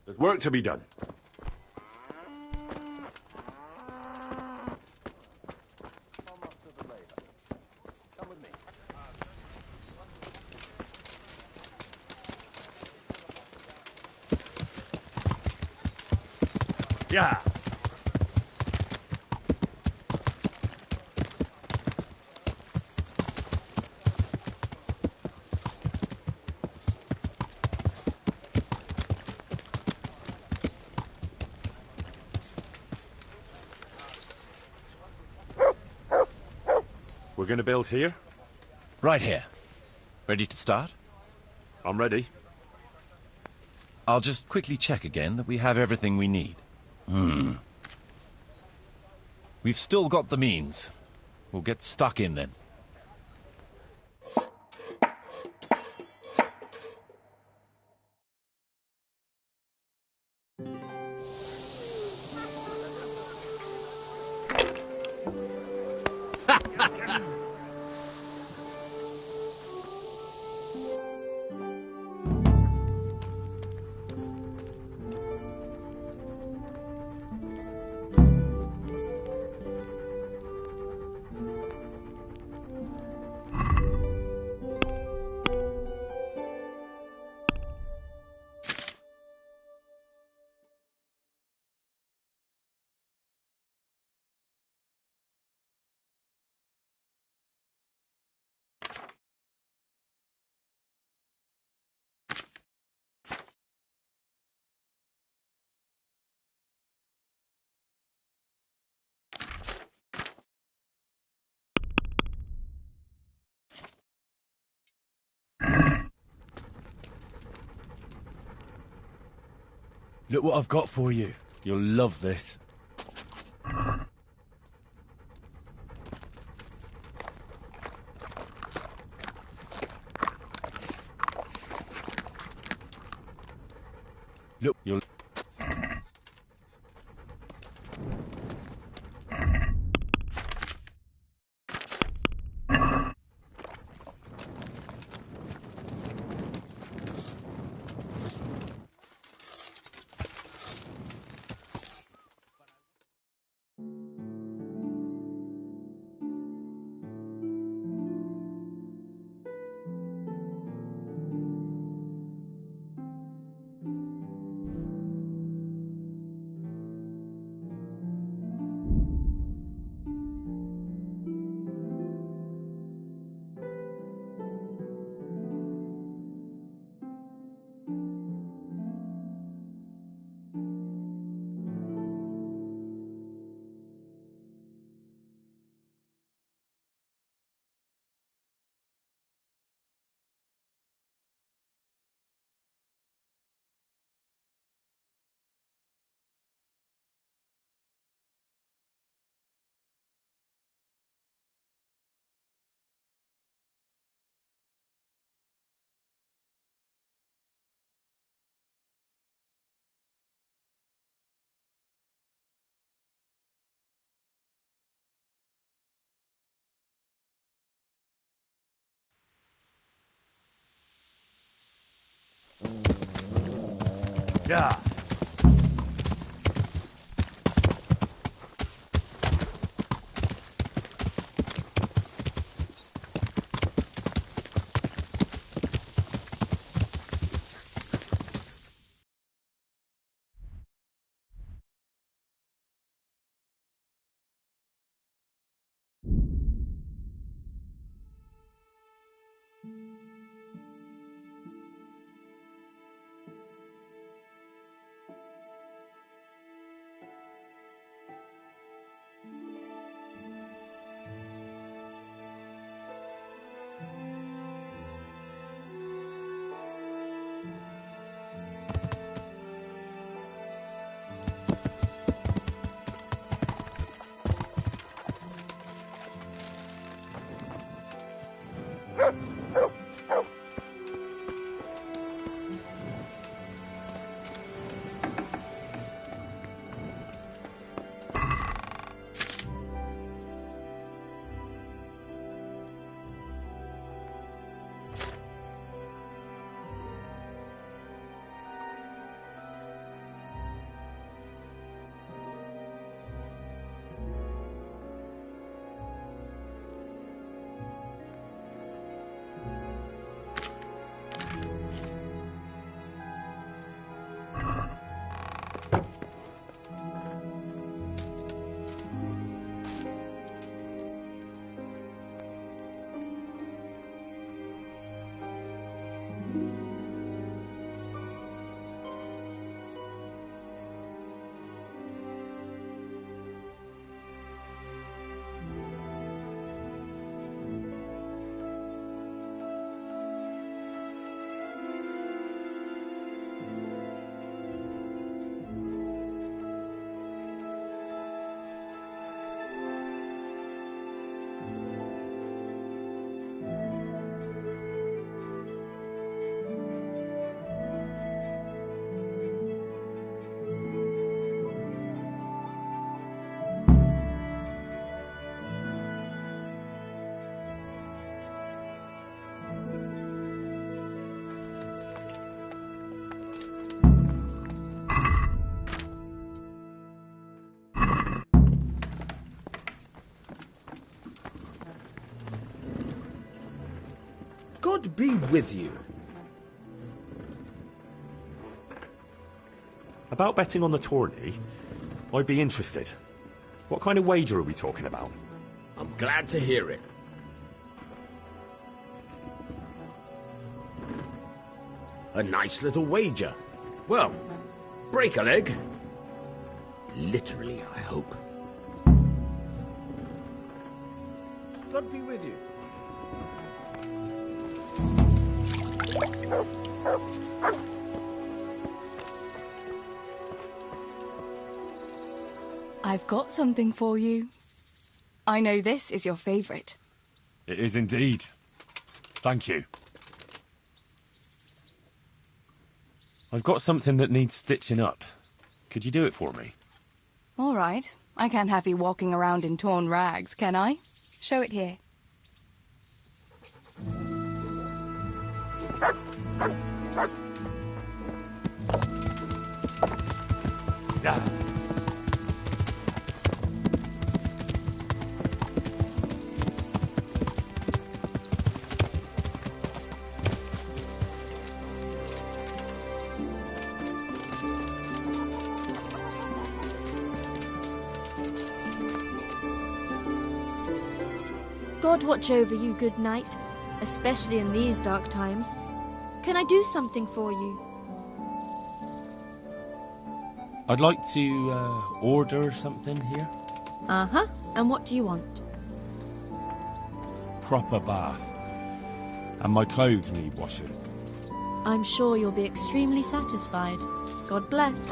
There's work to be done. Come with me. Yeah. We're gonna build here? Right here. Ready to start? I'm ready. I'll just quickly check again that we have everything we need. We've still got the means. We'll get stuck in then. Look what I've got for you. You'll love this. Look, you'll... Yeah. God be with you. About betting on the tourney, I'd be interested. What kind of wager are we talking about? I'm glad to hear it. A nice little wager. Well, break a leg. Literally, I hope. God be with you. I've got something for you. I know this is your favourite. It is indeed. Thank you. I've got something that needs stitching up. Could you do it for me? All right. I can't have you walking around in torn rags, can I? Show it here. Yeah. God watch over you, good knight, especially in these dark times. Can I do something for you? I'd like to order something here. Uh-huh. And what do you want? Proper bath. And my clothes need washing. I'm sure you'll be extremely satisfied. God bless.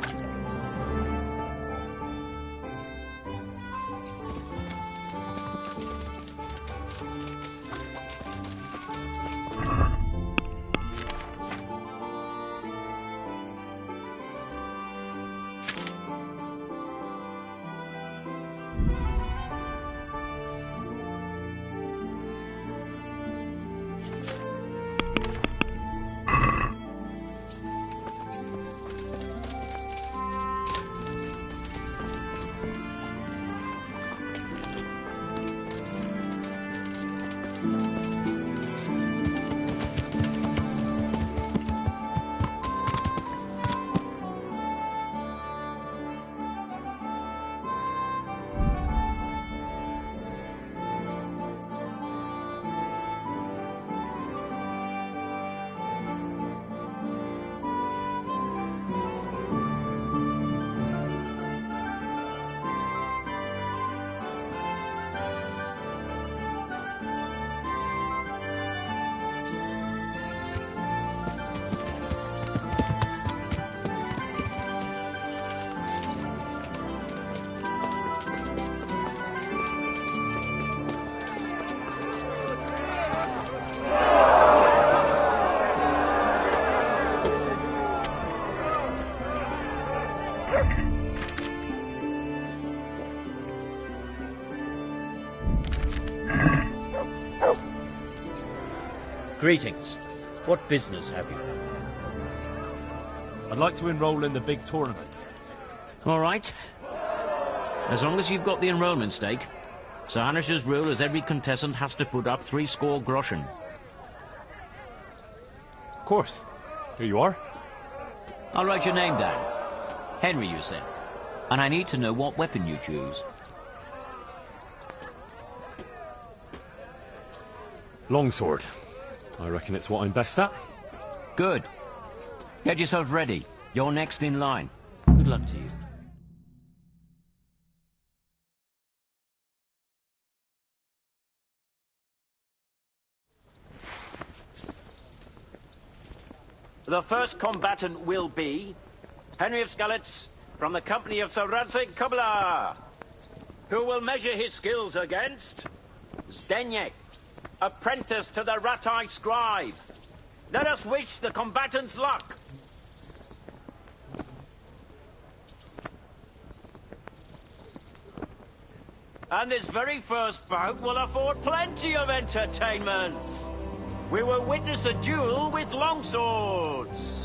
Greetings. What business have you? I'd like to enroll in the big tournament. All right. As long as you've got the enrollment stake. Sir Hanish's rule is every contestant has to put up 60 groschen. Of course. Here you are. I'll write your name down. Henry, you said. And I need to know what weapon you choose. Longsword. I reckon it's what I'm best at. Good. Get yourself ready. You're next in line. Good luck to you. The first combatant will be Henry of Skalitz from the company of Sir Radzig Kobyla, who will measure his skills against Zdeněk, apprentice to the Ratai scribe. Let us wish the combatants luck. And this very first bout will afford plenty of entertainment. We will witness a duel with longswords.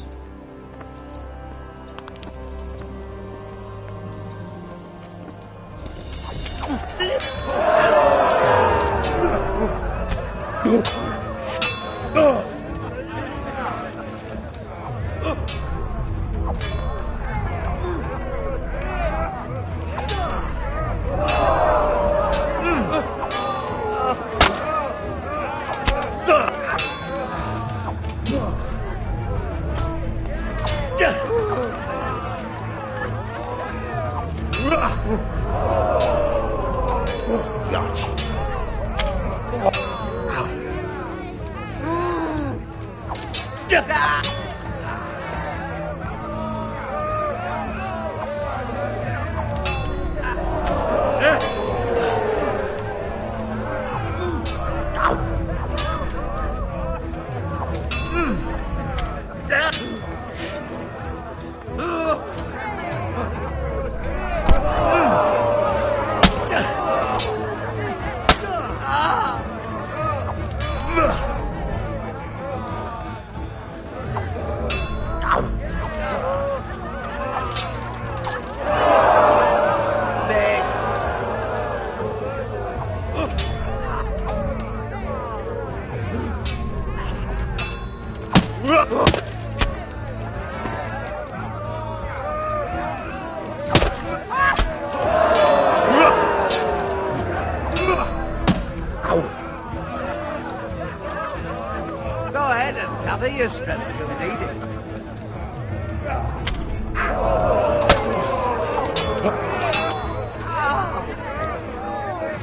Go ahead and gather your strength. You'll need it.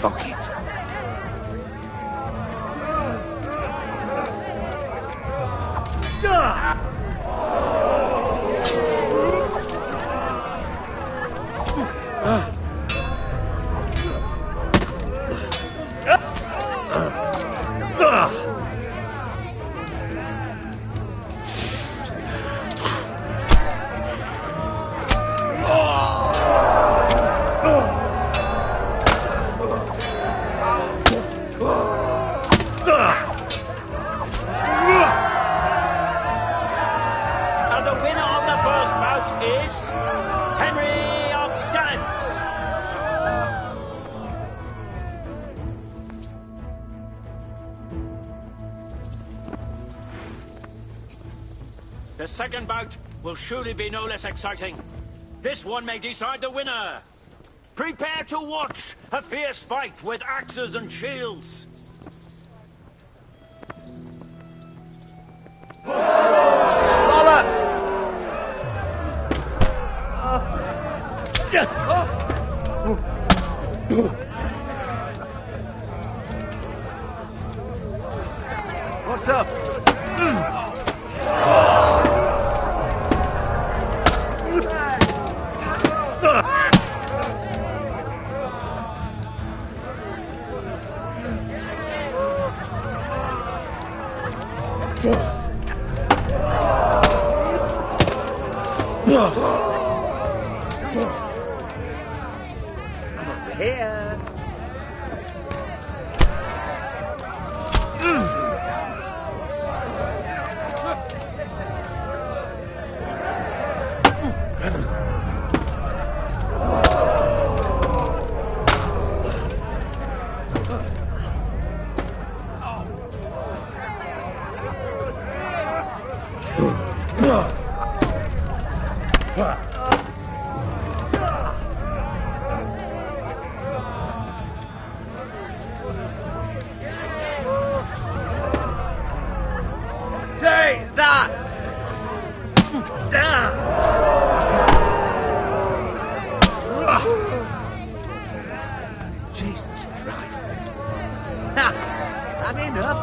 Fuck it. And the winner of the first bout is Henry of Skalitz. The second bout will surely be no less exciting. This one may decide the winner. Prepare to watch a fierce fight with axes and shields. What's up? I'm over here. Take that! Jesus Christ. Ha! Had enough?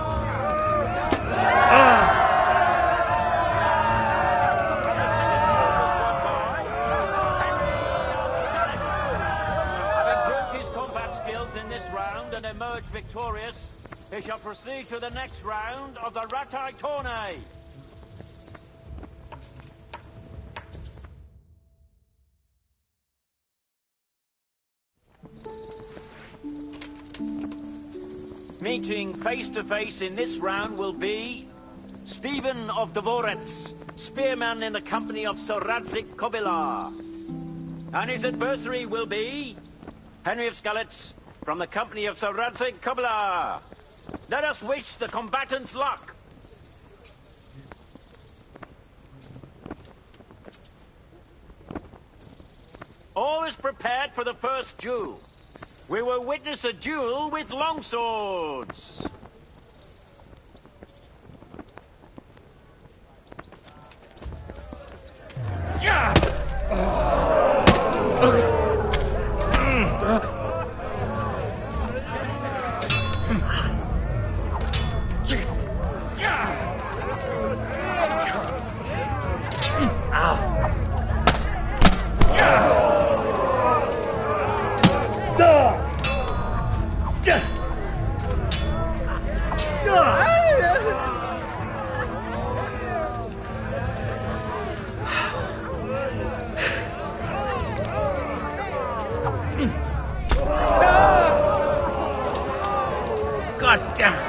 Having proved his combat skills in this round and emerged victorious, he shall proceed to the next round of the Ratai Tourney. Meeting face to face in this round will be Stephen of Deliverance, spearman in the company of Sir Radzik Kobilar. And his adversary will be Henry of Skalitz from the company of Sir Radzik Kobilar. Let us wish the combatants luck. All is prepared for the first duel. We will witness a duel with longswords. God damn it.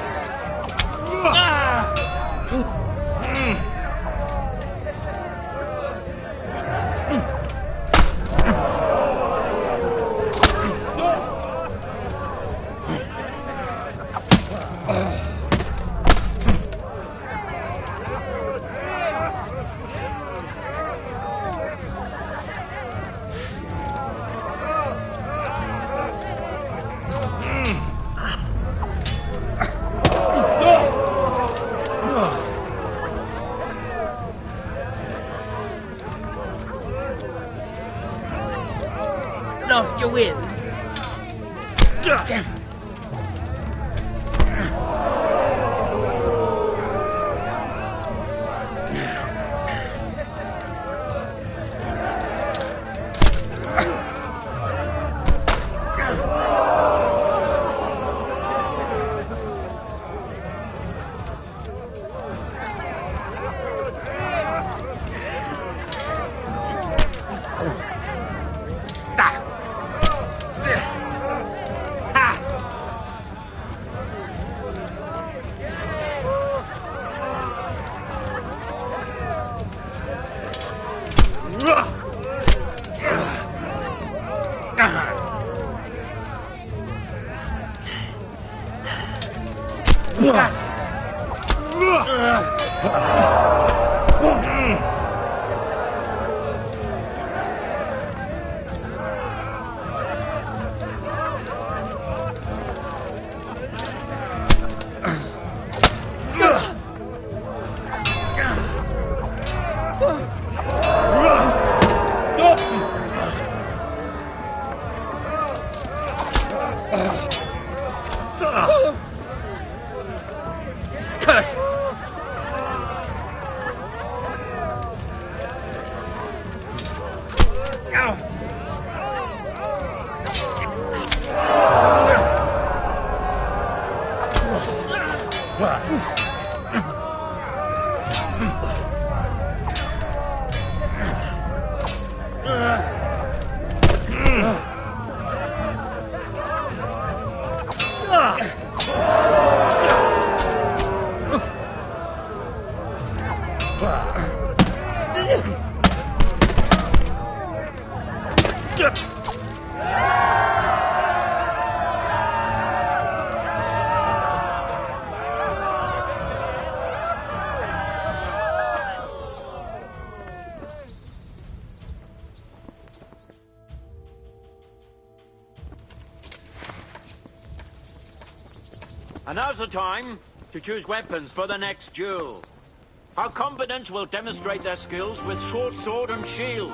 Lost your win. Damn. Curse it! And now's the time to choose weapons for the next duel. Our combatants will demonstrate their skills with short sword and shield.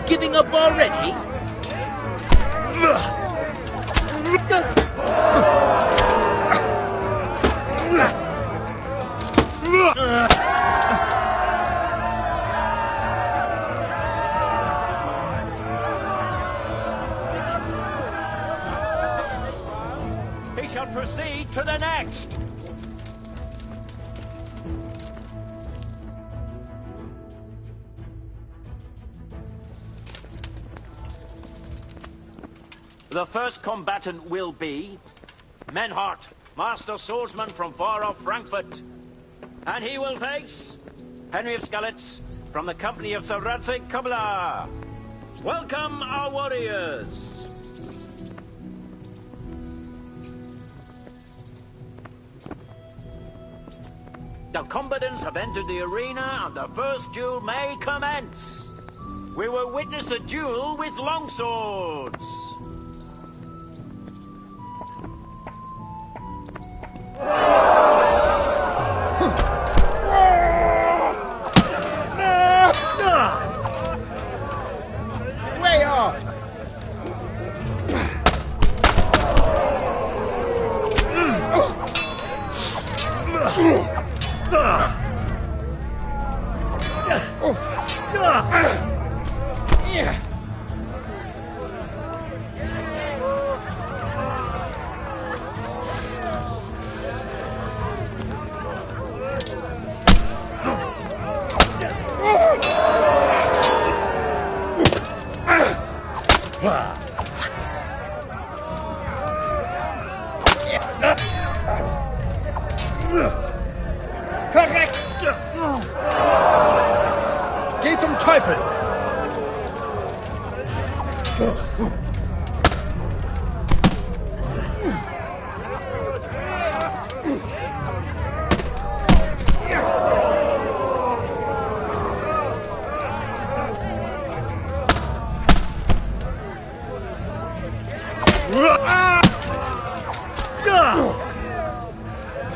Giving up already? He shall proceed to the next. The first combatant will be Menhart, master swordsman from far off Frankfurt. And he will face Henry of Skalitz from the company of Sir Radzig Kobyla. Welcome, our warriors. The combatants have entered the arena and the first duel may commence. We will witness a duel with longswords. Way off! Korrekt! Geh zum Teufel!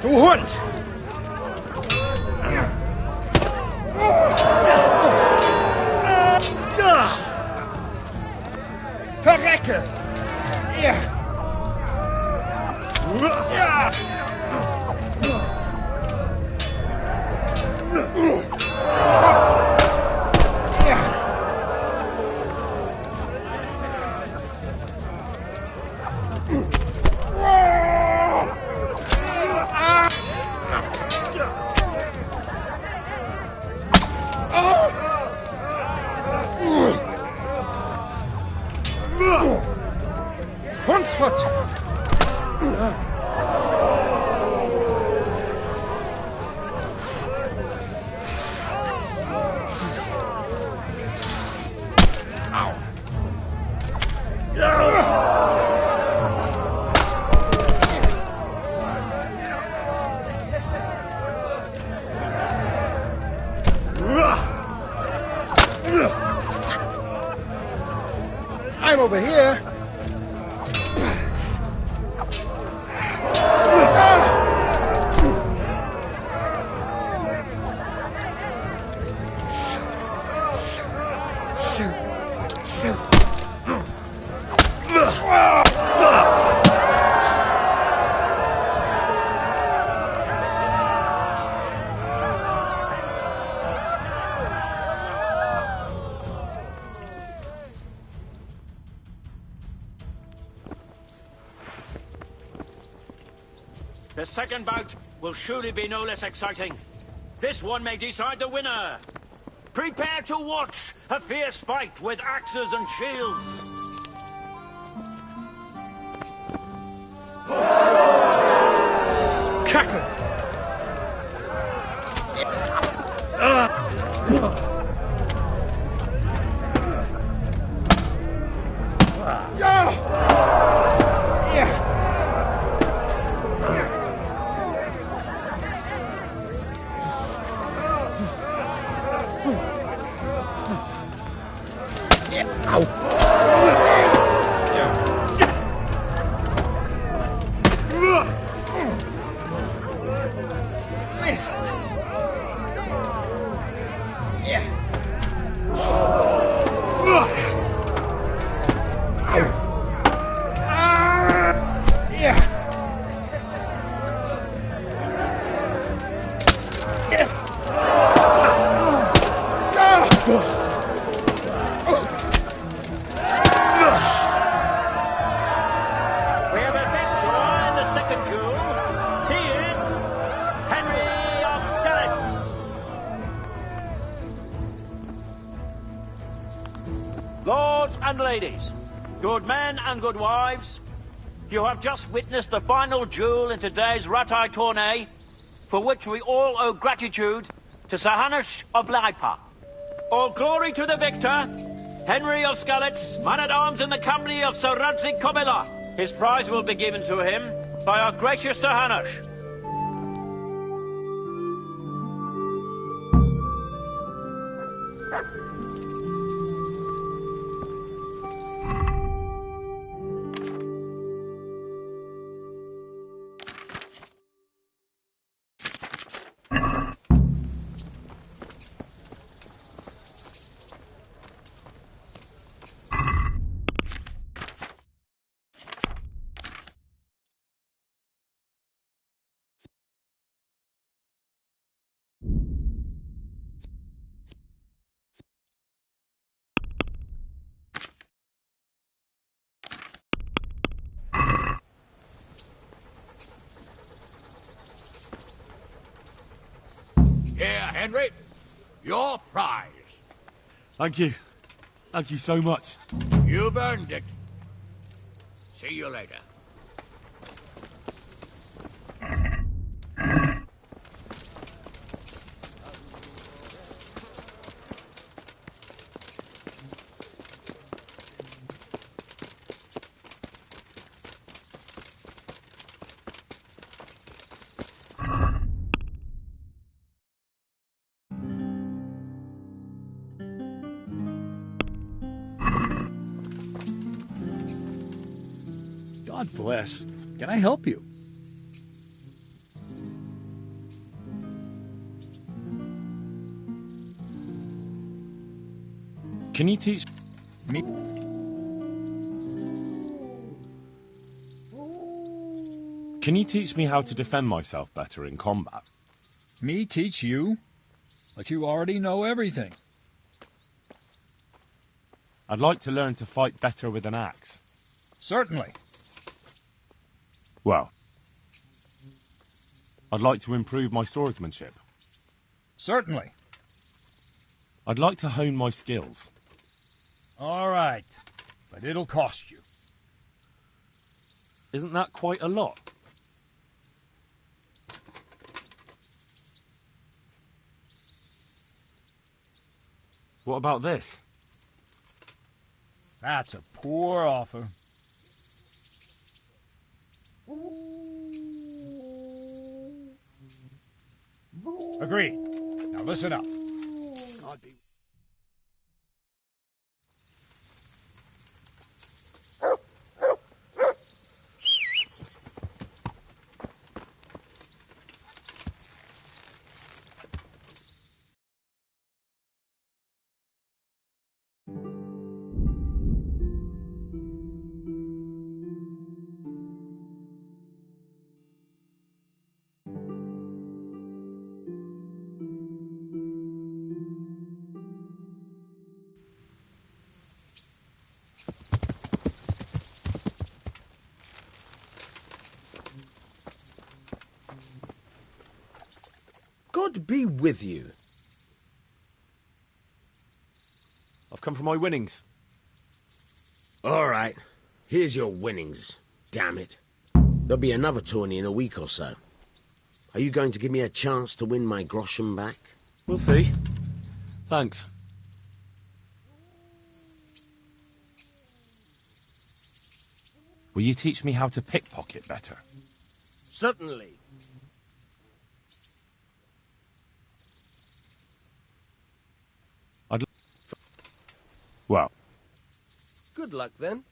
Du Hund! Verreck! I'm over here. The second bout will surely be no less exciting. This one may decide the winner. Prepare to watch a fierce fight with axes and shields. Cackle. We have a victor in the second duel. He is Henry of Skalitz. Lords and ladies, good men and good wives, you have just witnessed the final duel in today's Ratai tourney, for which we all owe gratitude to Sir Hanush of Laipa. All glory to the victor, Henry of Skalitz, man-at-arms in the company of Sir Radzik Kobila. His prize will be given to him by our gracious Sir Hanush. Here, Henry, your prize. Thank you. Thank you so much. You've earned it. See you later. God bless. Can I help you? Can you teach Me? Can you teach me how to defend myself better in combat? Me teach you? But you already know everything. I'd like to learn to fight better with an axe. Certainly. Well, I'd like to improve my swordsmanship. Certainly. I'd like to hone my skills. All right. But it'll cost you. Isn't that quite a lot? What about this? That's a poor offer. Agreed. Now listen up. God be... be with you. I've come for my winnings. All right. Here's your winnings. Damn it. There'll be another tourney in a week or so. Are you going to give me a chance to win my groschen back? We'll see. Thanks. Will you teach me how to pickpocket better? Certainly. Well, Good luck, then.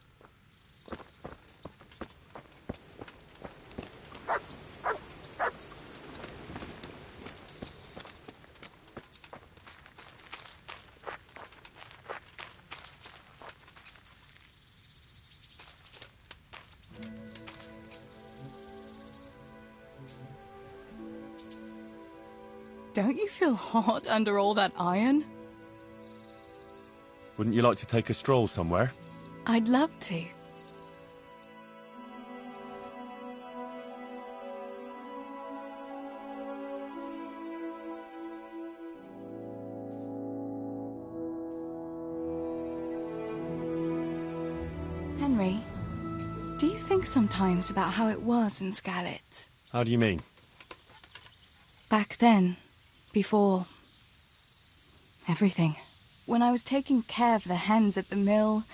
Don't you feel hot under all that iron? Wouldn't you like to take a stroll somewhere? I'd love to. Henry, do you think sometimes about how it was in Scarlet? How do you mean? Back then, before everything. When I was taking care of the hens at the mill,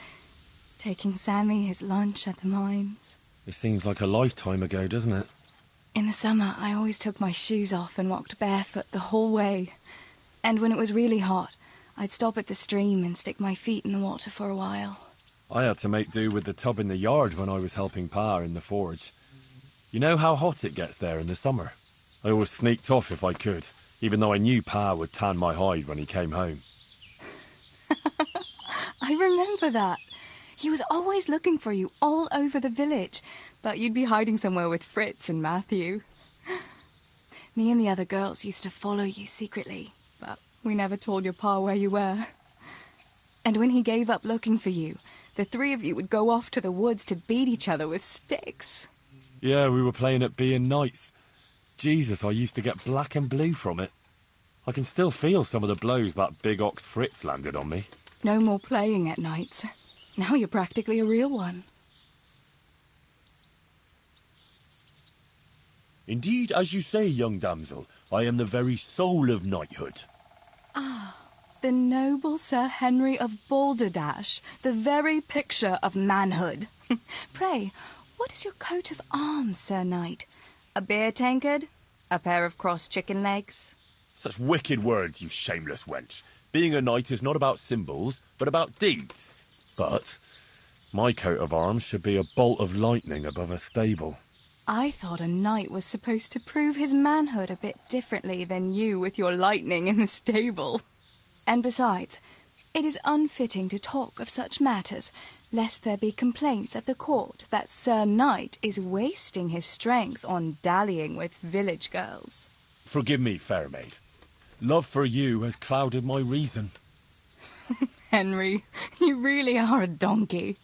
taking Sammy his lunch at the mines. It seems like a lifetime ago, doesn't it? In the summer, I always took my shoes off and walked barefoot the whole way. And when it was really hot, I'd stop at the stream and stick my feet in the water for a while. I had to make do with the tub in the yard when I was helping Pa in the forge. You know how hot it gets there in the summer? I always sneaked off if I could, even though I knew Pa would tan my hide when he came home. I remember that. He was always looking for you all over the village, but you'd be hiding somewhere with Fritz and Matthew. Me and the other girls used to follow you secretly, but we never told your Pa where you were. And when he gave up looking for you, the three of you would go off to the woods to beat each other with sticks. Yeah, we were playing at being knights. Jesus, I used to get black and blue from it. I can still feel some of the blows that big ox Fritz landed on me. No more playing at nights. Now you're practically a real one. indeed, as you say, young damsel, I am the very soul of knighthood. Ah, the noble Sir Henry of Balderdash, the very picture of manhood. Pray, what is your coat of arms, Sir Knight? A beer tankard? A pair of crossed chicken legs? Such wicked words, you shameless wench. Being a knight is not about symbols, but about deeds. But my coat of arms should be a bolt of lightning above a stable. I thought a knight was supposed to prove his manhood a bit differently than you with your lightning in the stable. And besides, it is unfitting to talk of such matters, lest there be complaints at the court that Sir Knight is wasting his strength on dallying with village girls. Forgive me, fair maid. Love for you has clouded my reason. Henry, you really are a donkey.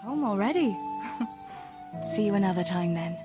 Home already. See you another time then.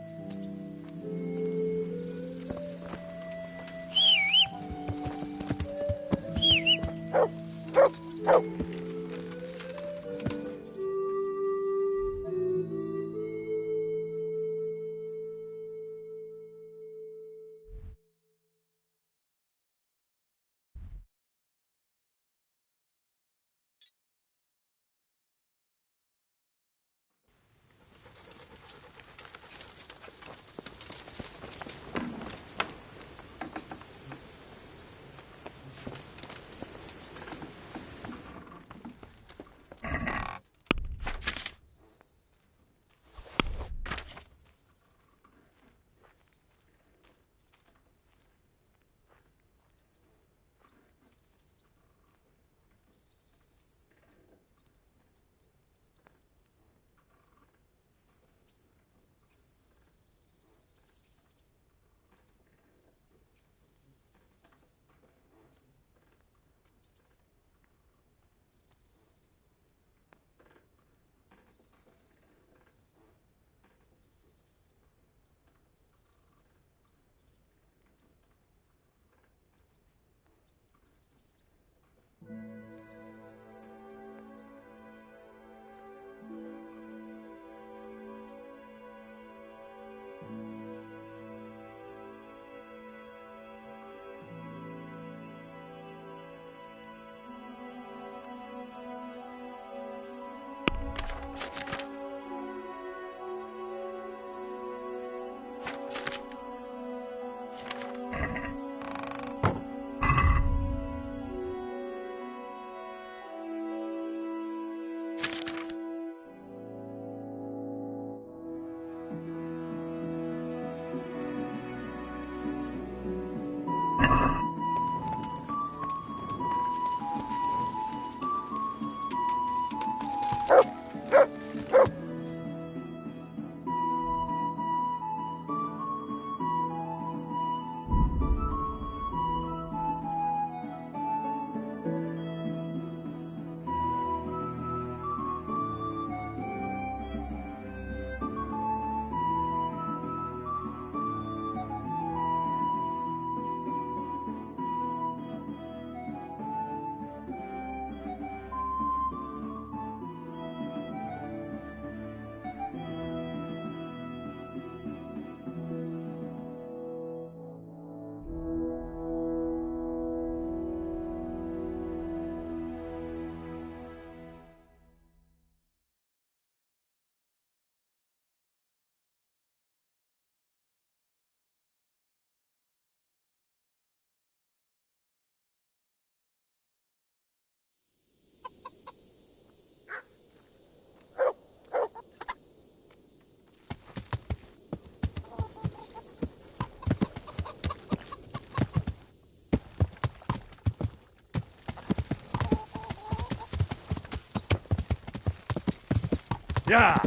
Yeah!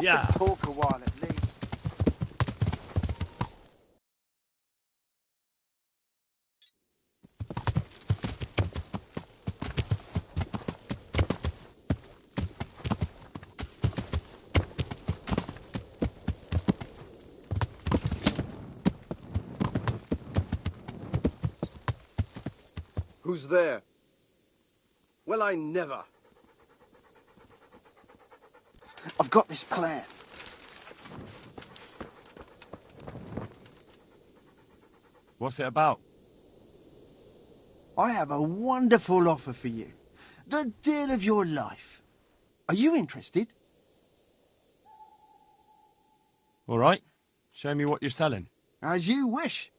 Yeah. Talk a while at least. Who's there? Well, I never. I've got this plan. What's it about? I have a wonderful offer for you. The deal of your life. Are you interested? All right. Show me what you're selling. As you wish.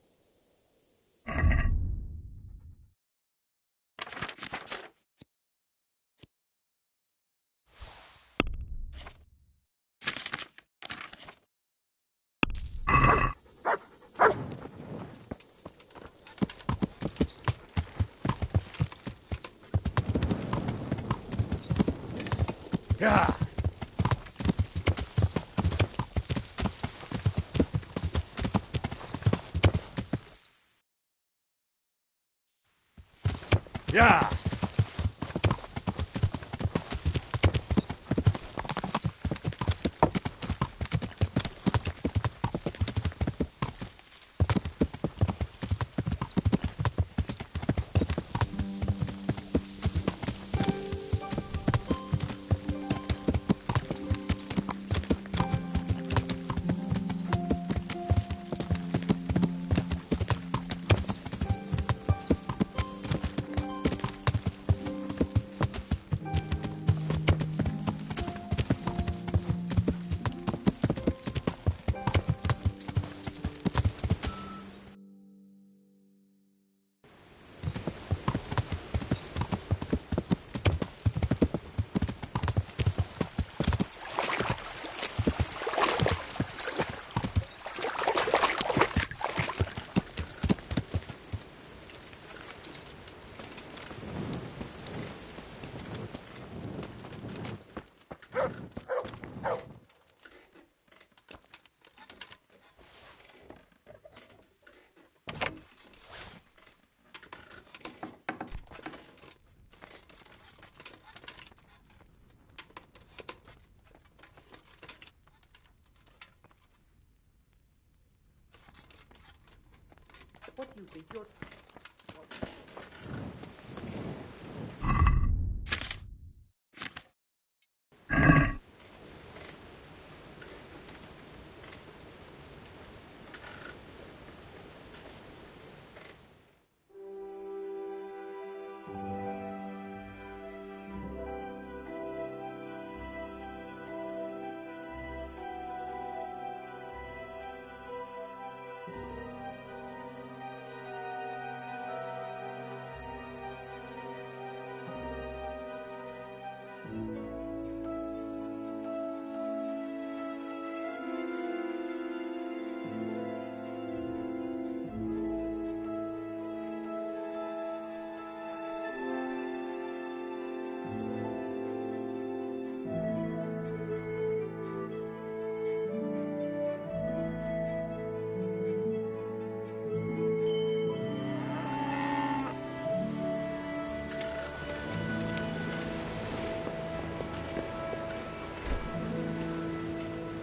Yeah! Yeah! What do you think you're...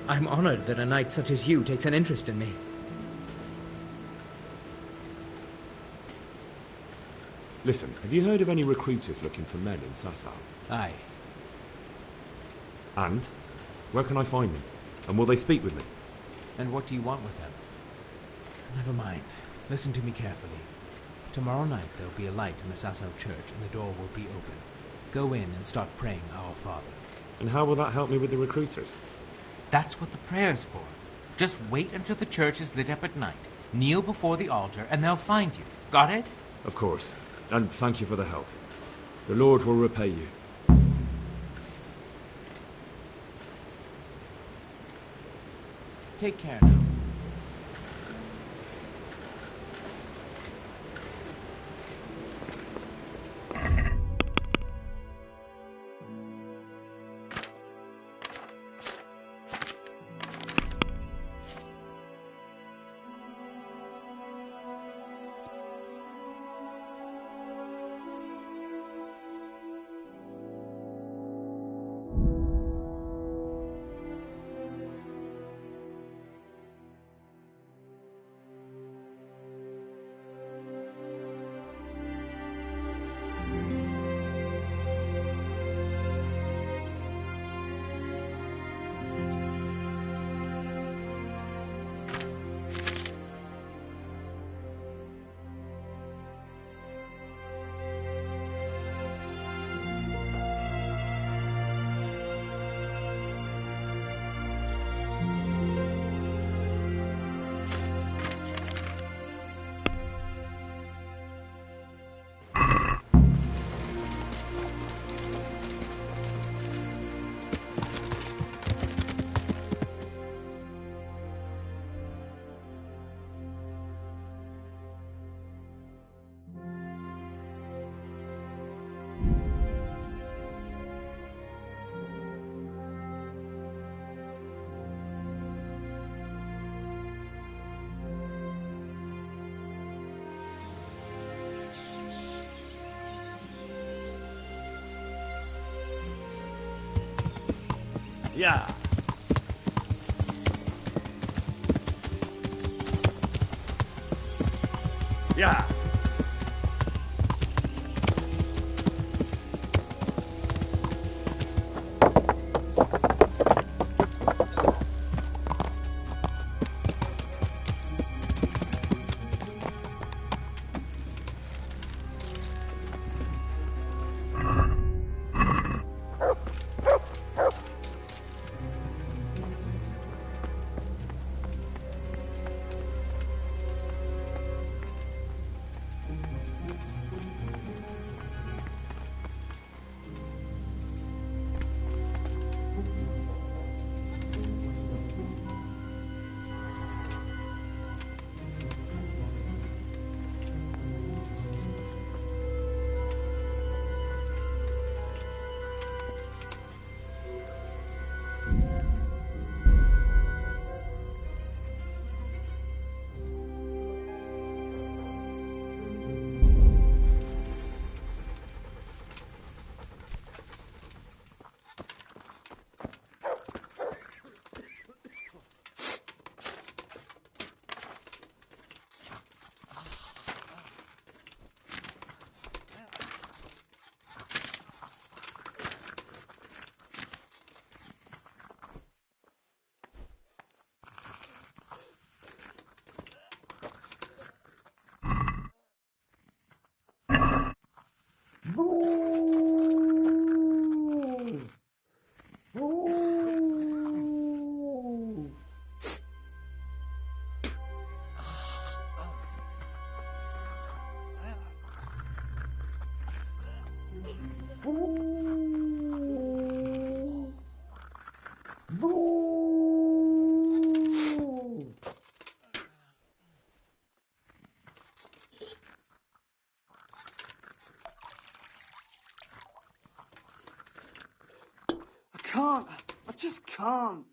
I'm honored that a knight such as you takes an interest in me. Listen, have you heard of any recruiters looking for men in Sasau? Aye. And? Where can I find them? And will they speak with me? And what do you want with them? Never mind. Listen to me carefully. Tomorrow night there'll be a light in the Sasau church and the door will be open. Go in and start praying Our Father. And how will that help me with the recruiters? That's what the prayer's for. Just wait until the church is lit up at night. Kneel before the altar and they'll find you. Got it? Of course. And thank you for the help. The Lord will repay you. Take care now. Yeah. Yeah. I just can't.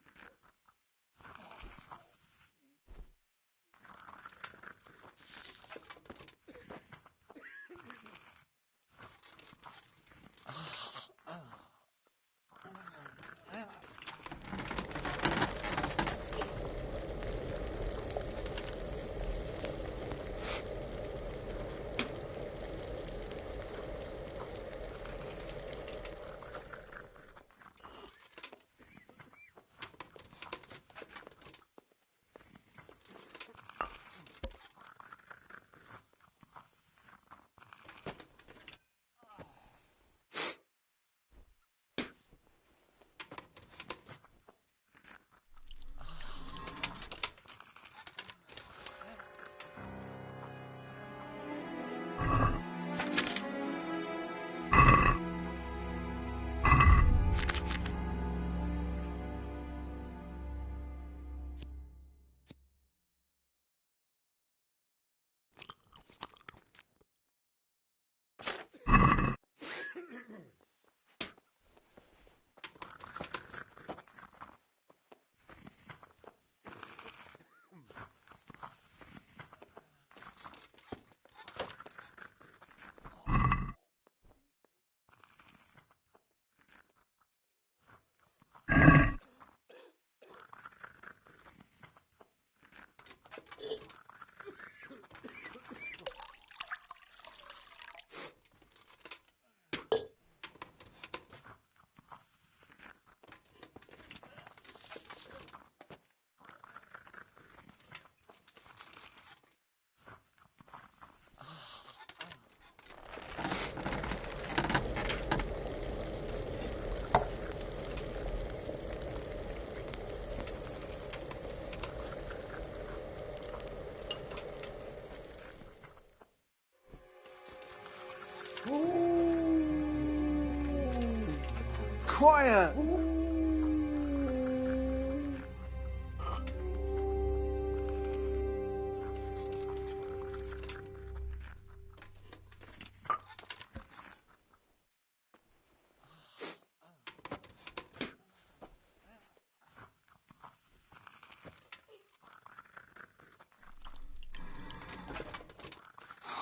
Quiet!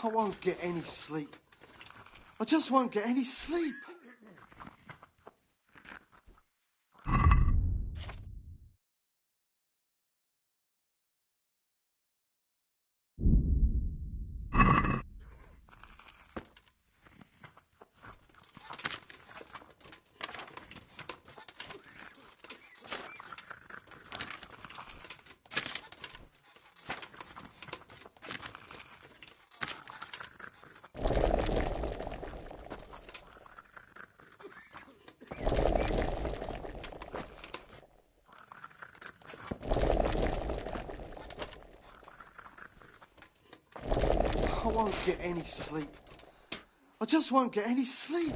I won't get any sleep. I just won't get any sleep. I won't get any sleep. I just won't get any sleep.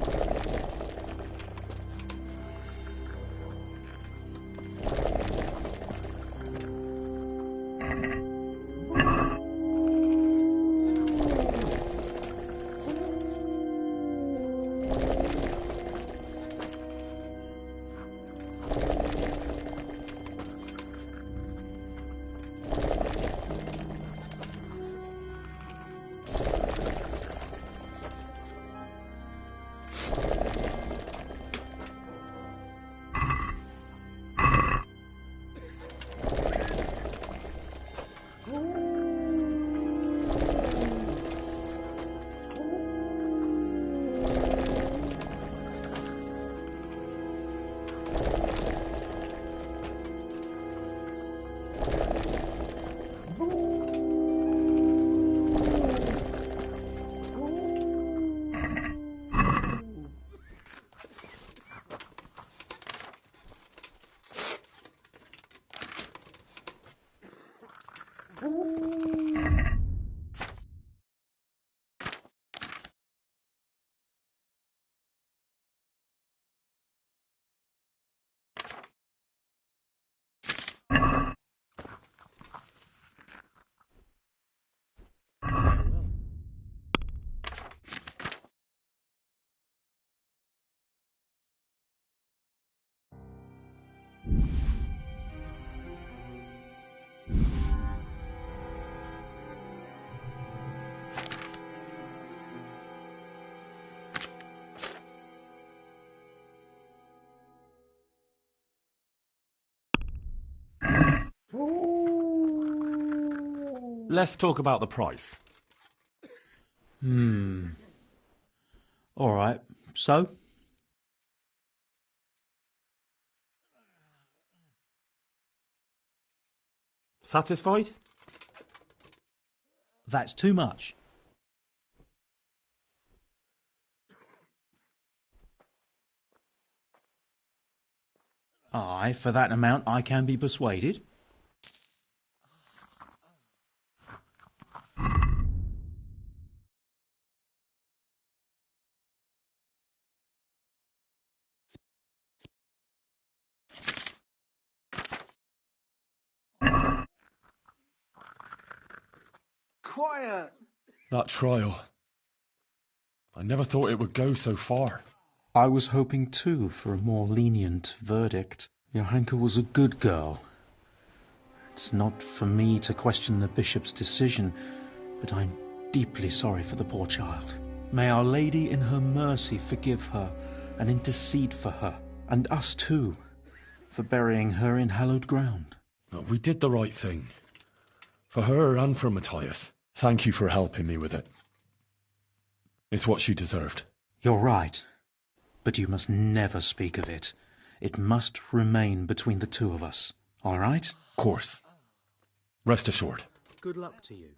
Let's talk about the price. All right, so? Satisfied? That's too much. Aye, for that amount I can be persuaded. Quiet! That trial. I never thought it would go so far. I was hoping too for a more lenient verdict. Johanka was a good girl. It's not for me to question the bishop's decision, but I'm deeply sorry for the poor child. May Our Lady in her mercy forgive her and intercede for her, and us too, for burying her in hallowed ground. We did the right thing. For her and for Matthias. Thank you for helping me with it. It's what she deserved. You're right, but you must never speak of it. It must remain between the two of us, all right? Of course. Rest assured. Good luck to you.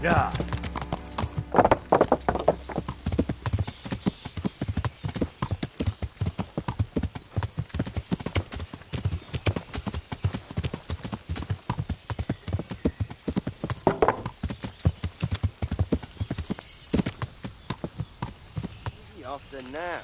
Yeah. After now.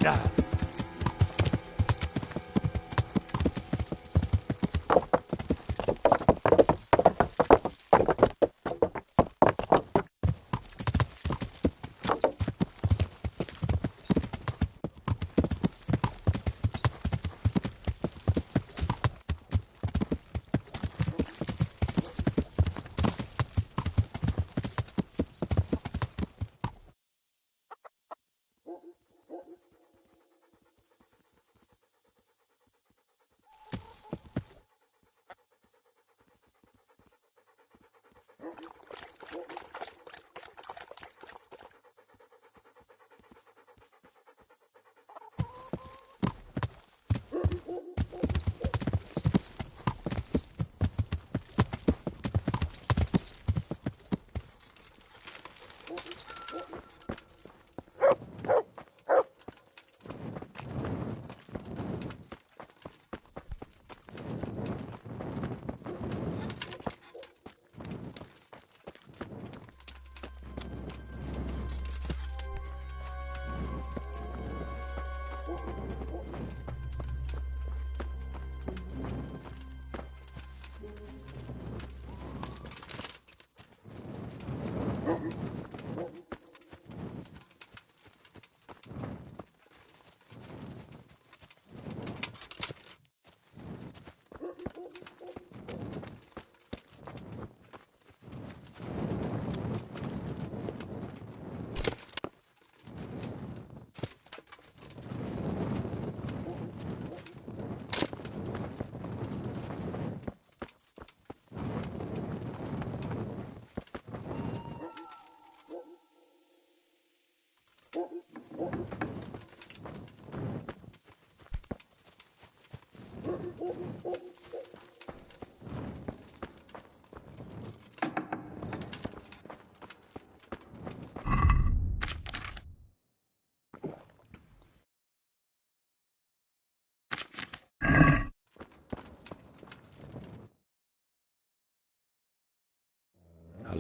Yeah.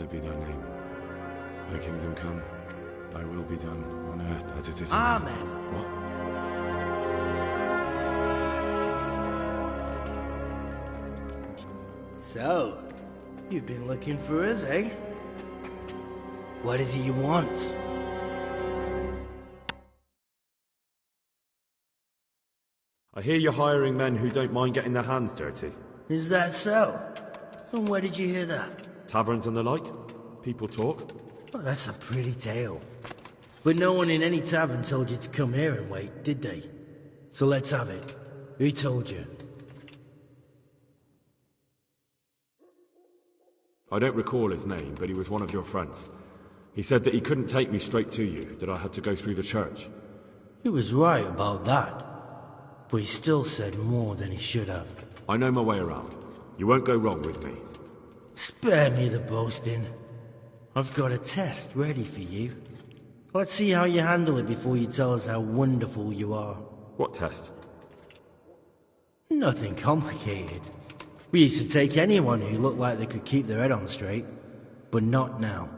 hallowed be thy name. Thy kingdom come, thy will be done, on earth as it is in Amen. heaven. What? So, you've been looking for us, eh? What is it you want? I hear you're hiring men who don't mind getting their hands dirty. Is that so? And where did you hear that? Taverns and the like? People talk? Well, that's a pretty tale. But no one in any tavern told you to come here and wait, did they? So let's have it. Who told you? I don't recall his name, but he was one of your friends. He said that he couldn't take me straight to you, that I had to go through the church. He was right about that. But he still said more than he should have. I know my way around. You won't go wrong with me. Spare me the boasting. I've got a test ready for you. Let's see how you handle it before you tell us how wonderful you are. What test? Nothing complicated. We used to take anyone who looked like they could keep their head on straight. But not now.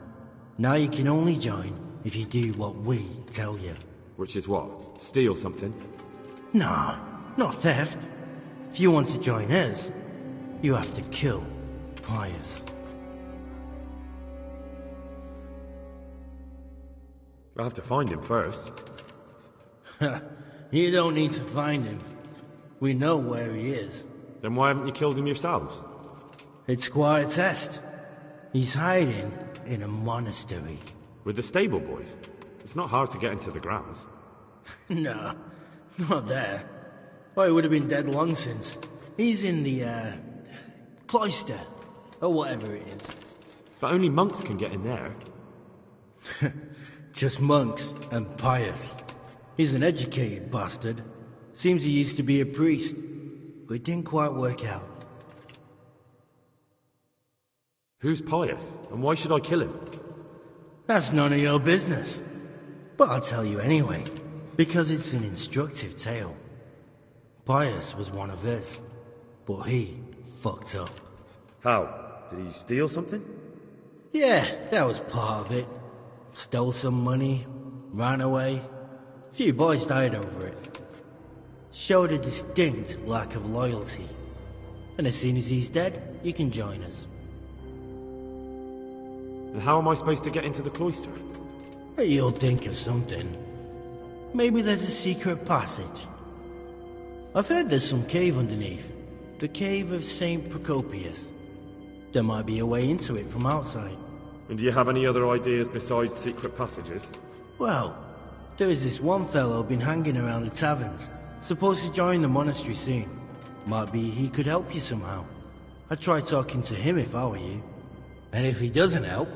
Now you can only join if you do what we tell you. Which is what? Steal something? No, not theft. If you want to join us, you have to kill Pius. I'll have to find him first. You don't need to find him. We know where he is. Then why haven't you killed him yourselves? It's quite a test. He's hiding in a monastery. With the stable boys? It's not hard to get into the grounds. No, not there. Oh, he would have been dead long since. He's in the, cloister. Or whatever it is. But only monks can get in there. Just monks and Pius. He's an educated bastard. Seems he used to be a priest. But it didn't quite work out. Who's Pius? And why should I kill him? That's none of your business. But I'll tell you anyway. Because it's an instructive tale. Pius was one of his. But he fucked up. How? Did he steal something? Yeah, that was part of it. Stole some money, ran away. A few boys died over it. Showed a distinct lack of loyalty. And as soon as he's dead, you can join us. And how am I supposed to get into the cloister? You'll think of something. Maybe there's a secret passage. I've heard there's some cave underneath. The cave of St. Procopius. There might be a way into it from outside. And do you have any other ideas besides secret passages? Well, there is this one fellow been hanging around the taverns. Supposed to join the monastery soon. Might be he could help you somehow. I'd try talking to him if I were you. And if he doesn't help,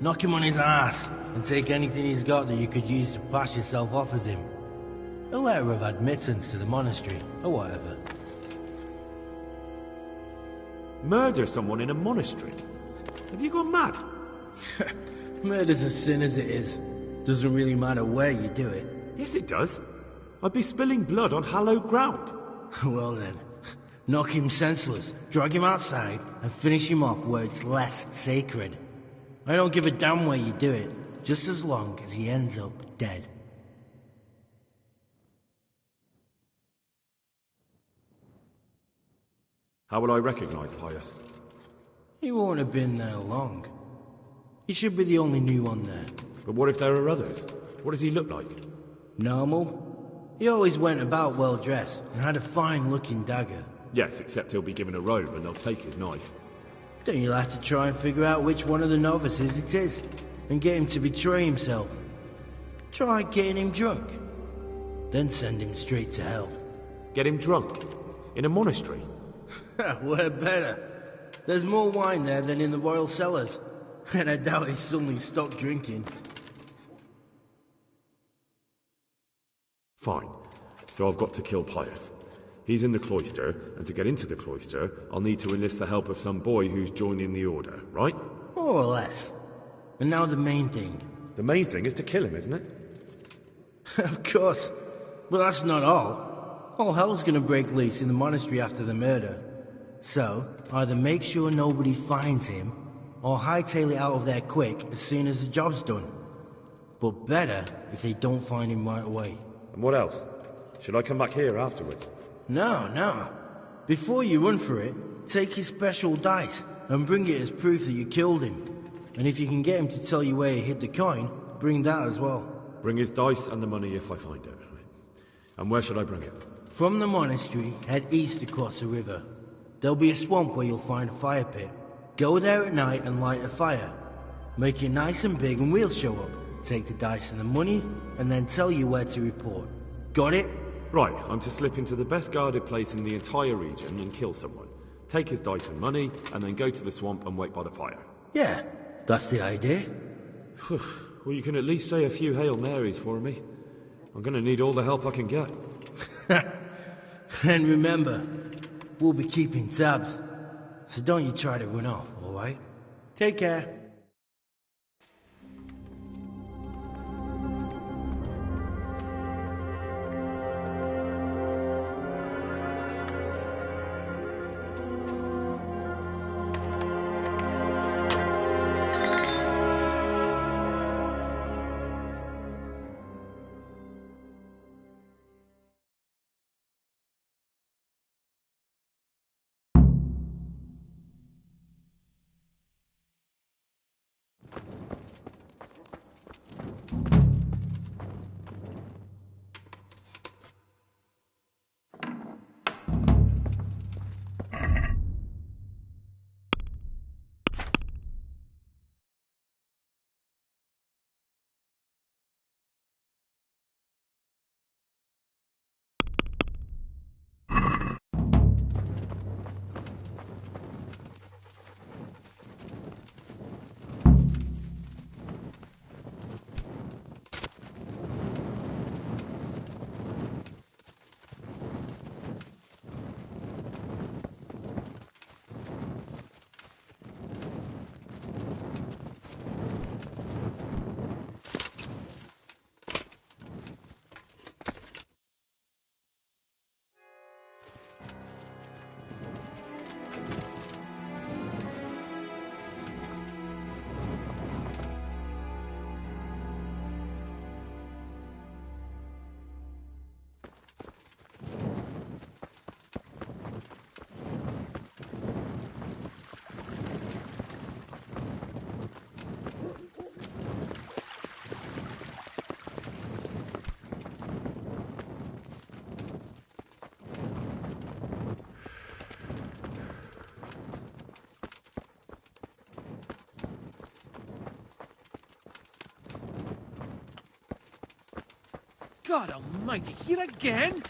knock him on his ass and take anything he's got that you could use to pass yourself off as him. A letter of admittance to the monastery, or whatever. Murder someone in a monastery? Have you gone mad? Murder's a sin as it is. Doesn't really matter where you do it. Yes, it does. I'd be spilling blood on hallowed ground. Well then, knock him senseless, drag him outside, and finish him off where it's less sacred. I don't give a damn where you do it, just as long as he ends up dead. How will I recognize Pius? He won't have been there long. He should be the only new one there. But what if there are others? What does he look like? Normal. He always went about well dressed and had a fine-looking dagger. Yes, except he'll be given a robe and they'll take his knife. Then you'll have to try and figure out which one of the novices it is, and get him to betray himself. Try getting him drunk. Then send him straight to hell. Get him drunk? In a monastery? Where better? There's more wine there than in the royal cellars. And I doubt he suddenly stopped drinking. Fine. So I've got to kill Pius. He's in the cloister, and to get into the cloister, I'll need to enlist the help of some boy who's joining the order, right? More or less. And now the main thing. The main thing is to kill him, isn't it? Of course. But that's not all. All hell's gonna break loose in the monastery after the murder. So, either make sure nobody finds him, or hightail it out of there quick as soon as the job's done. But better if they don't find him right away. And what else? Should I come back here afterwards? No. Before you run for it, take his special dice and bring it as proof that you killed him. And if you can get him to tell you where he hid the coin, bring that as well. Bring his dice and the money if I find it. And where should I bring it? From the monastery, head east across the river. There'll be a swamp where you'll find a fire pit. Go there at night and light a fire. Make it nice and big and we'll show up. Take the dice and the money, and then tell you where to report. Got it? Right, I'm to slip into the best guarded place in the entire region and kill someone. Take his dice and money, and then go to the swamp and wait by the fire. Yeah, that's the idea. Well, you can at least say a few Hail Marys for me. I'm gonna need all the help I can get. And remember, we'll be keeping tabs. So don't you try to run off, alright? Take care. God almighty, here again?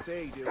Say, dude.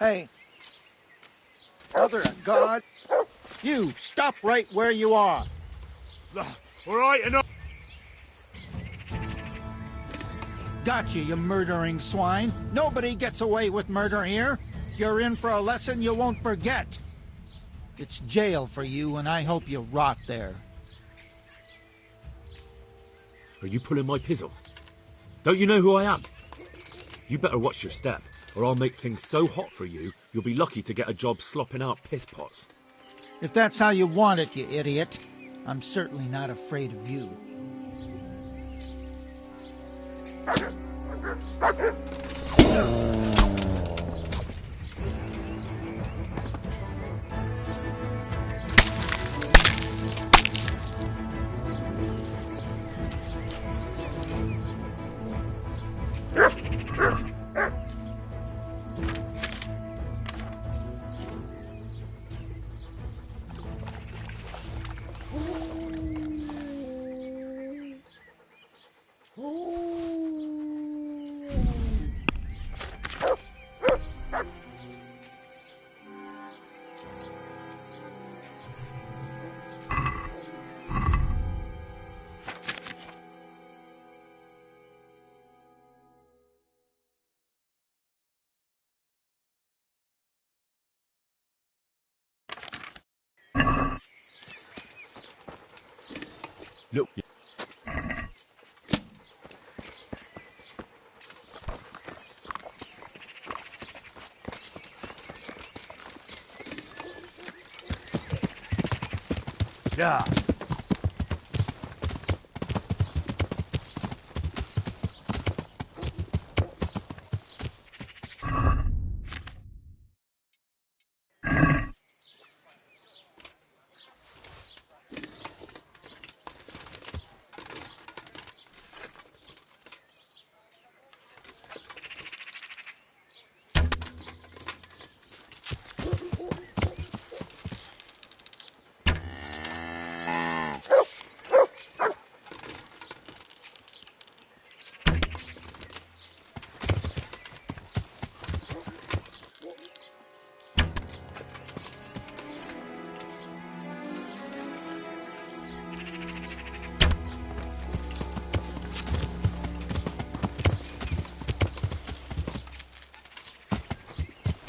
Hey. Mother of God. You, stop right where you are. All right, enough. Gotcha, you murdering swine. Nobody gets away with murder here. You're in for a lesson you won't forget. It's jail for you, and I hope you rot there. Are you pulling my pizzle? Don't you know who I am? You better watch your step, or I'll make things so hot for you, you'll be lucky to get a job slopping out piss pots. If that's how you want it, you idiot, I'm certainly not afraid of you. Look. Yeah.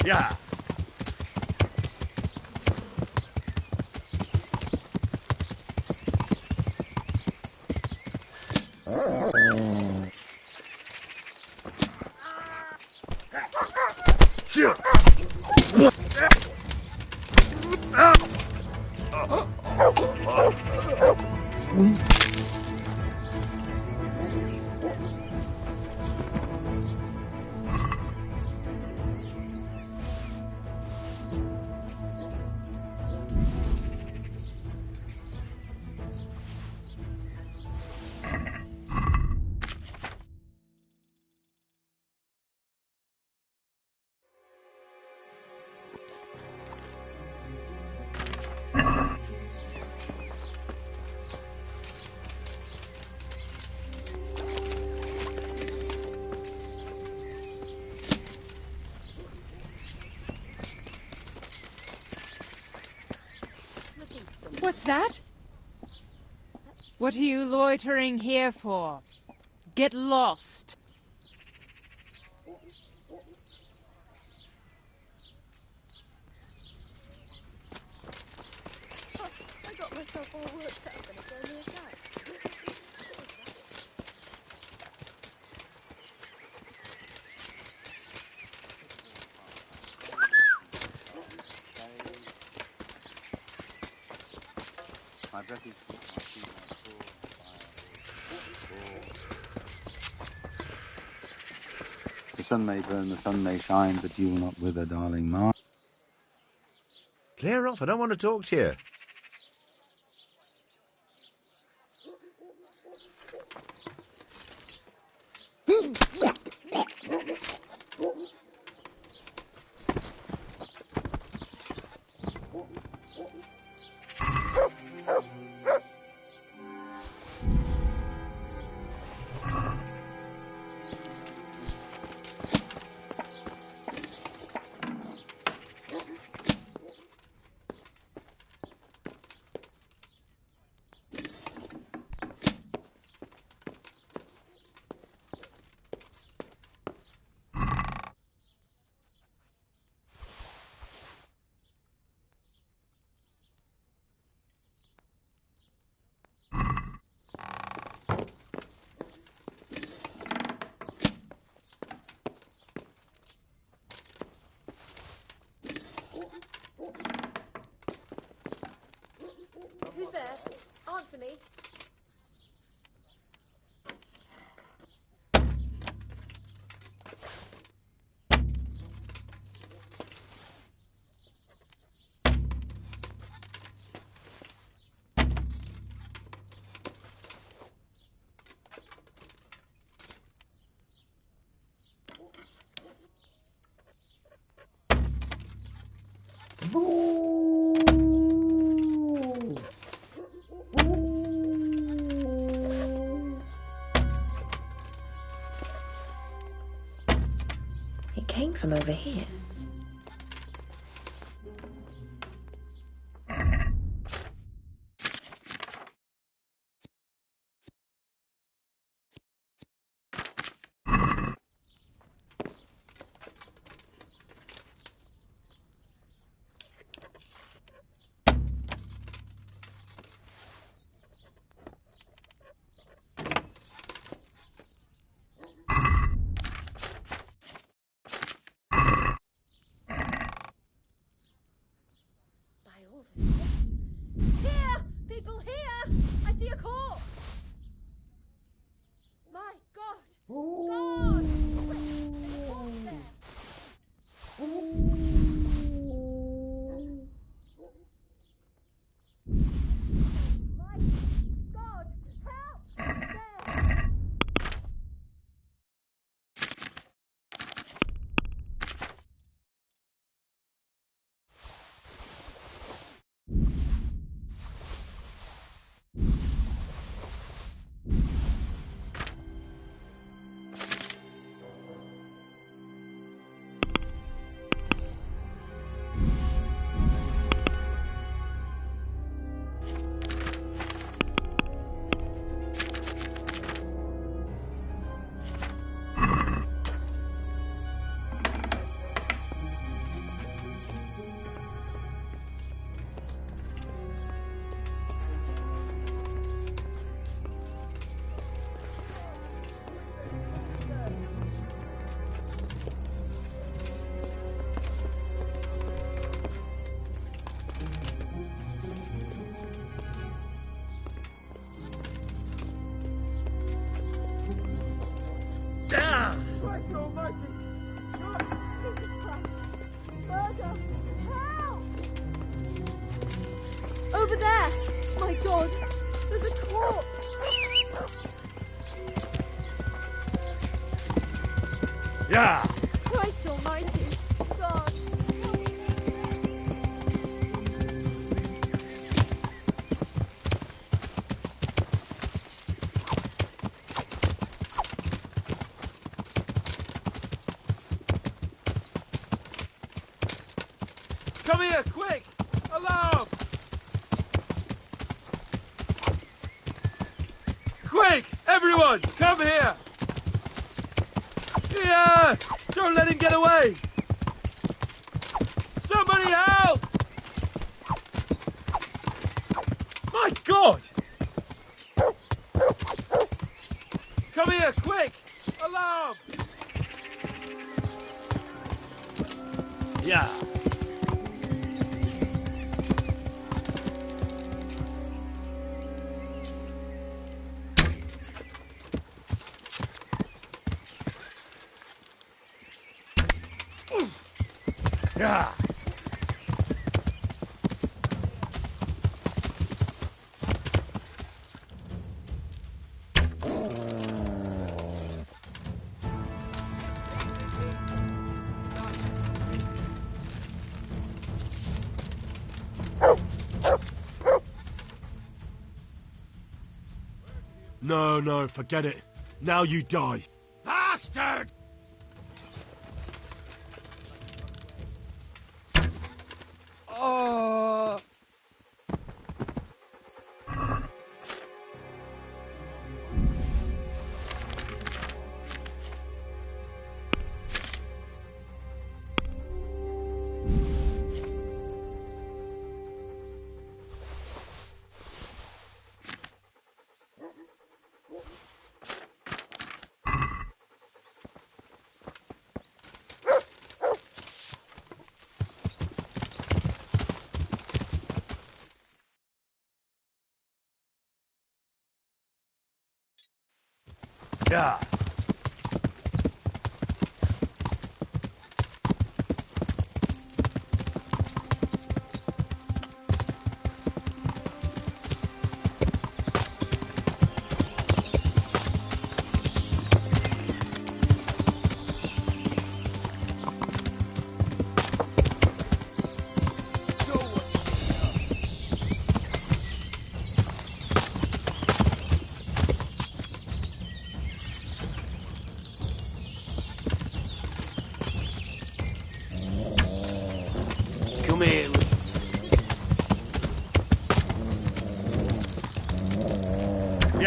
Yeah. What's that? What are you loitering here for? Get lost. I got myself all worked up and it's only a side. My breath is short, my feet are sore, the sun may burn, the sun may shine, but you will not wither, darling mine. Clear off, I don't want to talk to you. came from over here. Here! People here! I see a corpse! My God! God! Quick! There's a corpse there! My God! Help! There! Christ almighty! Jesus Christ! Murder! Help! Over there! My God! There's a corpse! Yeah! Christ almighty! God! Come here, quick! Alarm! Quick! Everyone, come here! Here! Don't let him get away! Somebody help! My God! Come here, quick! Alarm! Yeah! Yeah! No, forget it. Now you die. Bastard! Oh! Yeah!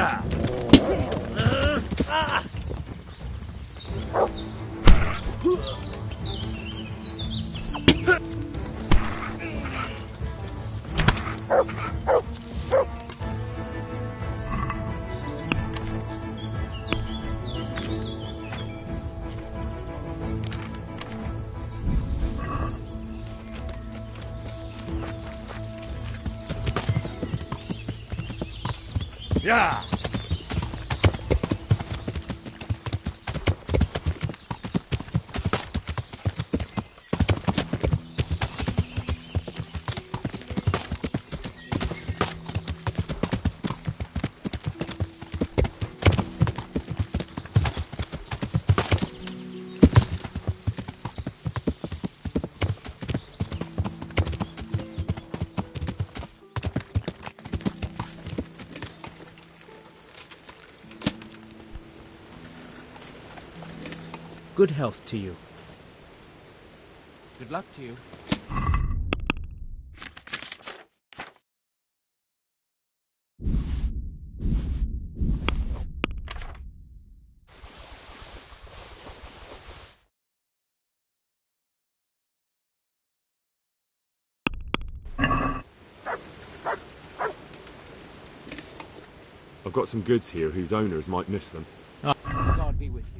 Yeah. Yeah. Good health to you. Good luck to you. I've got some goods here whose owners might miss them. God be with you.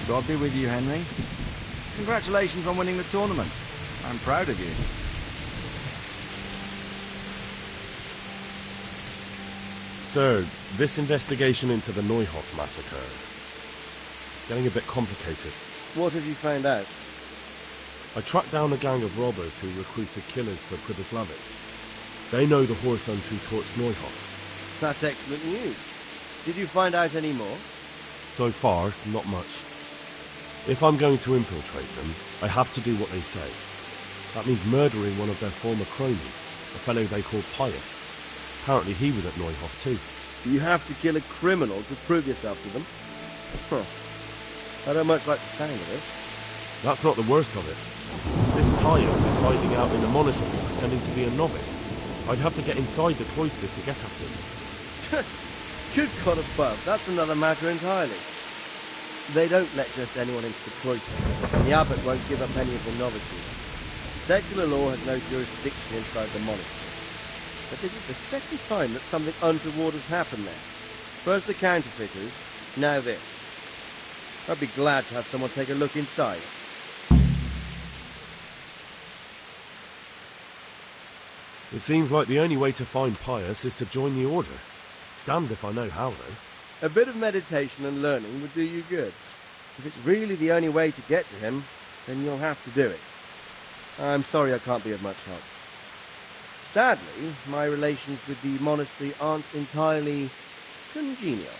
God be with you, Henry. Congratulations on winning the tournament. I'm proud of you. Sir, this investigation into the Neuhoff massacre... it's getting a bit complicated. What have you found out? I tracked down a gang of robbers who recruited killers for Pribyslavitz. They know the Horsons who torched Neuhoff. That's excellent news. Did you find out any more? So far, not much. If I'm going to infiltrate them, I have to do what they say. That means murdering one of their former cronies, a fellow they call Pius. Apparently he was at Neuhoff too. You have to kill a criminal to prove yourself to them? Huh. I don't much like the sound of it. That's not the worst of it. This Pius is hiding out in the monastery pretending to be a novice. I'd have to get inside the cloisters to get at him. Good God above, that's another matter entirely. They don't let just anyone into the cloisters, and the abbot won't give up any of the novices. Secular law has no jurisdiction inside the monastery. But this is the second time that something untoward has happened there. First the counterfeiters, now this. I'd be glad to have someone take a look inside. It seems like the only way to find Pius is to join the order. Damned if I know how, though. A bit of meditation and learning would do you good. If it's really the only way to get to him, then you'll have to do it. I'm sorry I can't be of much help. Sadly, my relations with the monastery aren't entirely congenial.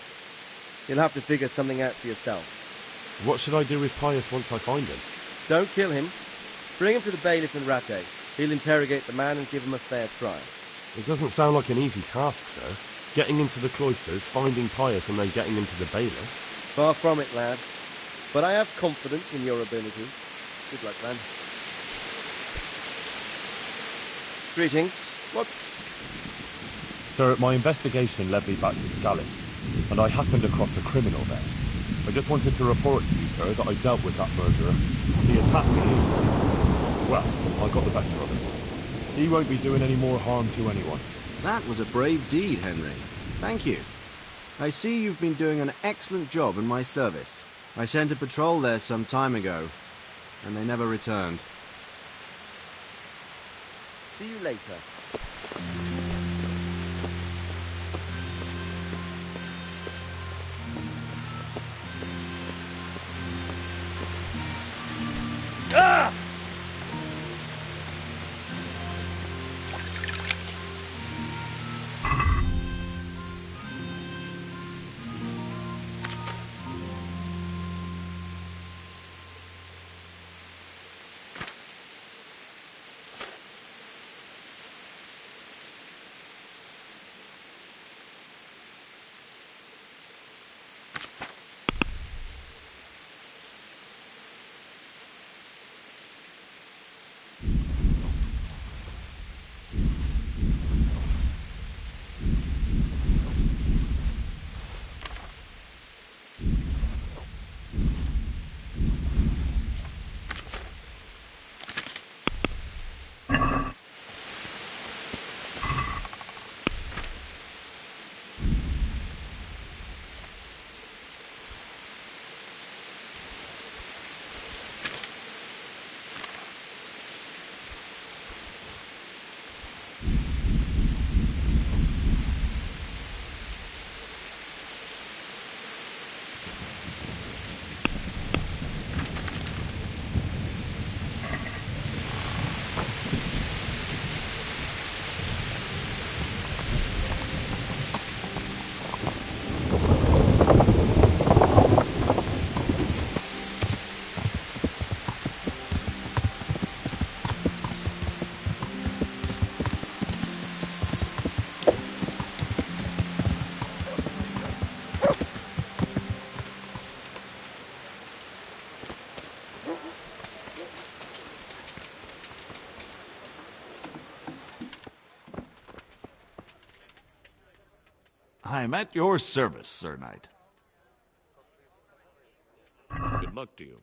You'll have to figure something out for yourself. What should I do with Pius once I find him? Don't kill him. Bring him to the bailiff in Rattay. He'll interrogate the man and give him a fair trial. It doesn't sound like an easy task, sir. Getting into the cloisters, finding Pius, and then getting into the bailiff. Far from it, lad. But I have confidence in your abilities. Good luck, man. Greetings. What? Sir, my investigation led me back to Skalitz, and I happened across a criminal there. I just wanted to report to you, sir, that I dealt with that murderer. He attacked me. Well, I got the better of him. He won't be doing any more harm to anyone. That was a brave deed, Henry. Thank you. I see you've been doing an excellent job in my service. I sent a patrol there some time ago, and they never returned. See you later. Ah! I'm at your service, Sir Knight. Good luck to you.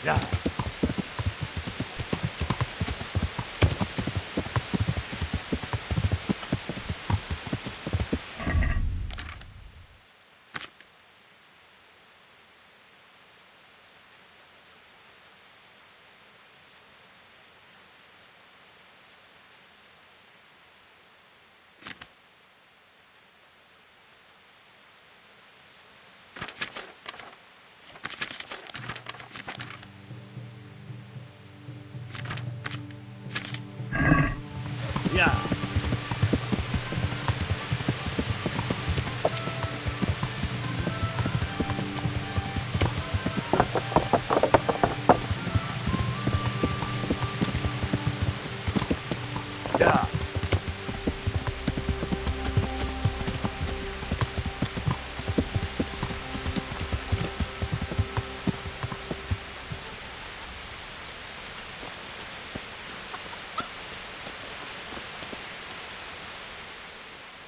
Yeah. Yeah. Yeah.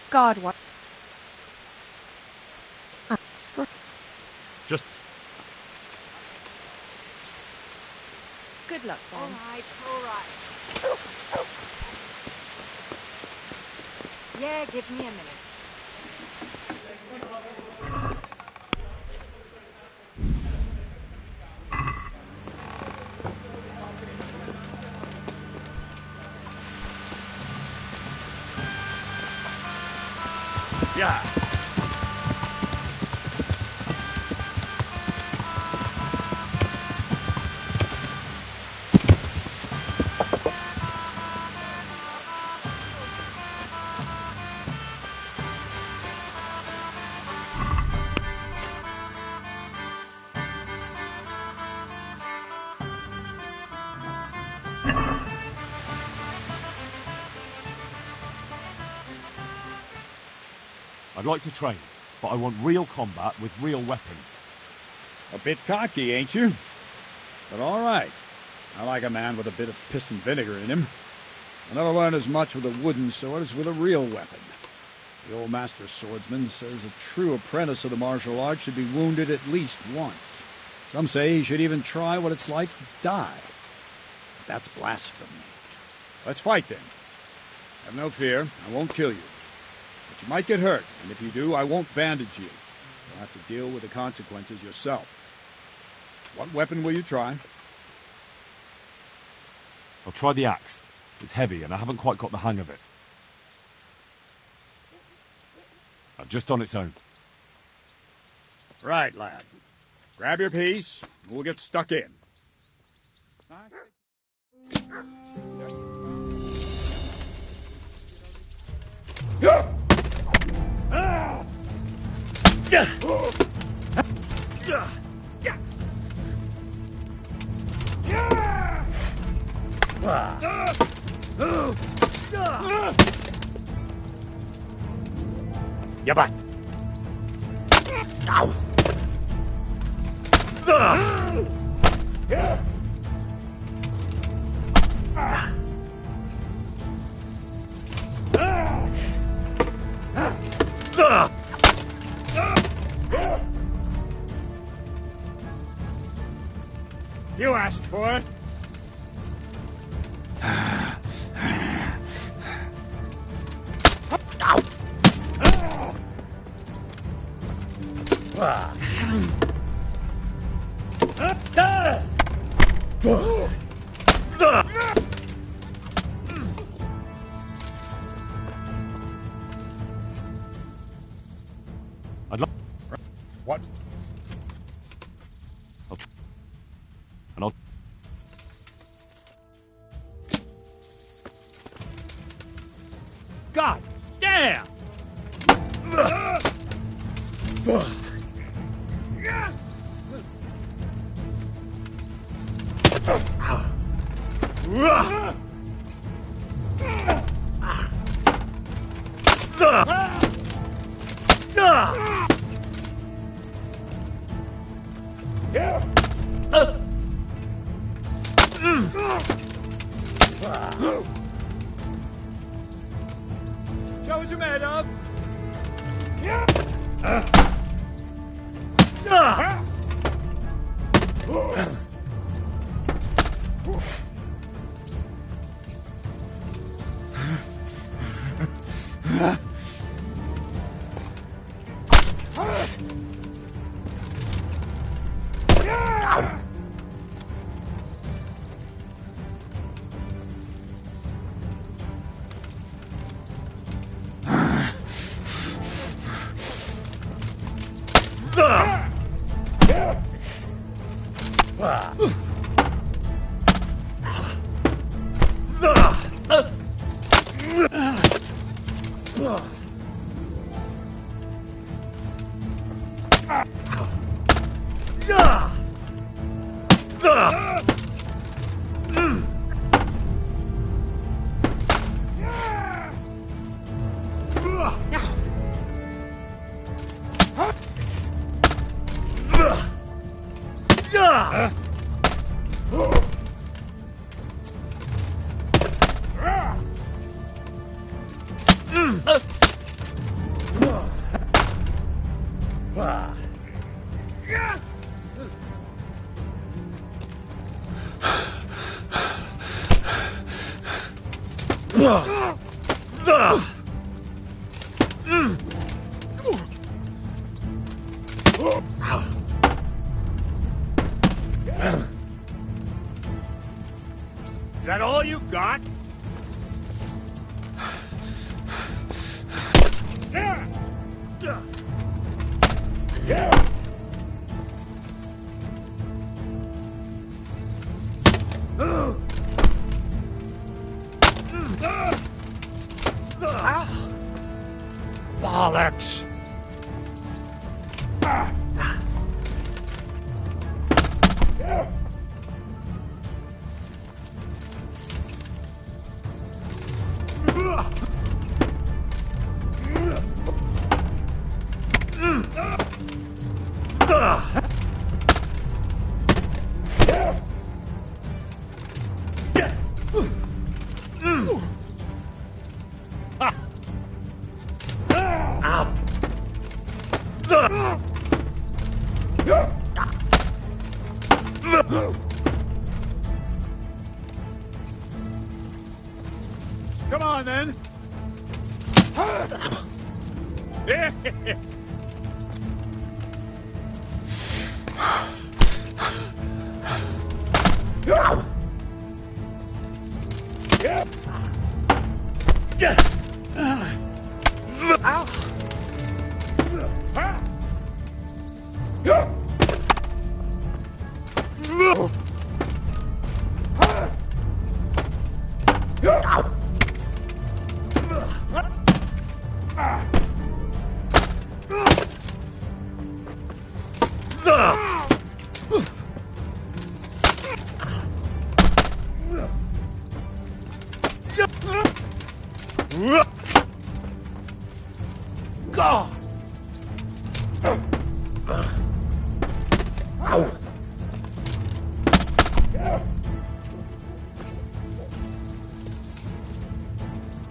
God, what? Just Good luck, then. All right, all right. Yeah, give me a minute. Yeah. I'd like to train, but I want real combat with real weapons. A bit cocky, ain't you? But all right. I like a man with a bit of piss and vinegar in him. I'll never learn as much with a wooden sword as with a real weapon. The old master swordsman says a true apprentice of the martial art should be wounded at least once. Some say he should even try what it's like to die. But that's blasphemy. Let's fight then. Have no fear, I won't kill you. But you might get hurt, and if you do, I won't bandage you. You'll have to deal with the consequences yourself. What weapon will you try? I'll try the axe. It's heavy, and I haven't quite got the hang of it. Just on its own. Right, lad. Grab your piece, and we'll get stuck in. Yeah, but. Ow! You asked for it. I'd like... What? And I'll... God damn! Show what you're made of. Is that all you've got? Bollocks! Come on, then. God!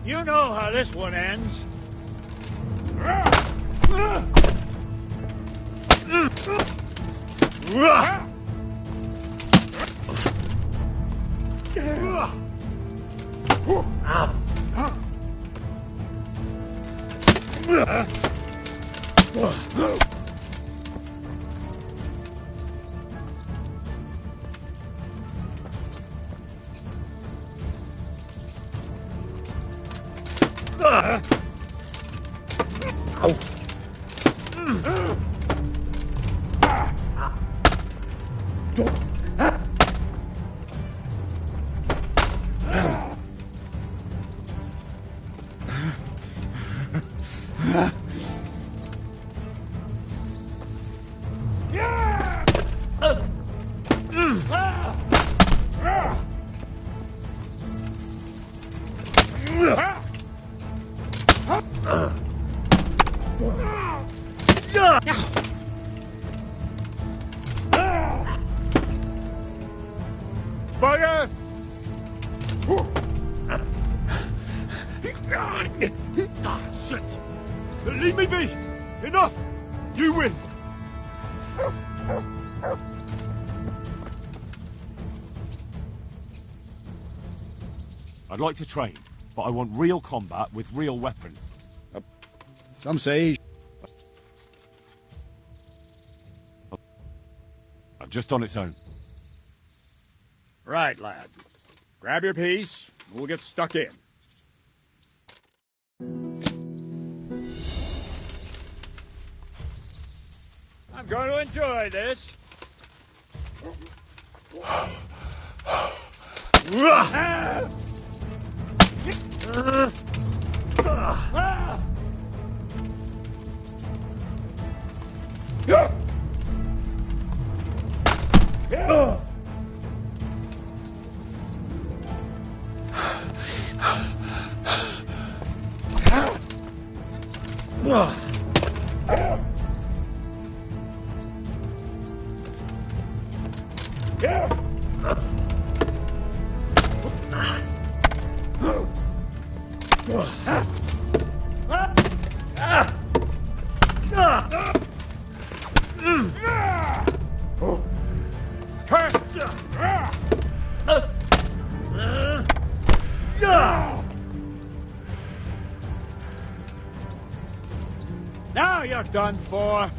You know how this one ends. Bugger! Ah, shit! Leave me be! Enough! You win! I'd like to train, but I want real combat with real weapon. Some say... Just on its own. Right, lad. Grab your piece, and we'll get stuck in. I'm going to enjoy this. Now you're done for.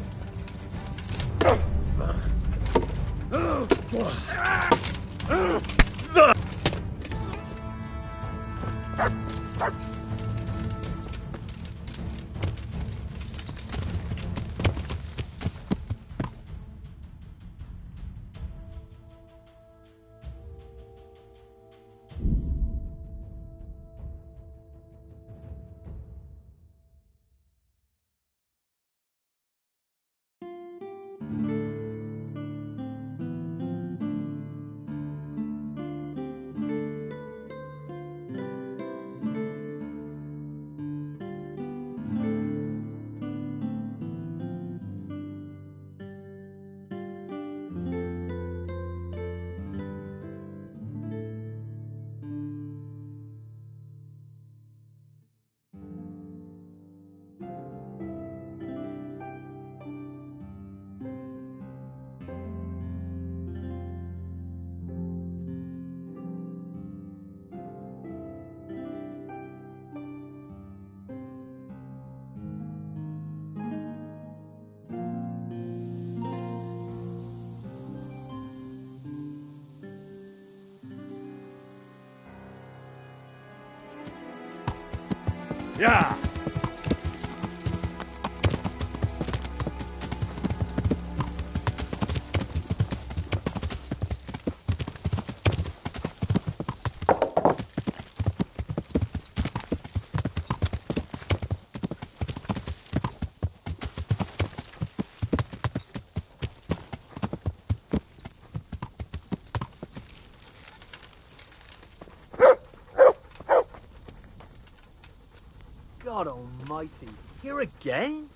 Yeah. God almighty, here again?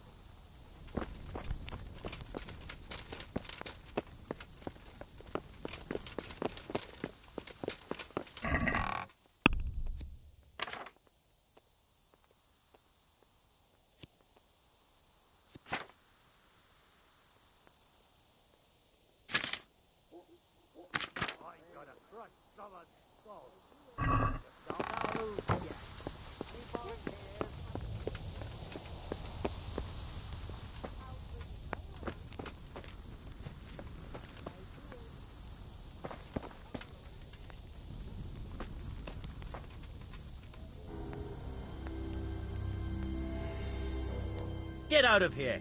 Get out of here!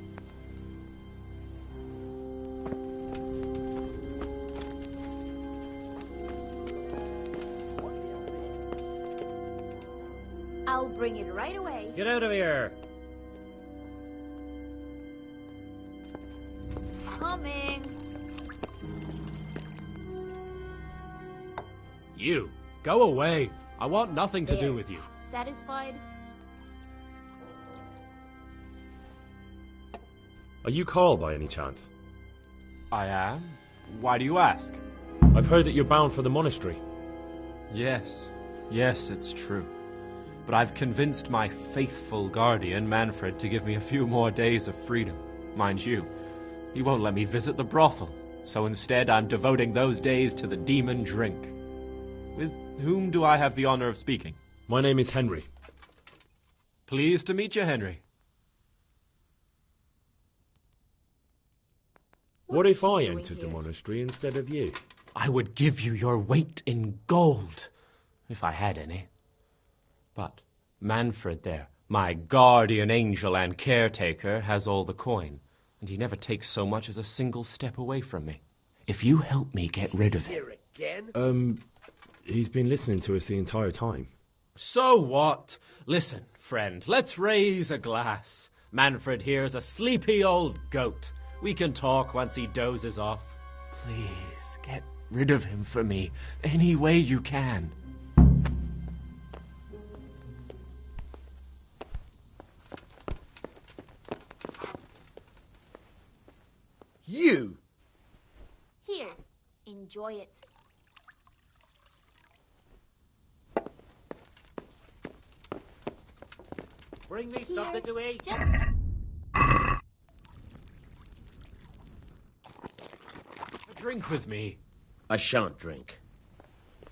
I'll bring it right away. Get out of here! Coming. You, go away. I want nothing to do There. with you. Satisfied? Are you Carl by any chance? I am? Why do you ask? I've heard that you're bound for the monastery. Yes, it's true. But I've convinced my faithful guardian, Manfred, to give me a few more days of freedom. Mind you, he won't let me visit the brothel, so instead I'm devoting those days to the demon drink. With whom do I have the honor of speaking? My name is Henry. Pleased to meet you, Henry. What if I entered the monastery instead of you? I would give you your weight in gold, if I had any. But Manfred there, my guardian angel and caretaker, has all the coin, and he never takes so much as a single step away from me. If you help me get rid of him... He's been listening to us the entire time. So what? Listen, friend, let's raise a glass. Manfred here's a sleepy old goat. We can talk once he dozes off. Please, get rid of him for me, any way you can. You! Here, enjoy it. Bring me something to eat. A drink with me. I shan't drink.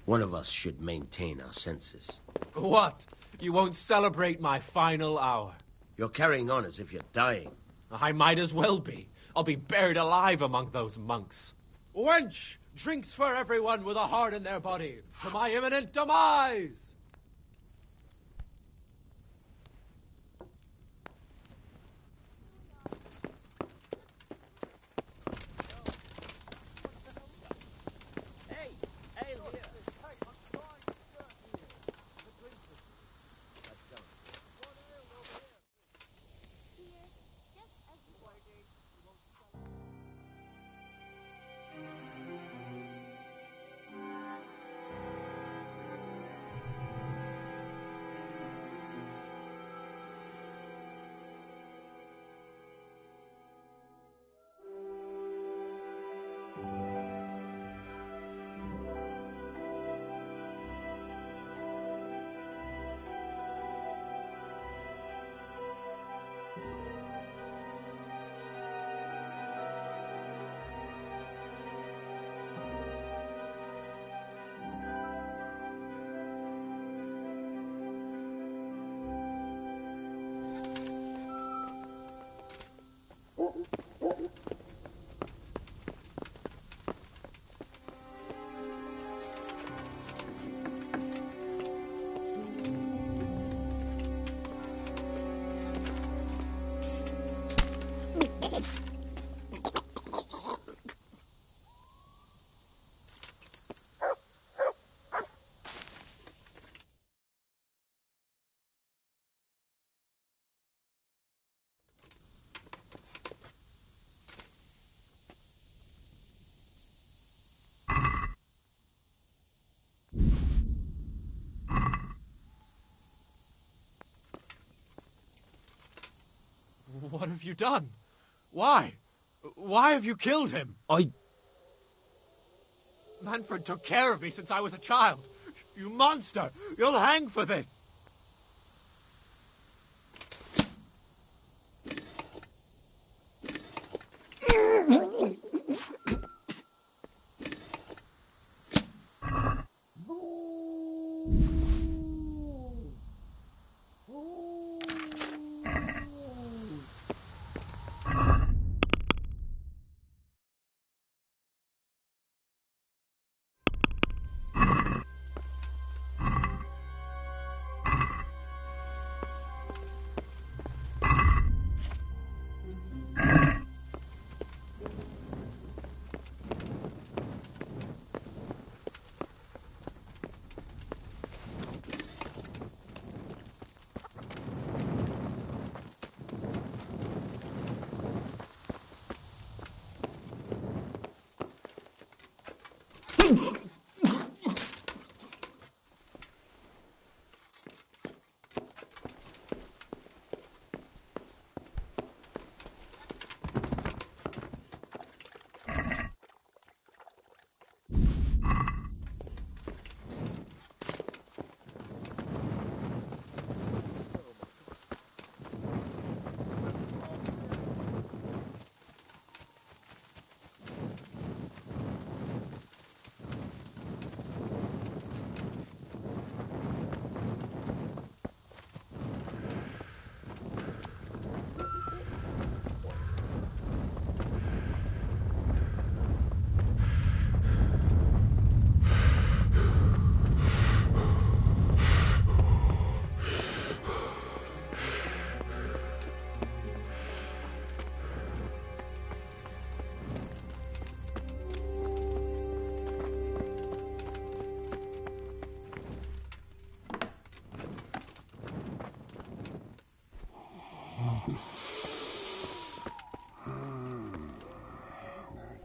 One of us should maintain our senses. What? You won't celebrate my final hour? You're carrying on as if you're dying. I might as well be. I'll be buried alive among those monks. Wench! Drinks for everyone with a heart in their body, to my imminent demise! What have you done? Why? Why have you killed him? Manfred took care of me since I was a child. You monster! You'll hang for this!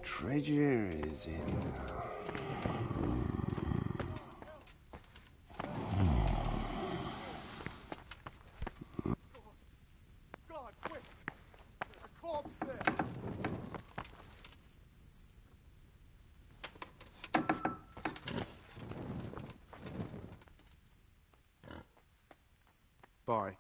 Treasure is in. God, quick! There's a corpse there! Bye.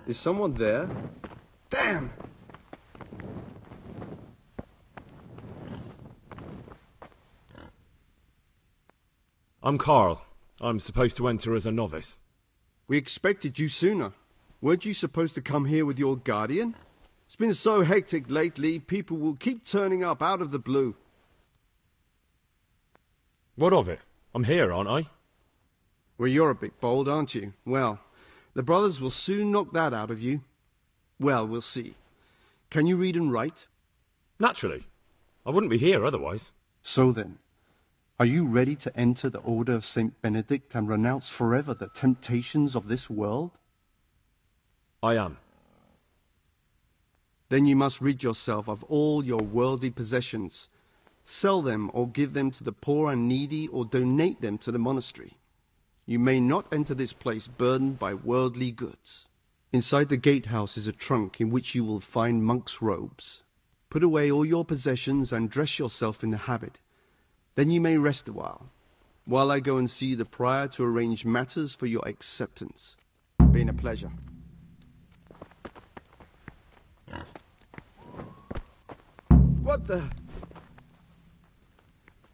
Is someone there? Damn! I'm Carl. I'm supposed to enter as a novice. We expected you sooner. Weren't you supposed to come here with your guardian? It's been so hectic lately, people will keep turning up out of the blue. What of it? I'm here, aren't I? Well, you're a bit bold, aren't you? Well, the brothers will soon knock that out of you. Well, we'll see. Can you read and write? Naturally. I wouldn't be here otherwise. So then, are you ready to enter the Order of St. Benedict and renounce forever the temptations of this world? I am. Then you must rid yourself of all your worldly possessions. Sell them or give them to the poor and needy or donate them to the monastery. You may not enter this place burdened by worldly goods. Inside the gatehouse is a trunk in which you will find monk's robes. Put away all your possessions and dress yourself in the habit. Then you may rest a while I go and see the prior to arrange matters for your acceptance. Been a pleasure. What the...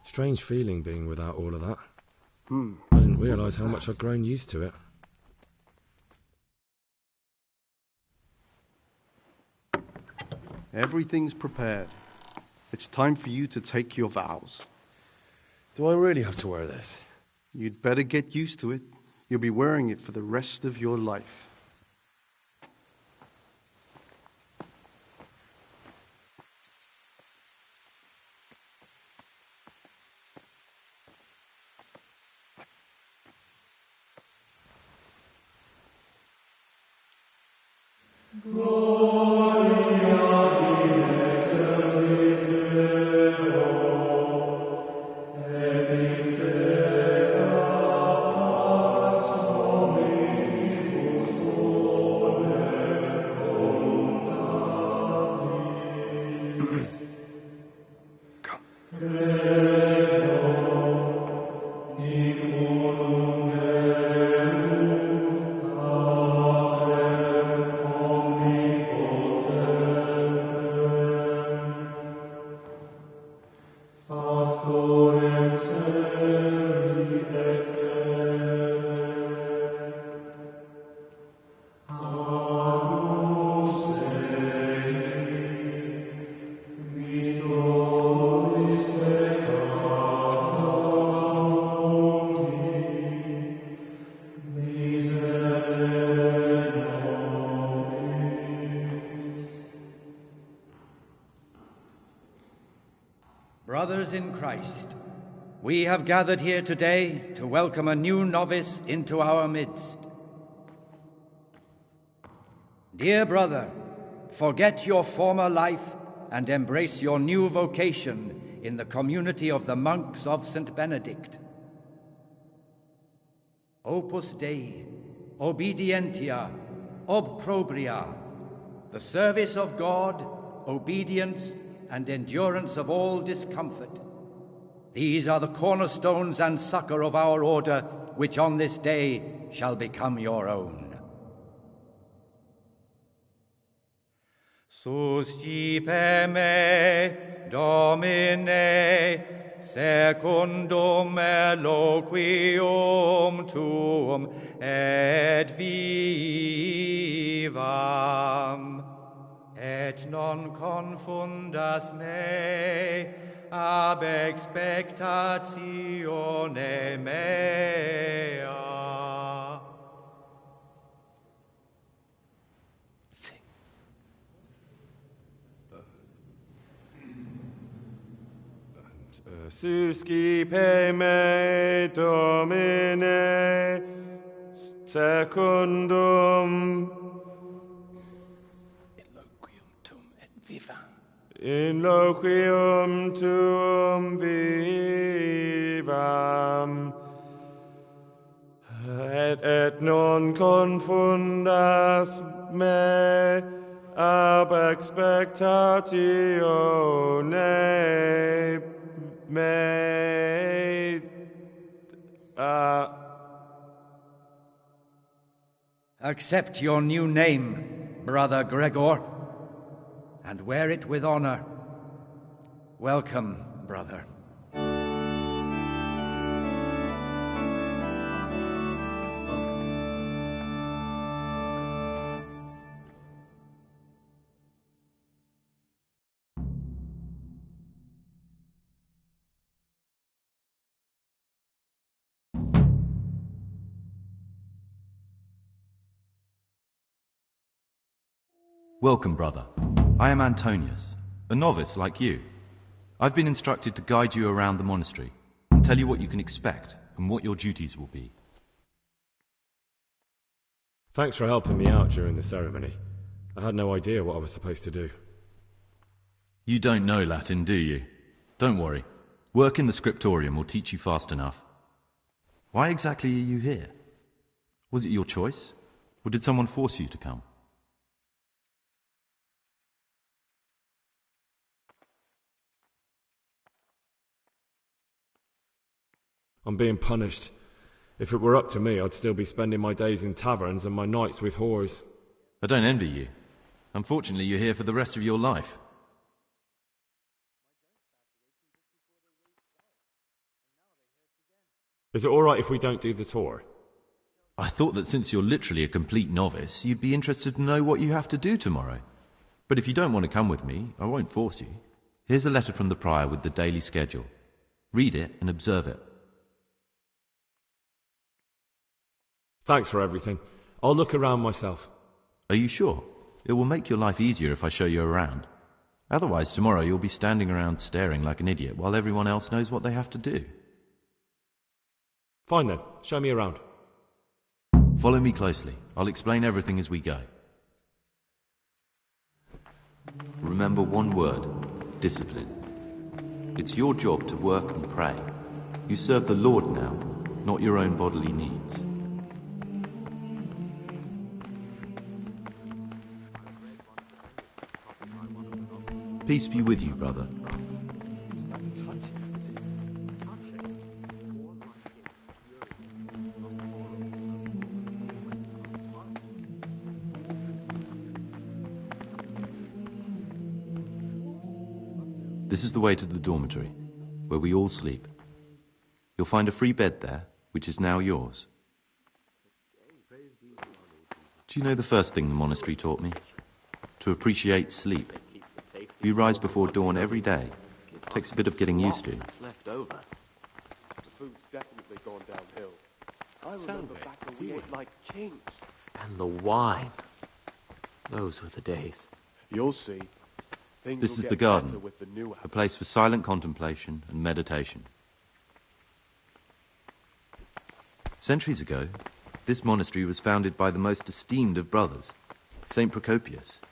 Strange feeling being without all of that. I didn't realise how much I'd grown used to it. Everything's prepared. It's time for you to take your vows. Do I really have to wear this? You'd better get used to it. You'll be wearing it for the rest of your life. Brothers in Christ, we have gathered here today to welcome a new novice into our midst. Dear brother, forget your former life and embrace your new vocation in the community of the monks of St. Benedict. Opus Dei, obedientia, obprobria, the service of God, obedience, and endurance of all discomfort. These are the cornerstones and succor of our order, which on this day shall become your own. Suscipe me, Domine, secundum eloquium tuum, et vivam. Et non confundas me ab expectatione mea. Suscipe me, Domine, secundum in loquium tuum vivam, et non confundas me ab expectatione mea. Accept your new name, Brother Gregor, and wear it with honor. Welcome, brother. Welcome, brother. I am Antonius, a novice like you. I've been instructed to guide you around the monastery and tell you what you can expect and what your duties will be. Thanks for helping me out during the ceremony. I had no idea what I was supposed to do. You don't know Latin, do you? Don't worry. Work in the scriptorium will teach you fast enough. Why exactly are you here? Was it your choice? Or did someone force you to come? I'm being punished. If it were up to me, I'd still be spending my days in taverns and my nights with whores. I don't envy you. Unfortunately, you're here for the rest of your life. Is it alright if we don't do the tour? I thought that since you're literally a complete novice, you'd be interested to know what you have to do tomorrow. But if you don't want to come with me, I won't force you. Here's a letter from the prior with the daily schedule. Read it and observe it. Thanks for everything. I'll look around myself. Are you sure? It will make your life easier if I show you around. Otherwise, tomorrow you'll be standing around staring like an idiot while everyone else knows what they have to do. Fine then, show me around. Follow me closely. I'll explain everything as we go. Remember one word: discipline. It's your job to work and pray. You serve the Lord now, not your own bodily needs. Peace be with you, brother. This is the way to the dormitory, where we all sleep. You'll find a free bed there, which is now yours. Do you know the first thing the monastery taught me? To appreciate sleep. We rise before dawn every day. Takes a bit of getting used to. Left over. The food's definitely gone downhill. I remember back when we ate like kings. And the wine. Those were the days. You'll see. Things This will is the get better garden, with the new a place for silent contemplation and meditation. Centuries ago, this monastery was founded by the most esteemed of brothers, Saint Procopius.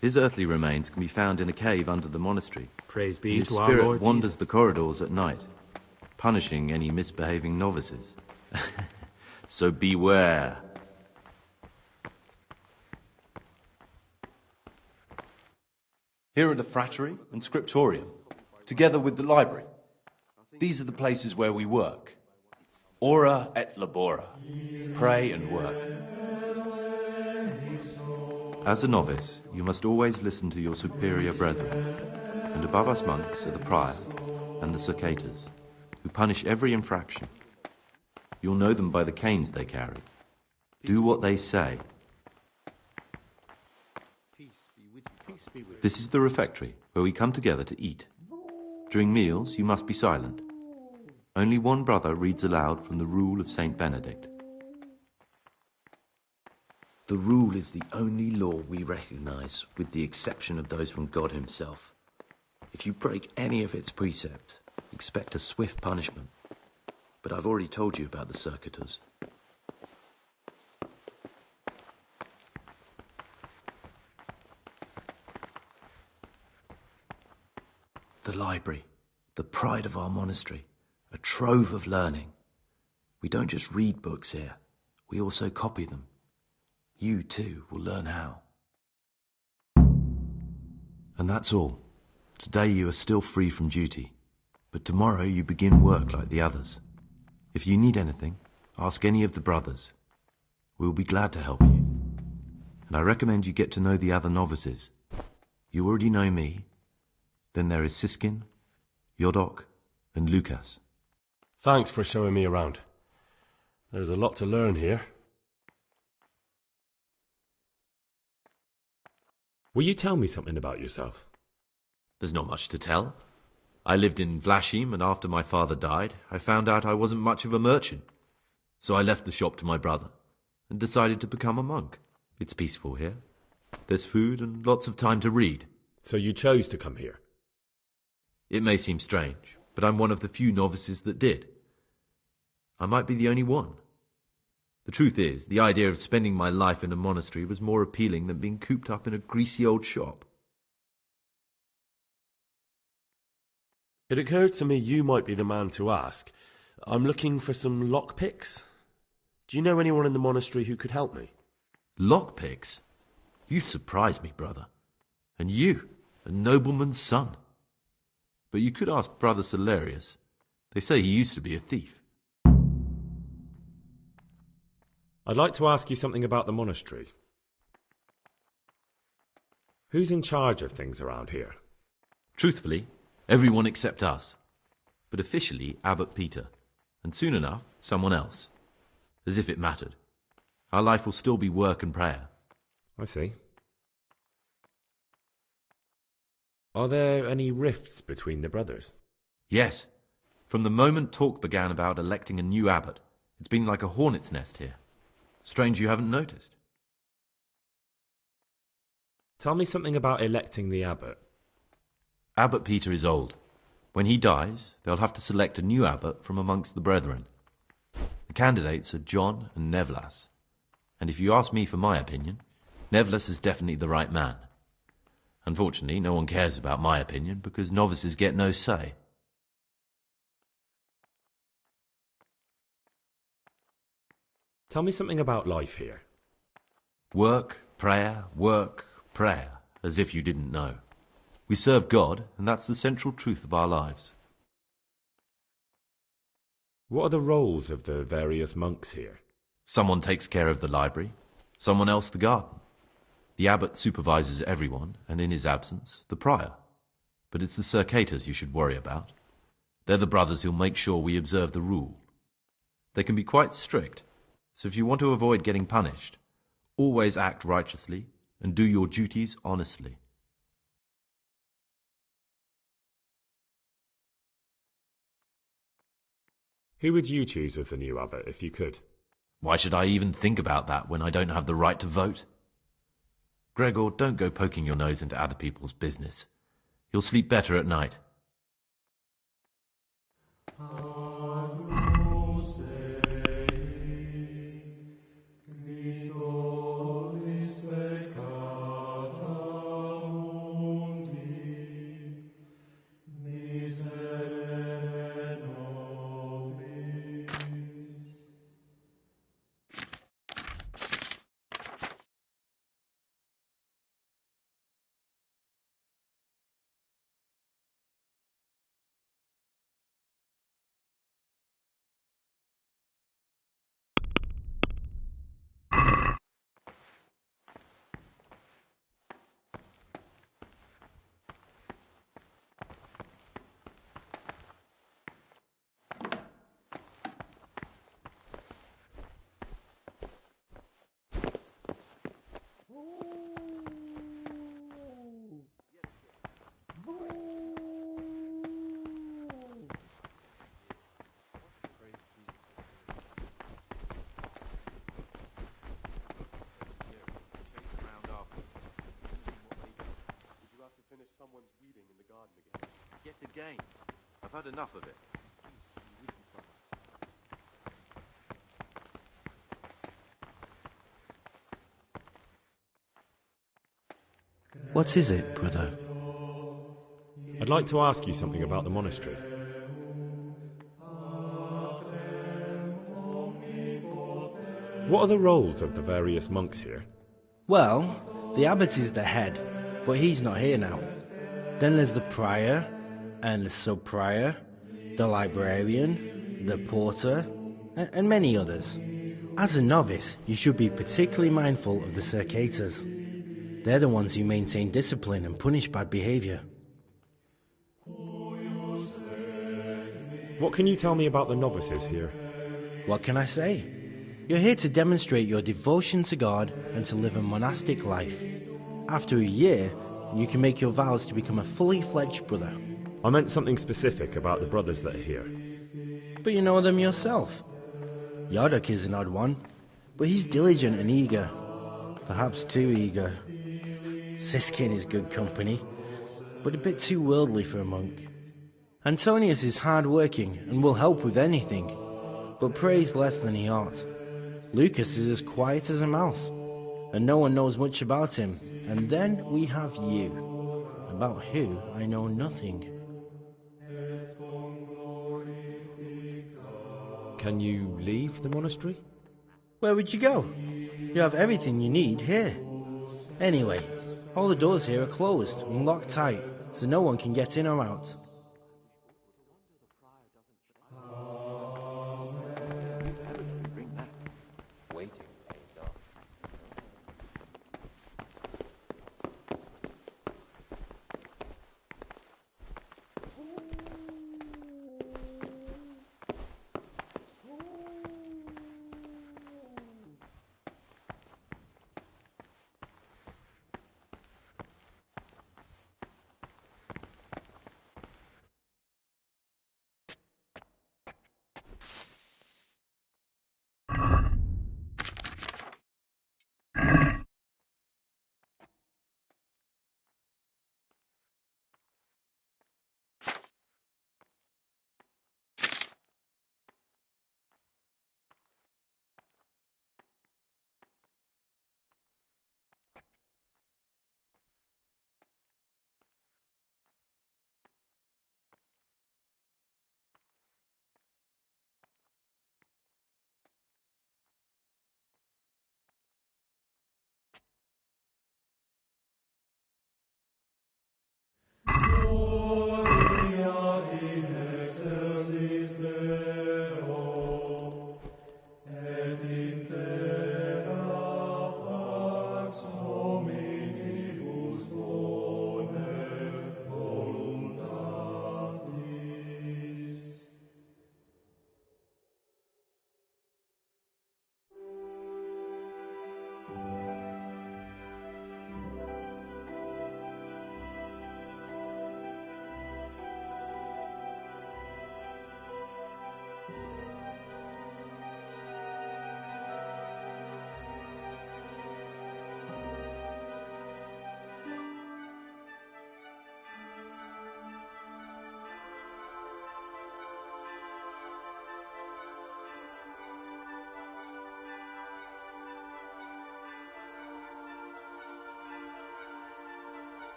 His earthly remains can be found in a cave under the monastery. Praise be His to our spirit Lord wanders the corridors at night, punishing any misbehaving novices. So beware. Here are the frattery and scriptorium, together with the library. These are the places where we work. Ora et labora. Pray and work. As a novice, you must always listen to your superior brethren, and above us monks are the prior and the circators, who punish every infraction. You'll know them by the canes they carry. Do what they say. This is the refectory, where we come together to eat. During meals, you must be silent. Only one brother reads aloud from the Rule of Saint Benedict. The rule is the only law we recognize, with the exception of those from God himself. If you break any of its precepts, expect a swift punishment. But I've already told you about the circuitors. The library, the pride of our monastery, a trove of learning. We don't just read books here, we also copy them. You, too, will learn how. And that's all. Today you are still free from duty, but tomorrow you begin work like the others. If you need anything, ask any of the brothers. We will be glad to help you. And I recommend you get to know the other novices. You already know me. Then there is Siskin, Yodok, and Lucas. Thanks for showing me around. There's a lot to learn here. Will you tell me something about yourself? There's not much to tell. I lived in Vlashim, and after my father died, I found out I wasn't much of a merchant. So I left the shop to my brother, and decided to become a monk. It's peaceful here. There's food and lots of time to read. So you chose to come here? It may seem strange, but I'm one of the few novices that did. I might be the only one. The truth is, the idea of spending my life in a monastery was more appealing than being cooped up in a greasy old shop. It occurred to me you might be the man to ask. I'm looking for some lockpicks. Do you know anyone in the monastery who could help me? Lockpicks? You surprise me, brother. And you, a nobleman's son. But you could ask Brother Celerius. They say he used to be a thief. I'd like to ask you something about the monastery. Who's in charge of things around here? Truthfully, everyone except us. But officially, Abbot Peter. And soon enough, someone else. As if it mattered. Our life will still be work and prayer. I see. Are there any rifts between the brothers? Yes. From the moment talk began about electing a new abbot, it's been like a hornet's nest here. Strange you haven't noticed. Tell me something about electing the abbot. Abbot Peter is old. When he dies, they'll have to select a new abbot from amongst the brethren. The candidates are John and Nevlas. And if you ask me for my opinion, Nevlas is definitely the right man. Unfortunately, no one cares about my opinion because novices get no say. Tell me something about life here. Work, prayer, as if you didn't know. We serve God, and that's the central truth of our lives. What are the roles of the various monks here? Someone takes care of the library, someone else the garden. The abbot supervises everyone, and in his absence, the prior. But it's the circators you should worry about. They're the brothers who'll make sure we observe the rule. They can be quite strict, so if you want to avoid getting punished, always act righteously and do your duties honestly. Who would you choose as the new abbot if you could? Why should I even think about that when I don't have the right to vote? Gregor, don't go poking your nose into other people's business. You'll sleep better at night. Someone's weeding in the garden again. Yet again. I've had enough of it. What is it, brother? I'd like to ask you something about the monastery. What are the roles of the various monks here? Well, the abbot is the head, but he's not here now. Then there's the prior, and the sub-prior, the librarian, the porter, and many others. As a novice, you should be particularly mindful of the circators. They're the ones who maintain discipline and punish bad behavior. What can you tell me about the novices here? What can I say? You're here to demonstrate your devotion to God and to live a monastic life. After a year, you can make your vows to become a fully fledged brother. I meant something specific about the brothers that are here. But you know them yourself. Yarduk is an odd one, but he's diligent and eager. Perhaps too eager. Siskin is good company, but a bit too worldly for a monk. Antonius is hard-working and will help with anything, but prays less than he ought. Lucas is as quiet as a mouse, and no one knows much about him. And then we have you, about who I know nothing. Can you leave the monastery? Where would you go? You have everything you need here. Anyway, all the doors here are closed and locked tight, so no one can get in or out.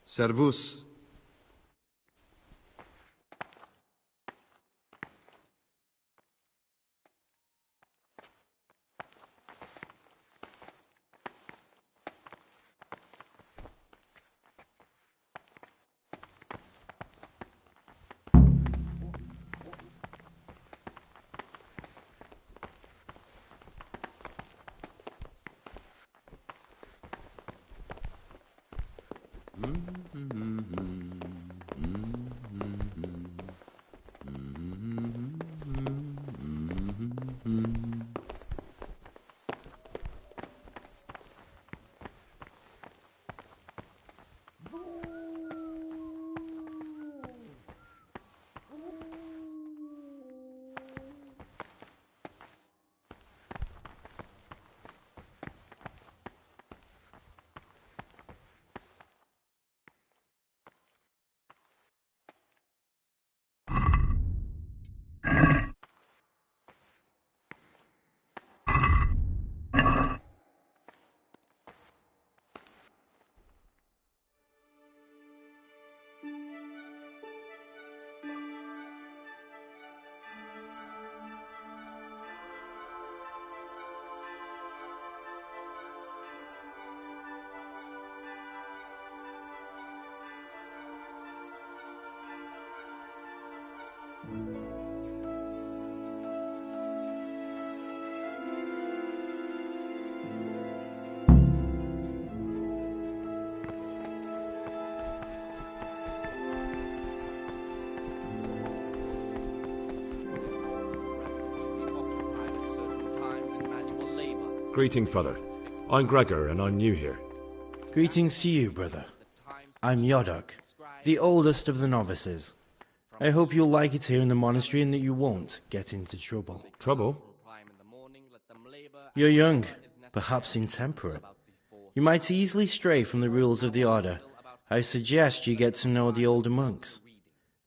Servus. Greetings, brother. I'm Gregor, and I'm new here. Greetings to you, brother. I'm Yodok, the oldest of the novices. I hope you'll like it here in the monastery and that you won't get into trouble. Trouble? You're young, perhaps intemperate. You might easily stray from the rules of the order. I suggest you get to know the older monks.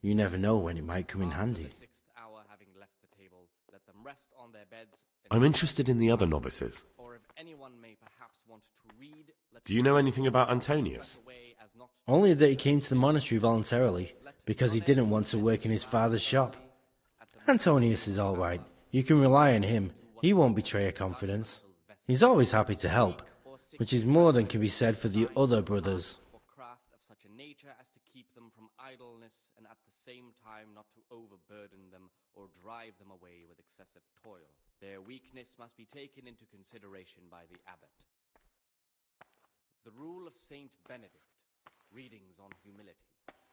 You never know when it might come in handy. I'm interested in the other novices. Do you know anything about Antonius? Only that he came to the monastery voluntarily, because he didn't want to work in his father's shop. Antonius is all right. You can rely on him. He won't betray your confidence. He's always happy to help, which is more than can be said for the other brothers. Craft of such a nature as to keep them from idleness and at the same time not to overburden them or drive them away with excessive toil. Their weakness must be taken into consideration by the abbot. The rule of Saint Benedict, readings on humility.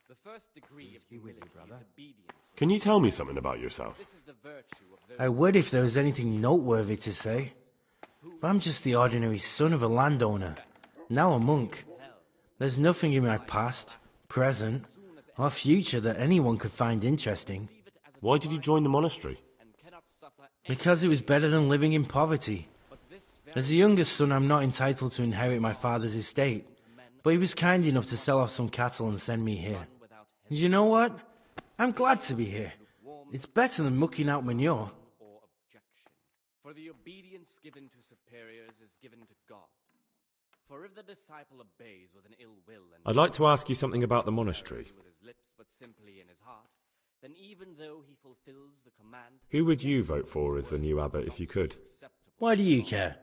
The first degree of humility is obedience. Can you tell me something about yourself? This is the virtue of those. I would if there was anything noteworthy to say. But I'm just the ordinary son of a landowner, now a monk. There's nothing in my past, present, or future that anyone could find interesting. Why did you join the monastery? Because it was better than living in poverty. As the youngest son, I'm not entitled to inherit my father's estate, but he was kind enough to sell off some cattle and send me here. And you know what? I'm glad to be here. It's better than mucking out manure. For the obedience given to superiors is given to God. For if the disciple obeys with an ill will and I'd like to ask you something about the monastery. with his lips but simply in his heart, then even though he fulfills the command, Who would you vote for as the new abbot if you could? Why do you care?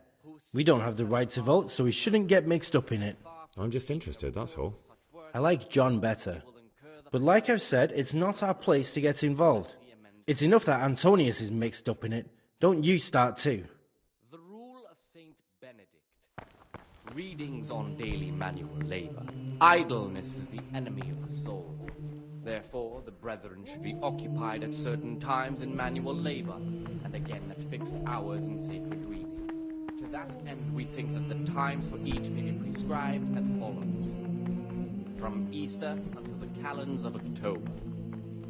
We don't have the right to vote, so we shouldn't get mixed up in it. I'm just interested, that's all. I like John better. But like I've said, it's not our place to get involved. It's enough that Antonius is mixed up in it. Don't you start too. the rule of Saint Benedict, readings on daily manual labor. Idleness is the enemy of the soul. Therefore, the brethren should be occupied at certain times in manual labor, and again at fixed hours in sacred reading. To that end, we think that the times for each may be prescribed as follows. from Easter until the calends of October.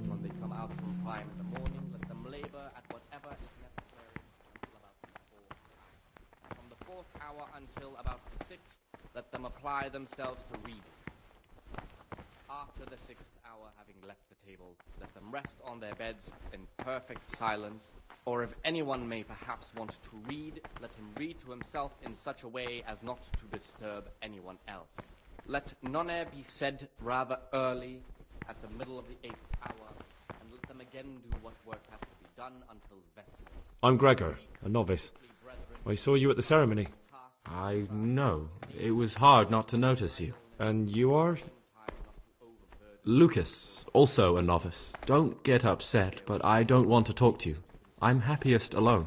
When they come out from prime in the morning, let them labor at whatever is necessary until about the 4th. From the 4th hour until about the 6th, let them apply themselves to reading. After the 6th hour, having left the table, let them rest on their beds in perfect silence, or if anyone may perhaps want to read, let him read to himself in such a way as not to disturb anyone else. Let none be said rather early, at the middle of the 8th hour, and let them again do what work has to be done until vespers. I'm Gregor, a novice. I saw you at the ceremony. I know. It was hard not to notice you. And you are? Lucas, also a novice. Don't get upset, but I don't want to talk to you. I'm happiest alone.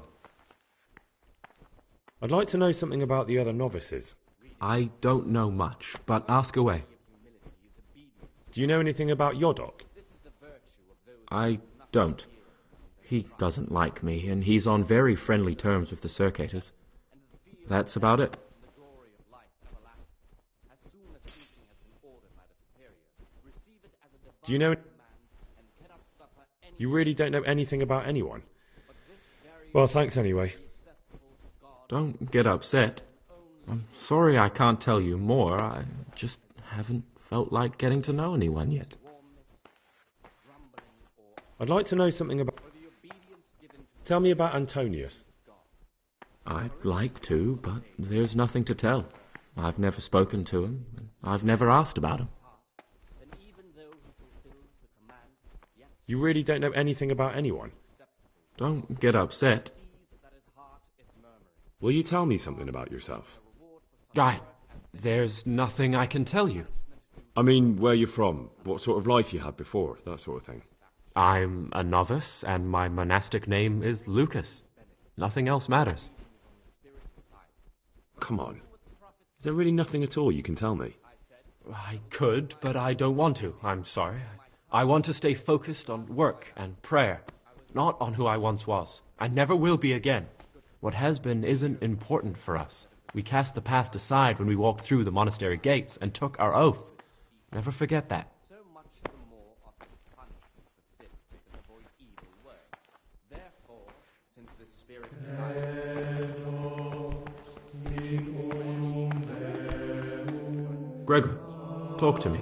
I'd like to know something about the other novices. I don't know much, but ask away. Do you know anything about Yodok? I don't. He doesn't like me, and he's on very friendly terms with the Circators. That's about it. Do you know... You really don't know anything about anyone? Well, thanks anyway. Don't get upset. I'm sorry I can't tell you more. I just haven't felt like getting to know anyone yet. I'd like to know something about... Tell me about Antonius. I'd like to, but there's nothing to tell. I've never spoken to him, and I've never asked about him. You really don't know anything about anyone? Don't get upset. Will you tell me something about yourself? There's nothing I can tell you. I mean, where you're from, what sort of life you had before, that sort of thing. I'm a novice, and my monastic name is Lucas. Nothing else matters. Come on. Is there really nothing at all you can tell me? I could, but I don't want to. I'm sorry. I want to stay focused on work and prayer, not on who I once was. I never will be again. What has been isn't important for us. We cast the past aside when we walked through the monastery gates and took our oath. Never forget that. Gregor, talk to me.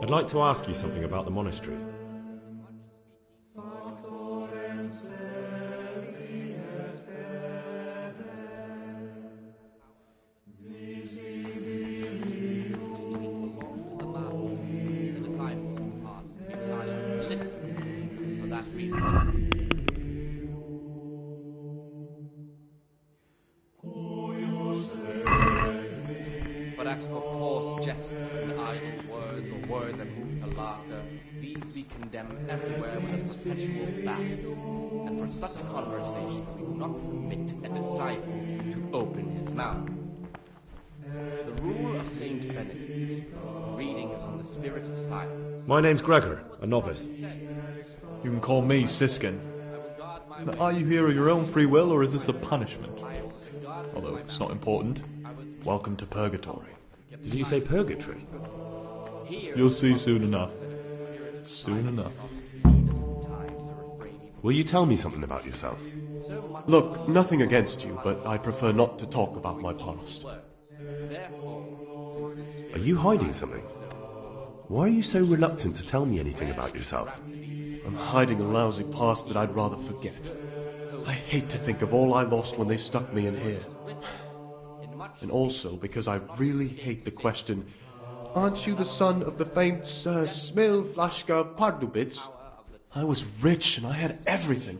I'd like to ask you something about the monastery. But as for coarse jests and idle words, or words that move to laughter, these we condemn everywhere with a perpetual bath. And for such conversation we do not permit a disciple to open his mouth. The rule of Saint Benedict, reading is on the spirit of silence. My name's Gregor, a novice. You can call me Siskin. Are you here of your own free will, or is this a punishment? Although it's not important. Welcome to Purgatory. Did you say purgatory? You'll see soon enough. Soon enough. Will you tell me something about yourself? Look, nothing against you, but I prefer not to talk about my past. Are you hiding something? Why are you so reluctant to tell me anything about yourself? I'm hiding a lousy past that I'd rather forget. I hate to think of all I lost when they stuck me in here. And also because I really hate the question, aren't you the son of the famed Sir Smil Flashka of Pardubitz? I was rich and I had everything.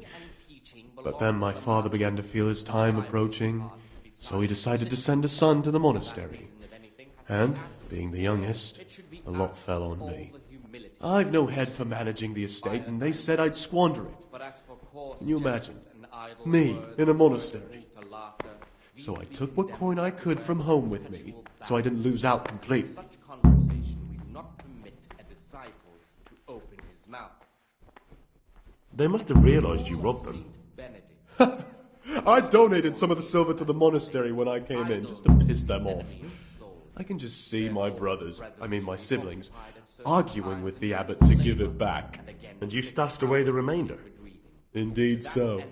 But then my father began to feel his time approaching, so he decided to send a son to the monastery. And, being the youngest, the lot fell on me. I've no head for managing the estate, and they said I'd squander it. Can you imagine? Me, in a monastery. So I took what coin I could from home with me, so I didn't lose out completely. They must have realised you robbed them. I donated some of the silver to the monastery when I came in, just to piss them off. I can just see my brothers, my siblings, arguing with the abbot to give it back. And you stashed away the remainder? Indeed so.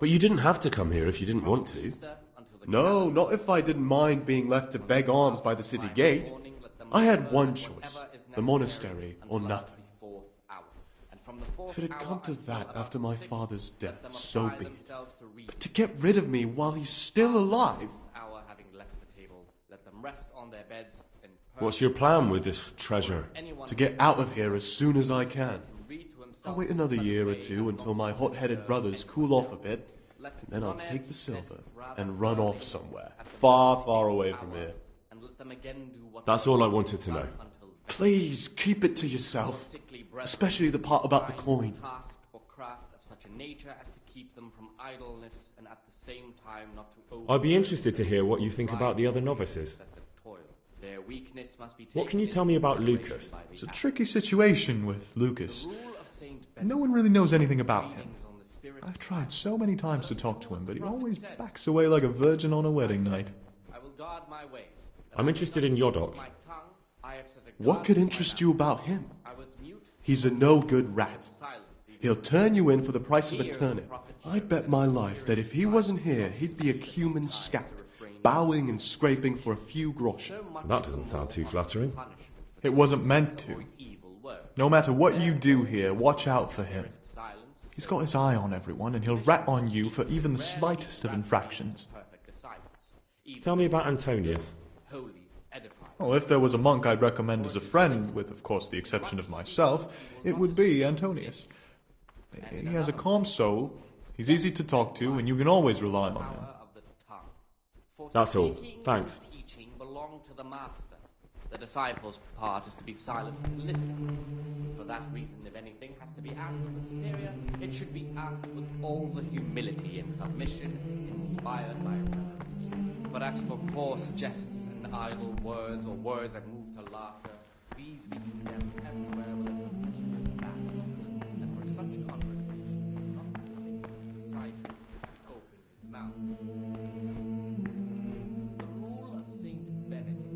But you didn't have to come here if you didn't want to. No, not if I didn't mind being left to beg alms by the city gate. I had one choice, the monastery or nothing. If it had come to that after my father's death, so be it. But to get rid of me while he's still alive... What's your plan with this treasure? To get out of here as soon as I can. I'll wait another year or two until my hot-headed brothers cool off a bit, and then I'll take the silver and run off somewhere, far, far away from here. That's all I wanted to know. Please, keep it to yourself, especially the part about the coin. I'd be interested to hear what you think about the other novices. What can you tell me about Lucas? It's a tricky situation with Lucas. No one really knows anything about him. I've tried so many times to talk to him, but he always backs away like a virgin on a wedding night. I'm interested in Yodok. What could interest you about him? He's a no-good rat. He'll turn you in for the price of a turnip. I'd bet my life that if he wasn't here, he'd be a human scout, bowing and scraping for a few groschen. That doesn't sound too flattering. It wasn't meant to. No matter what you do here, watch out for him. He's got his eye on everyone, and he'll rat on you for even the slightest of infractions. Tell me about Antonius. Oh, if there was a monk I'd recommend as a friend, with of course the exception of myself, it would be Antonius. He has a calm soul, he's easy to talk to, and you can always rely on him. That's all. Thanks. The disciples' part is to be silent and listen. For that reason, if anything has to be asked of the superior, it should be asked with all the humility and submission inspired by reverence. But as for coarse jests and idle words, or words that move to laughter, these we condemn everywhere with a compassionate back. And for such conversation, not nothing but the disciple open his mouth. The rule of Saint Benedict.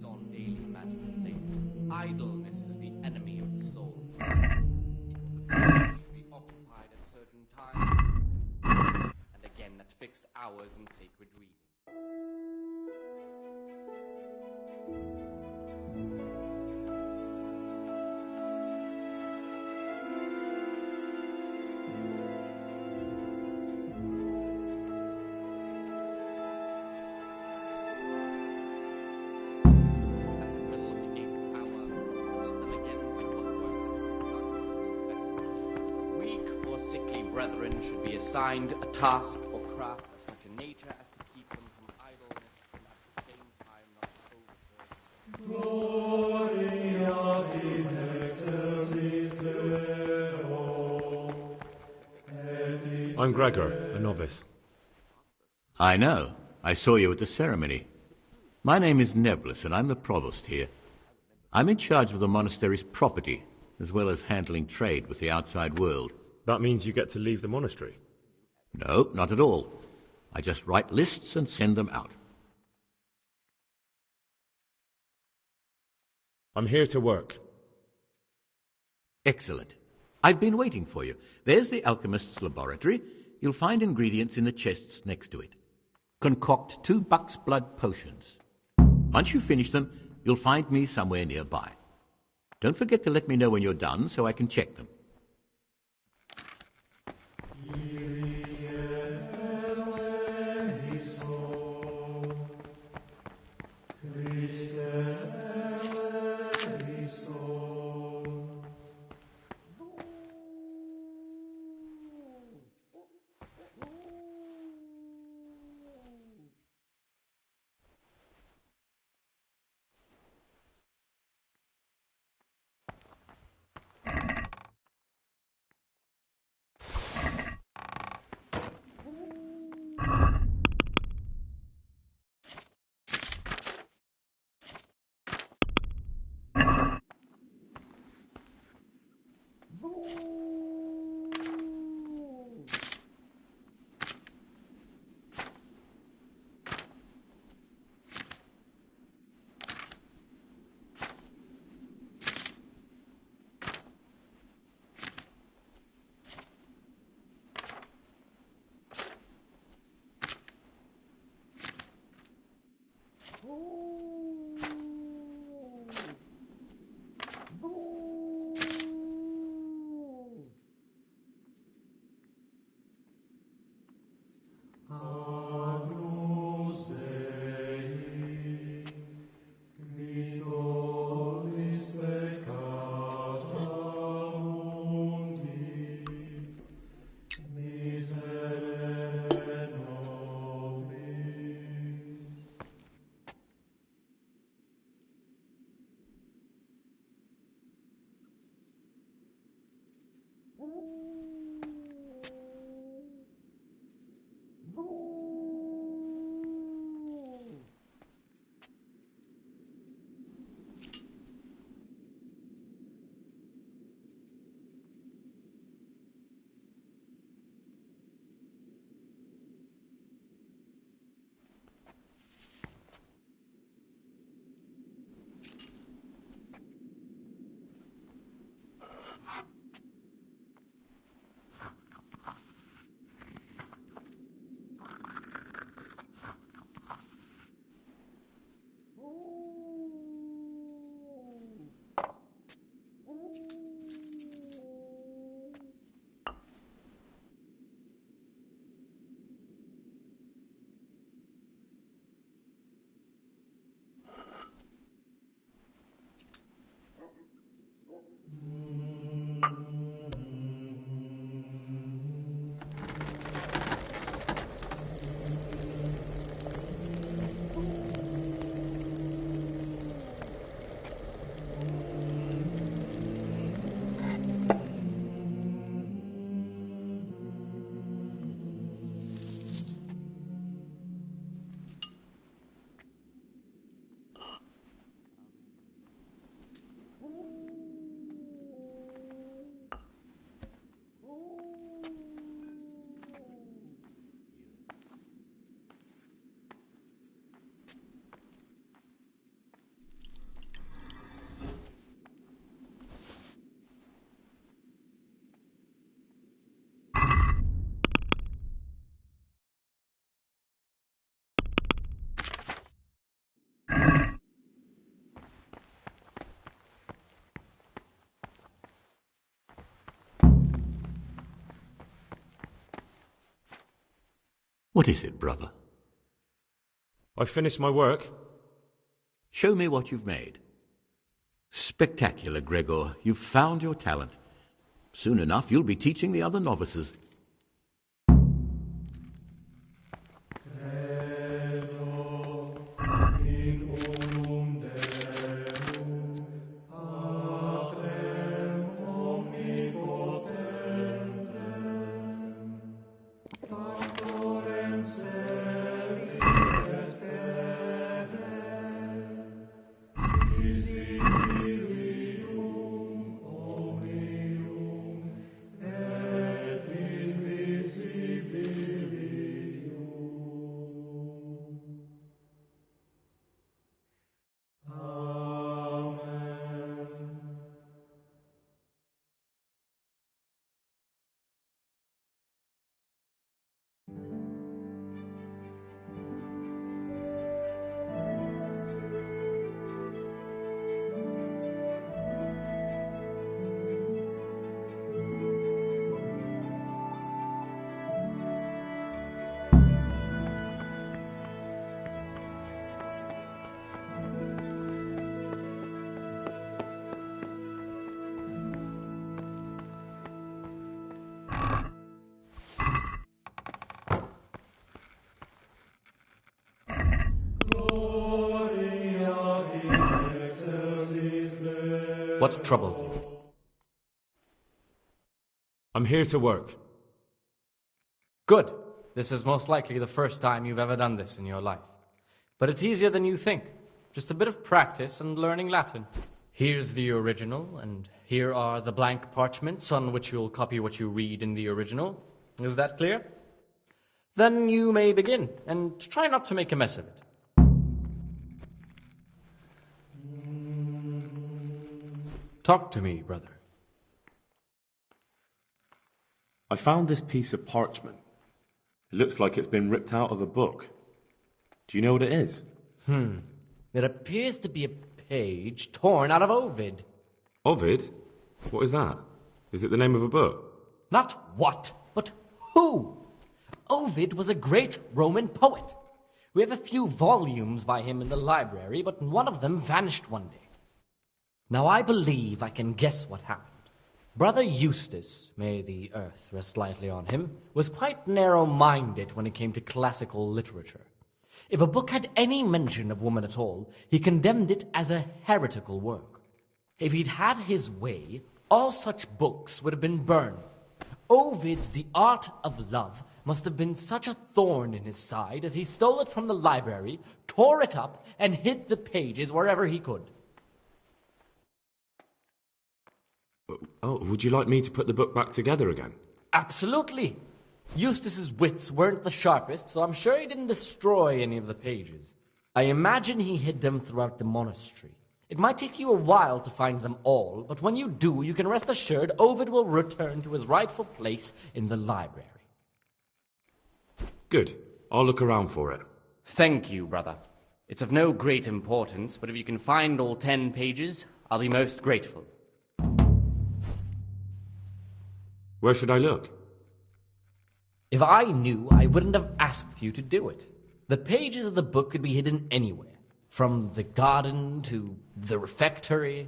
On daily manipulation. Idleness is the enemy of the soul. The brain should be occupied at certain times, and again at fixed hours in sacred reading. Brethren should be assigned a task or craft of such a nature as to keep them from idleness and at the same time not to I'm Gregor, a novice. I know. I saw you at the ceremony. My name is Nebulus, and I'm the provost here. I'm in charge of the monastery's property, as well as handling trade with the outside world. That means you get to leave the monastery? No, not at all. I just write lists and send them out. I'm here to work. Excellent. I've been waiting for you. There's the alchemist's laboratory. You'll find ingredients in the chests next to it. Concoct 2 buck's blood potions. Once you finish them, you'll find me somewhere nearby. Don't forget to let me know when you're done so I can check them. What is it, brother? I finished my work. Show me what you've made. Spectacular, Gregor. You've found your talent. Soon enough, you'll be teaching the other novices. What troubles you? I'm here to work. Good. This is most likely the first time you've ever done this in your life. But it's easier than you think. Just a bit of practice and learning Latin. Here's the original, and here are the blank parchments on which you'll copy what you read in the original. Is that clear? Then you may begin, and try not to make a mess of it. Talk to me, brother. I found this piece of parchment. It looks like it's been ripped out of a book. Do you know what it is? There appears to be a page torn out of Ovid. Ovid? What is that? Is it the name of a book? Not what, but who? Ovid was a great Roman poet. We have a few volumes by him in the library, but one of them vanished one day. Now I believe I can guess what happened. Brother Eustace, may the earth rest lightly on him, was quite narrow-minded when it came to classical literature. If a book had any mention of woman at all, he condemned it as a heretical work. If he'd had his way, all such books would have been burned. Ovid's The Art of Love must have been such a thorn in his side that he stole it from the library, tore it up, and hid the pages wherever he could. Oh, would you like me to put the book back together again? Absolutely. Eustace's wits weren't the sharpest, so I'm sure he didn't destroy any of the pages. I imagine he hid them throughout the monastery. It might take you a while to find them all, but when you do, you can rest assured Ovid will return to his rightful place in the library. Good. I'll look around for it. Thank you, brother. It's of no great importance, but if you can find all 10 pages, I'll be most grateful. Where should I look? If I knew, I wouldn't have asked you to do it. The pages of the book could be hidden anywhere, from the garden to the refectory.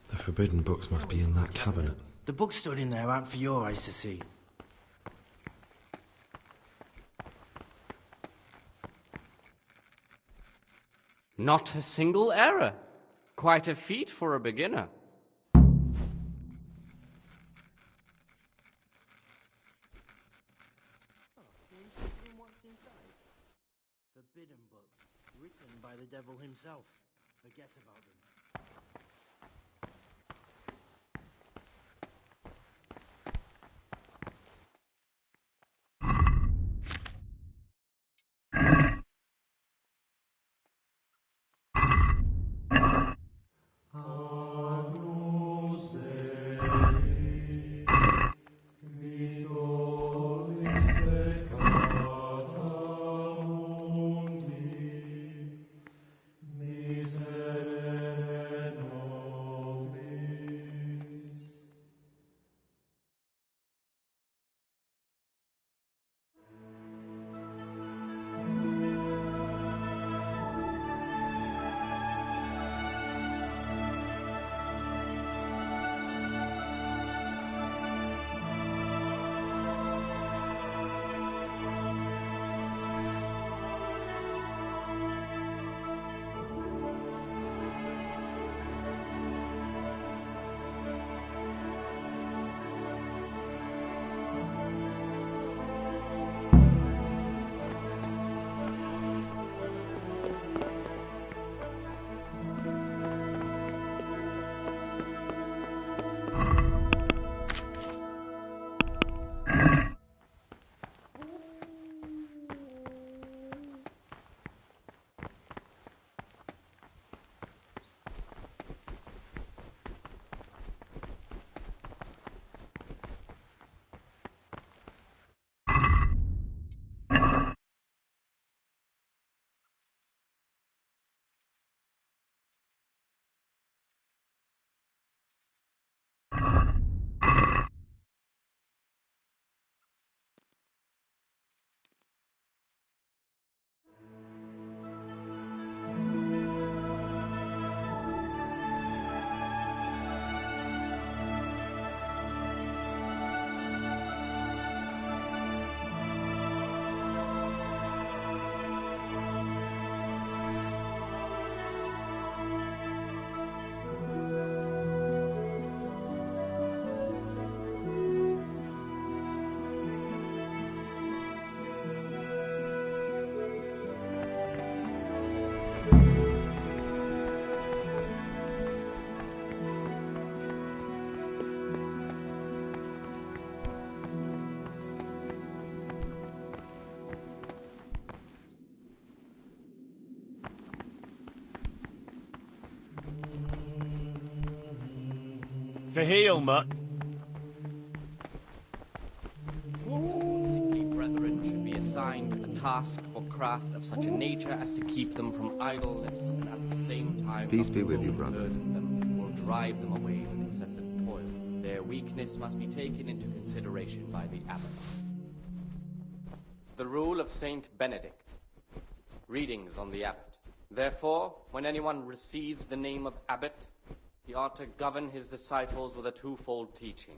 The forbidden books must be in that cabinet. The book stood in there out for your eyes to see. Not a single error. Quite a feat for a beginner. Forbidden books, written by the devil himself. Forget about them. To heal, mutt. Sickly brethren should be assigned a task or craft of such a nature as to keep them from idleness and at the same time Peace be with you, brother. burden them or drive them away with excessive toil. Their weakness must be taken into consideration by the abbot. The rule of Saint Benedict. Readings on the abbot. Therefore, when anyone receives the name of abbot, he ought to govern his disciples with a twofold teaching.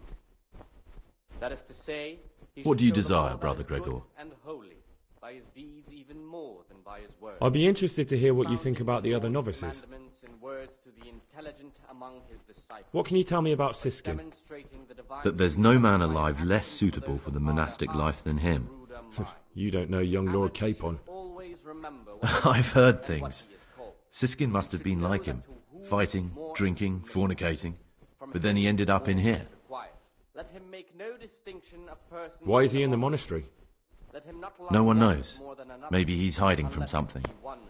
That is to say, he What should do you show them desire, all that Brother is good Gregor? and holy, by his deeds even more than by his words. I'd be interested to hear what you think about the other novices. Commandments in words to the intelligent among his disciples. What can you tell me about Siskin? Demonstrating the divine That there's no man alive less suitable for the monastic life than him. You don't know young Lord Capon. I've heard things. Siskin must have been like him, fighting, drinking, fornicating, but then he ended up in here. Let him make no distinction of persons. Why is he in the monastery? Let him not love No one one knows. more than another, Maybe he's hiding from something.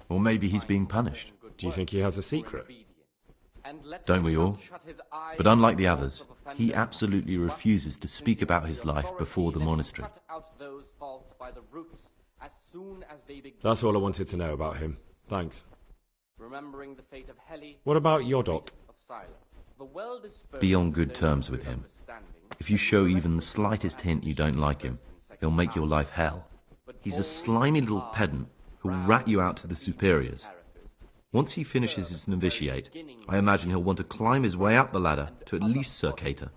Or maybe he's being punished. Do you think he has a secret? Don't we all? But unlike the others, he absolutely refuses to speak about his life before the monastery. cut out those faults by the roots as soon as they begin. That's all I wanted to know about him. Thanks. Remembering the fate of Heli, What about Yodok? of Sila. The well-disposed Be on good terms with him. If you show even the slightest hint you don't like him, he'll make your life hell. He's a slimy little pedant who'll rat you out to the superiors. Once he finishes his novitiate, I imagine he'll want to climb his way up the ladder to at least Sir Cater.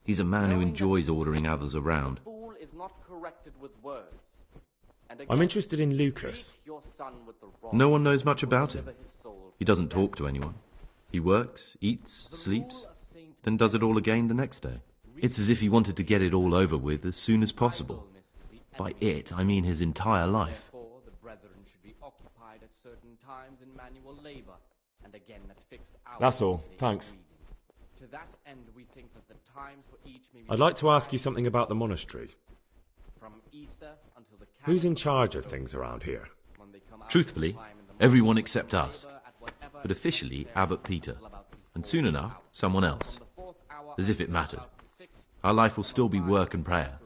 He's a man who enjoys ordering others around. fool is not corrected with words. And I'm interested in Lucas. your son with the rod. No one knows much about him. He doesn't talk to anyone. He works, eats, sleeps, then does it all again the next day. It's as if he wanted to get it all over with as soon as possible. By it, I mean his entire life. Therefore, the brethren should be occupied at certain times in manual labor, and again at fixed hours. That's all. for sacred Thanks. reading. To that end, we think that the times for each may be I'd like to ask you something about the monastery. from Easter until the Who's in charge of things around here? Truthfully, everyone except us. But officially, Abbot Peter. And soon enough, someone else. As if it mattered. Our life will still be work and prayer.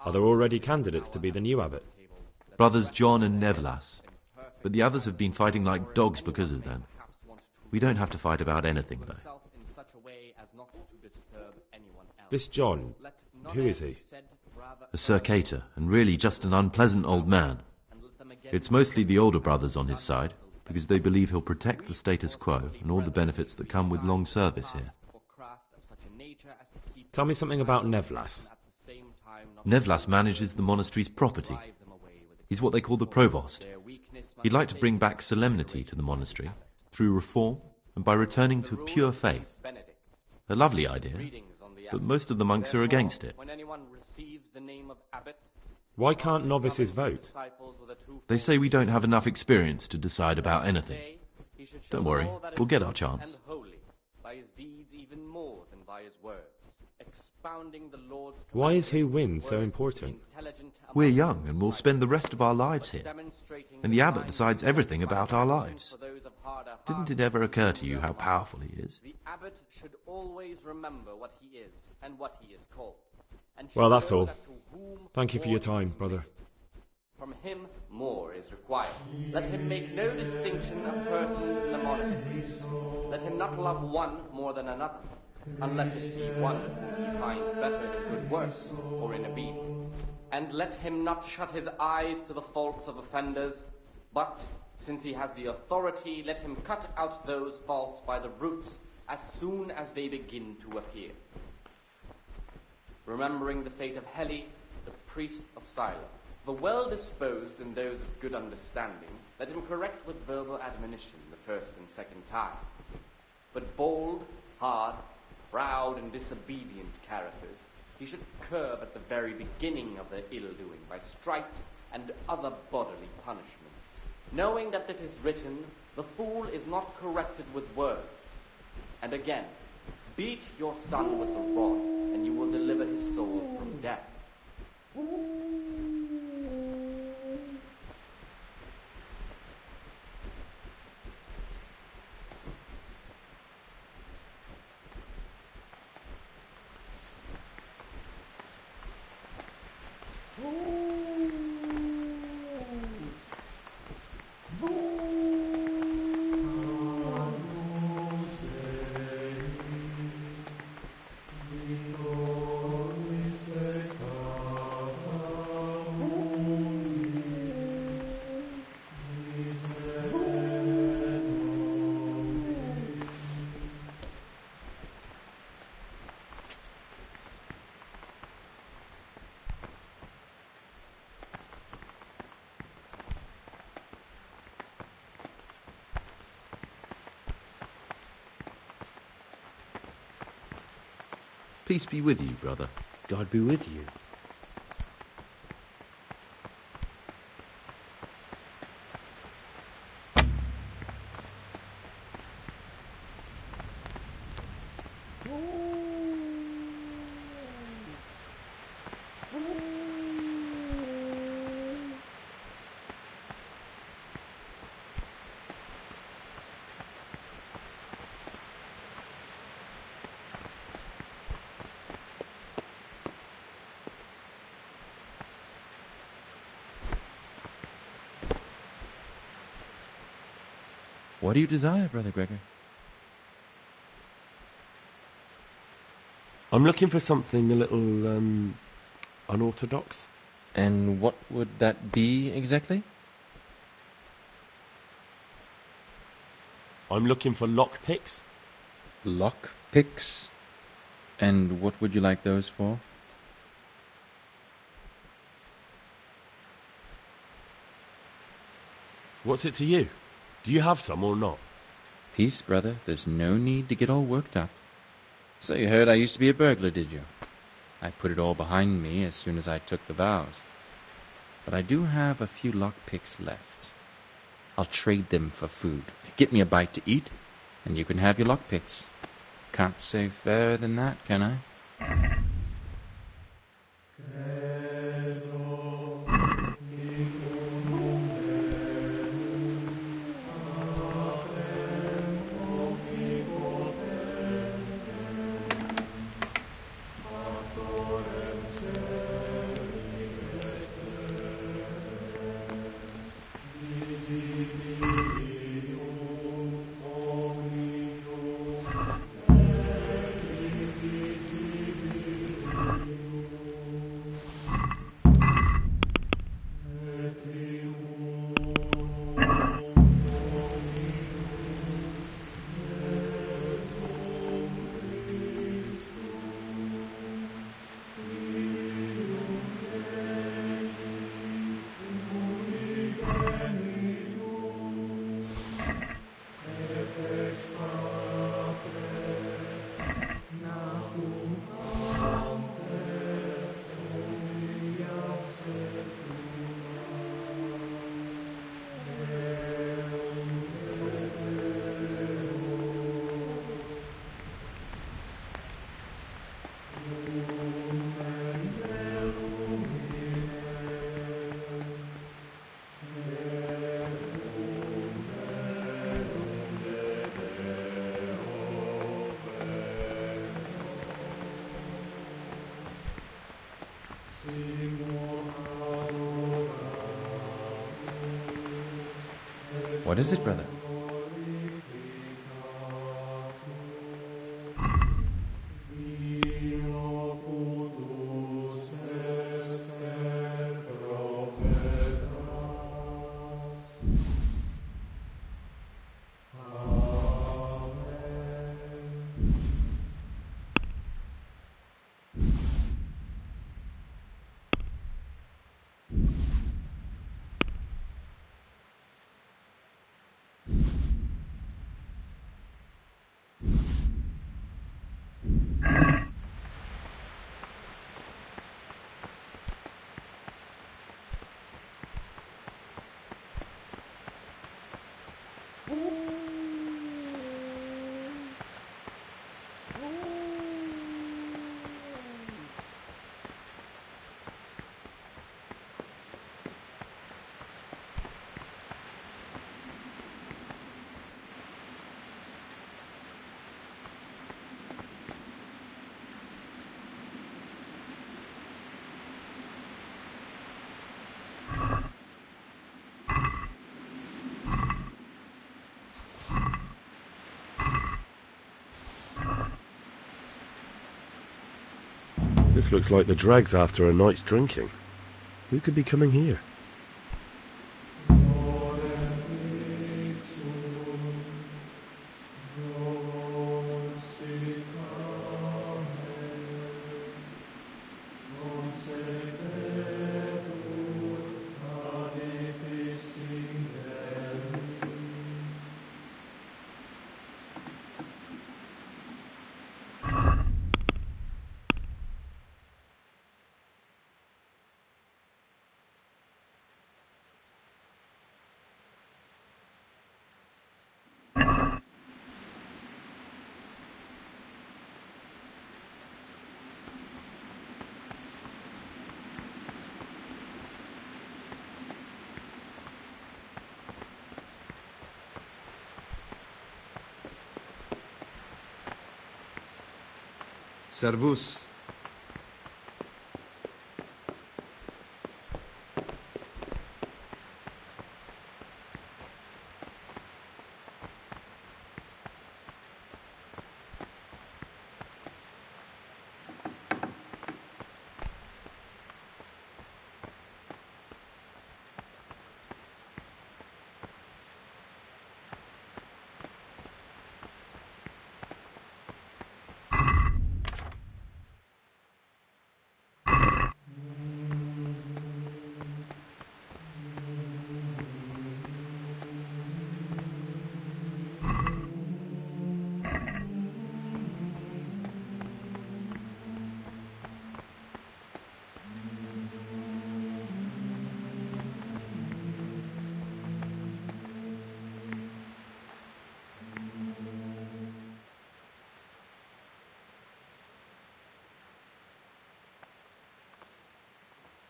Are there already candidates to be the new abbot? Brothers John and Nevlas. But the others have been fighting like dogs because of them. We don't have to fight about anything, though. in such a way as not to disturb anyone else. This John, who is he? A Sir Cater, and really just an unpleasant old man. It's mostly the older brothers on his side, because they believe he'll protect the status quo and all the benefits that come with long service here. Tell me something about Nevlas. Nevlas manages the monastery's property. He's what they call the provost. He'd like to bring back solemnity to the monastery through reform and by returning to pure faith. A lovely idea, but most of the monks are against it. When anyone receives the name of abbot, Why can't novices vote? They say we don't have enough experience to decide about anything. Don't worry, we'll get our chance. and holy, by his deeds even more than by his words, expounding the Lord's Why is who wins so important? We're young and we'll spend the rest of our lives here. And the abbot decides everything about our lives. Didn't it ever occur to you how powerful he is? The abbot should always remember what he is and what he is called. And should Well, that's know all. that to whom Thank you for more your is time, given. brother. From him, more is required. Let him make no distinction of persons in the monastery. Let him not love one more than another, unless it be one whom he finds better in good works or in obedience. And let him not shut his eyes to the faults of offenders, but, since he has the authority, let him cut out those faults by the roots as soon as they begin to appear. Remembering the fate of Heli, the priest of Sila, the well-disposed and those of good understanding, let him correct with verbal admonition the first and second time. But bold, hard, proud, and disobedient characters he should curb at the very beginning of their ill-doing by stripes and other bodily punishments, knowing that it is written, the fool is not corrected with words. And again, beat your son with the rod, and you will deliver his soul from death. Peace be with you, brother. God be with you. What do you desire, Brother Gregor? I'm looking for something a little, unorthodox. And what would that be exactly? I'm looking for lockpicks. Lockpicks? And what would you like those for? What's it to you? Do you have some or not? Peace, brother. There's no need to get all worked up. So you heard I used to be a burglar, did you? I put it all behind me as soon as I took the vows. But I do have a few lockpicks left. I'll trade them for food. Get me a bite to eat, and you can have your lockpicks. Can't say fairer than that, can I? What is it, brother? This looks like the dregs after a night's drinking. Who could be coming here? Servus.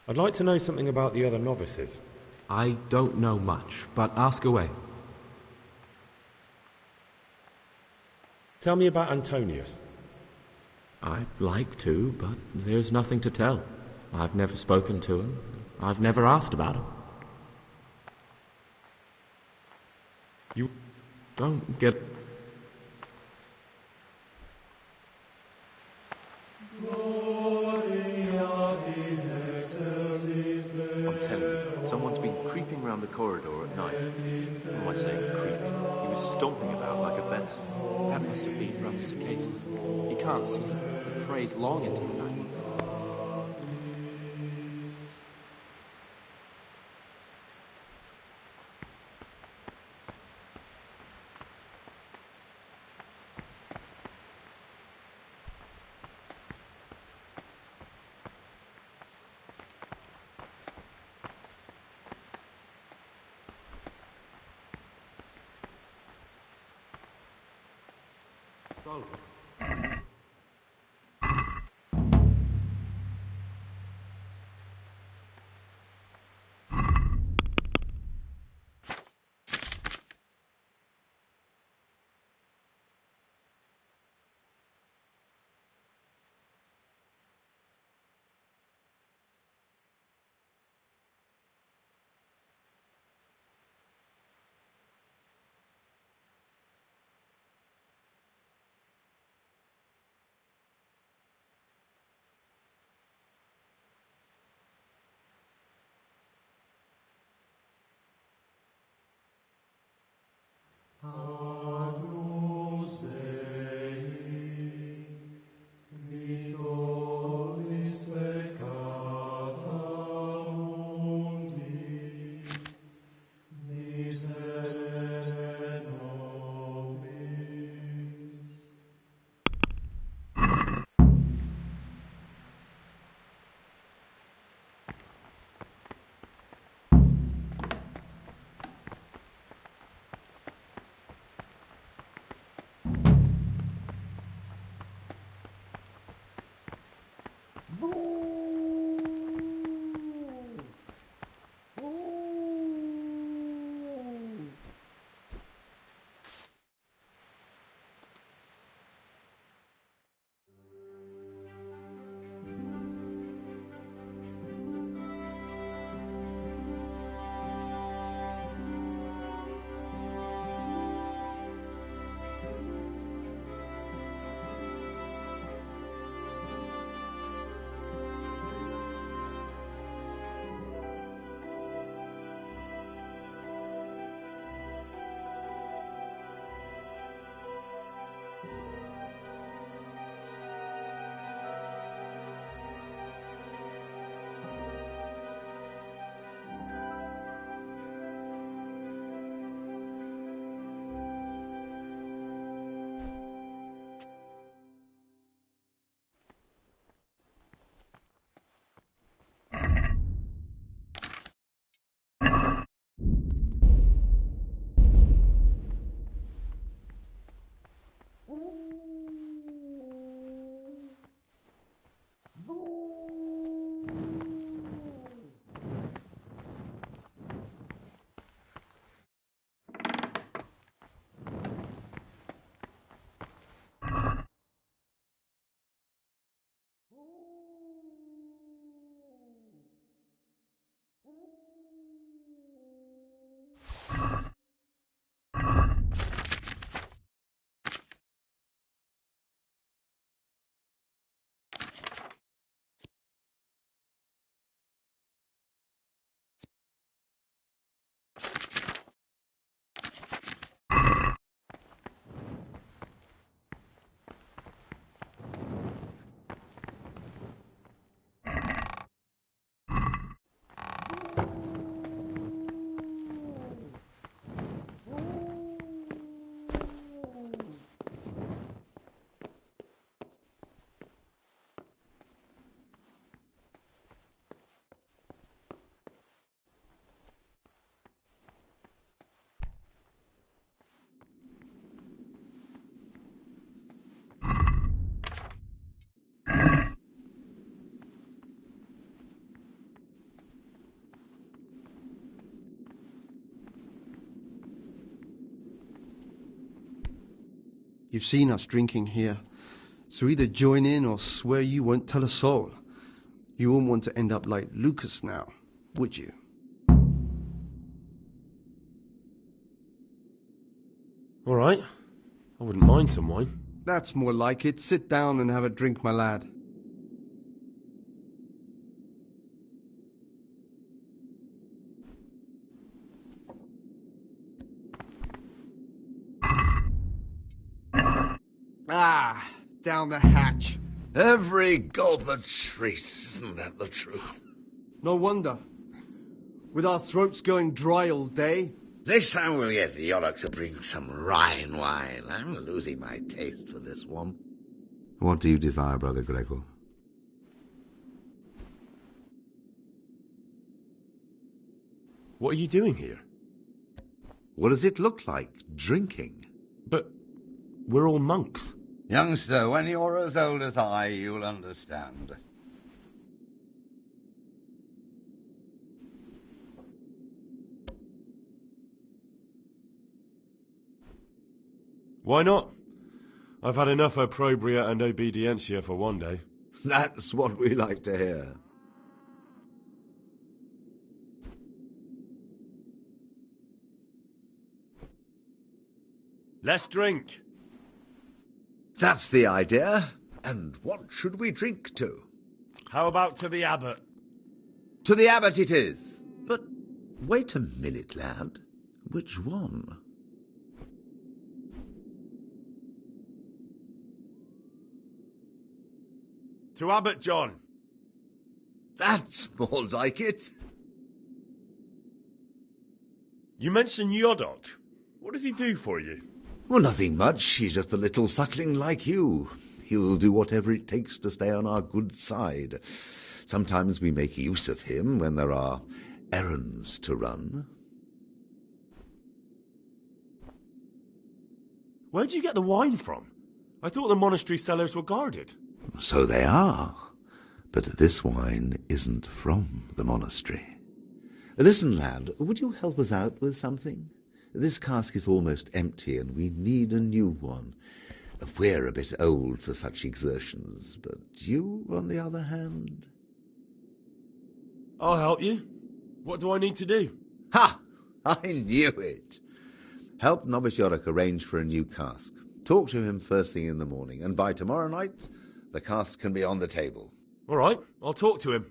I'd like to know something about the other novices. I don't know much, but ask away. Tell me about Antonius. I'd like to, but there's nothing to tell. I've never spoken to him. I've never asked about him. You don't get... I'm telling you, someone's been creeping round the corridor at night. What am I saying, creeping? He was stomping about like a bear. That must have been Brother Cicada. He can't sleep and prays long into the night. You've seen us drinking here, so either join in or swear you won't tell a soul. You wouldn't want to end up like Lucas now, would you? All right. I wouldn't mind some wine. That's more like it. Sit down and have a drink, my lad. Ah, down the hatch. Every gulp a treat, isn't that the truth? No wonder. With our throats going dry all day. Next time we'll get Yorick to bring some Rhine wine. I'm losing my taste for this one. What do you desire, Brother Gregor? What are you doing here? What does it look like, drinking? But we're all monks. Youngster, when you're as old as I, you'll understand. Why not? I've had enough opprobria and obedientia for one day. That's what we like to hear. Let's drink. That's the idea. And what should we drink to? How about to the abbot? To the abbot it is. But wait a minute, lad. Which one? To Abbot John. That's more like it. You mentioned Yodok. What does he do for you? Well, nothing much. He's just a little suckling like you. He'll do whatever it takes to stay on our good side. Sometimes we make use of him when there are errands to run. Where'd you get the wine from? I thought the monastery cellars were guarded. So they are. But this wine isn't from the monastery. Listen, lad, would you help us out with something? This cask is almost empty, and we need a new one. We're a bit old for such exertions, but you, on the other hand... I'll help you. What do I need to do? Ha! I knew it! Help Novice Yorick arrange for a new cask. Talk to him first thing in the morning, and by tomorrow night, the cask can be on the table. All right, I'll talk to him.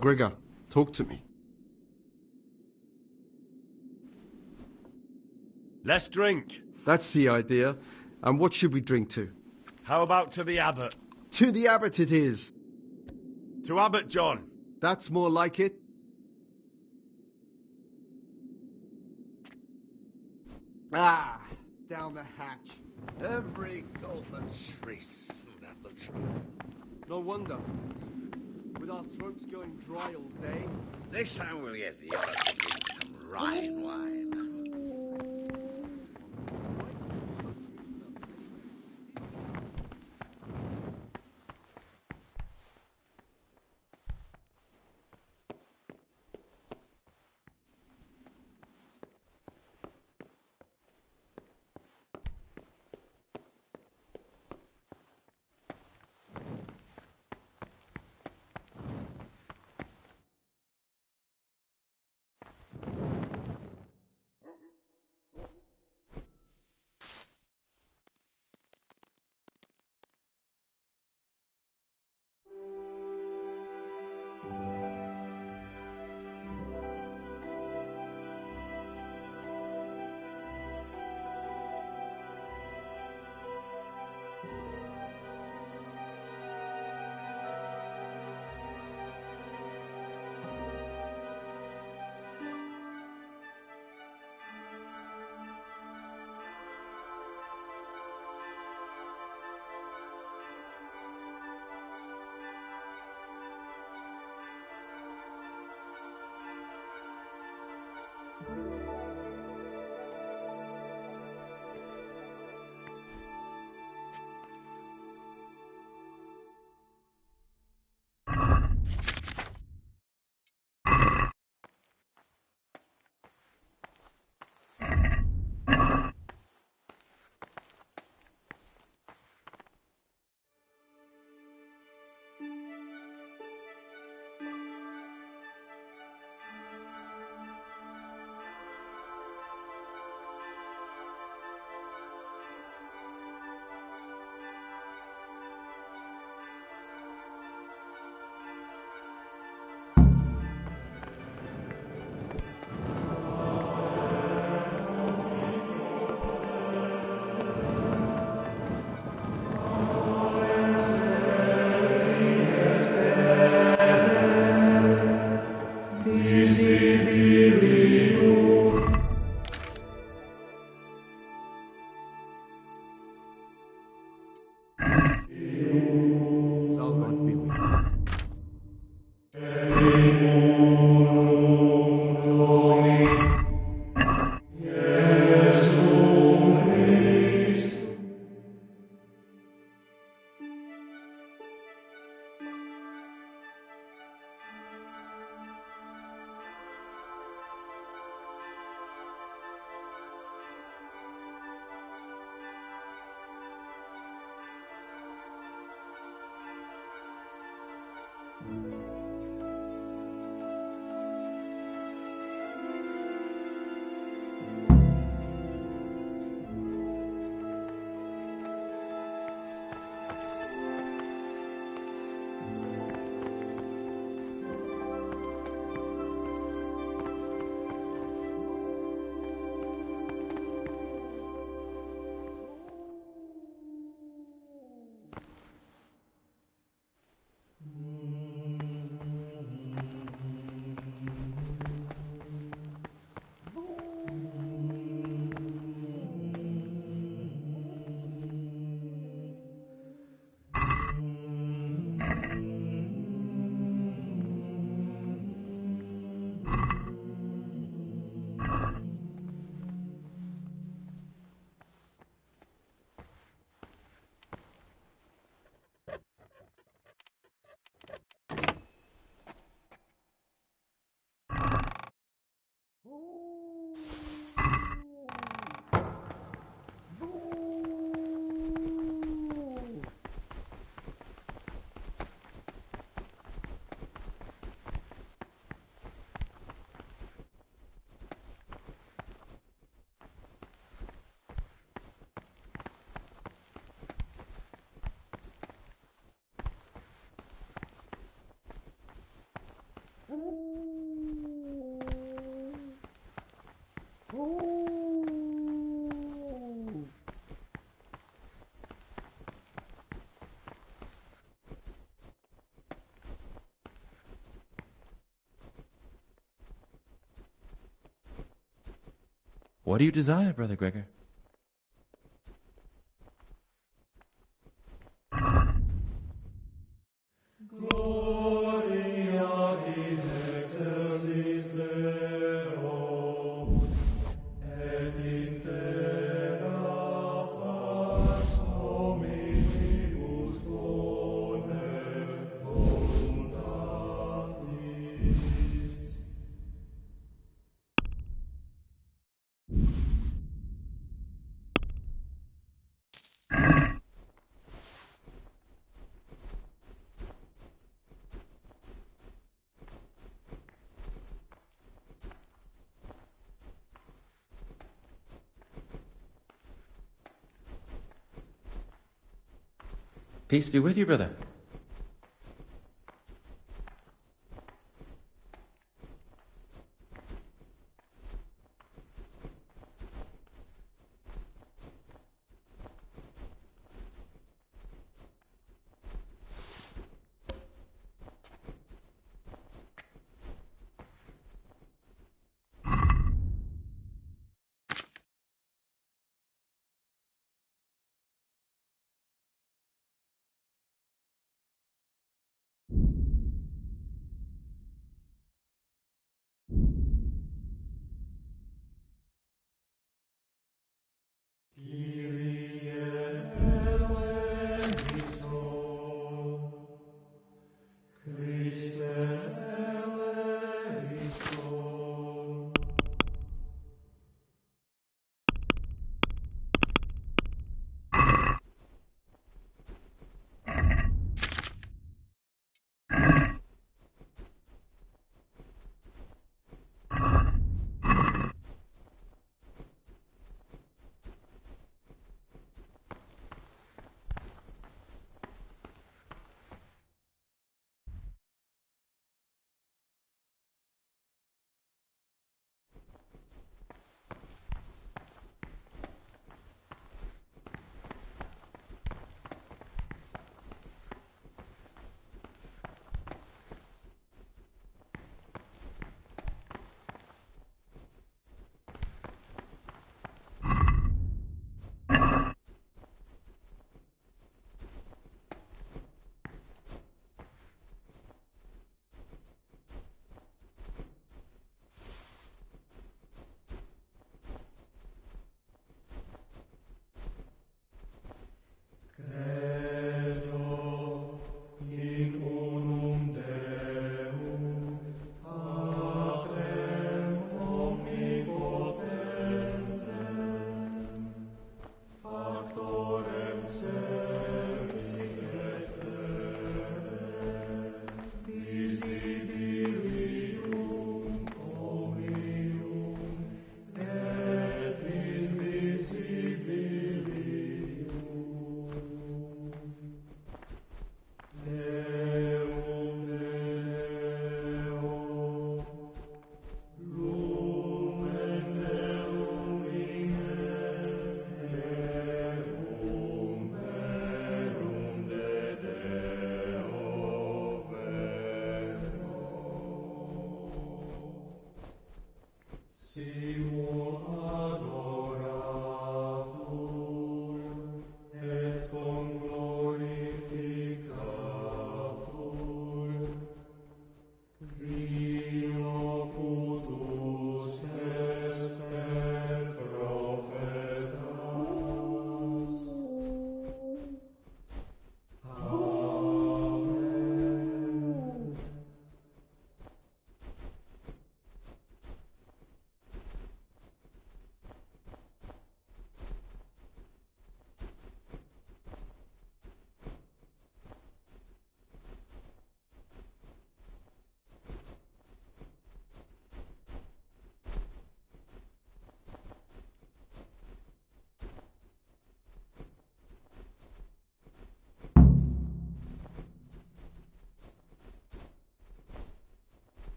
Gregor, talk to me. Let's drink. That's the idea. And what should we drink to? How about to the abbot? To the abbot it is. To Abbot John. That's more like it. Ah, down the hatch. Every gulp a treat, isn't that the truth? No wonder. With our throats going dry all day. Next time we'll get the other to drink some Rhine wine. What do you desire, Brother Gregor? Gloria in excelsis Deo, et in terra pars hominibus bonet voluntatis. Peace be with you, brother.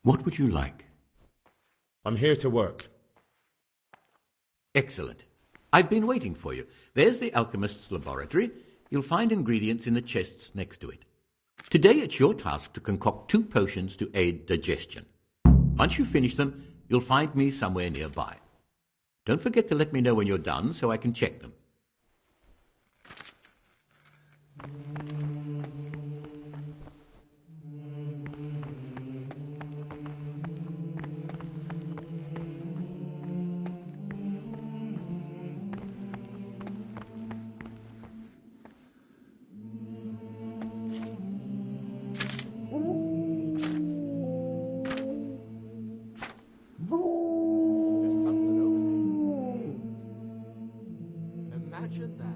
What would you like? I'm here to work. Excellent. I've been waiting for you. There's the alchemist's laboratory. You'll find ingredients in the chests next to it. Today it's your task to concoct 2 potions to aid digestion. Once you finish them, you'll find me somewhere nearby. Don't forget to let me know when you're done so I can check them. There's something over there. Imagine that.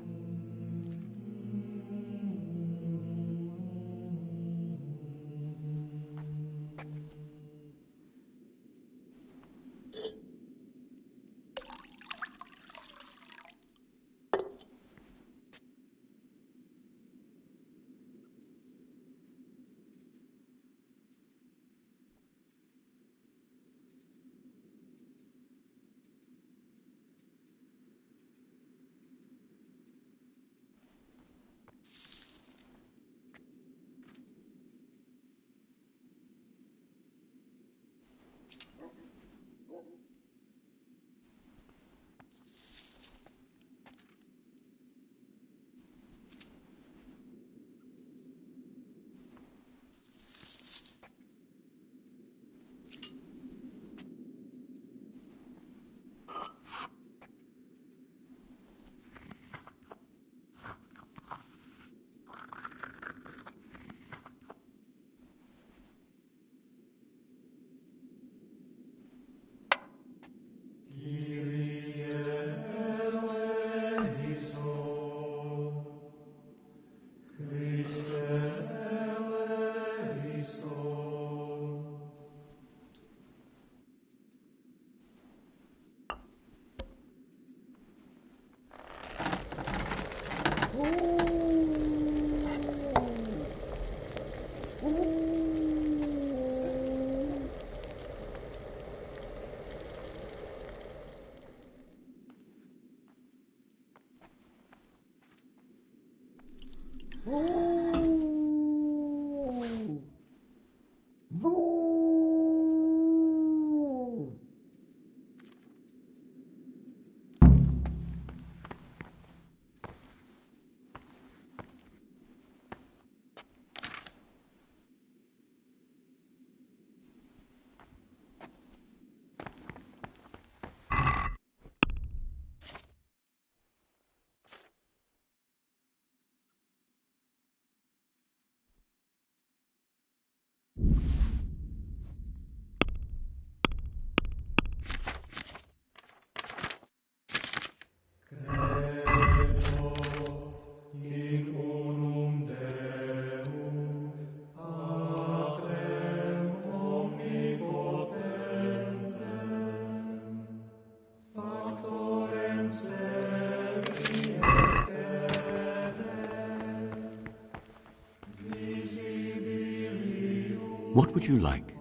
What would you like?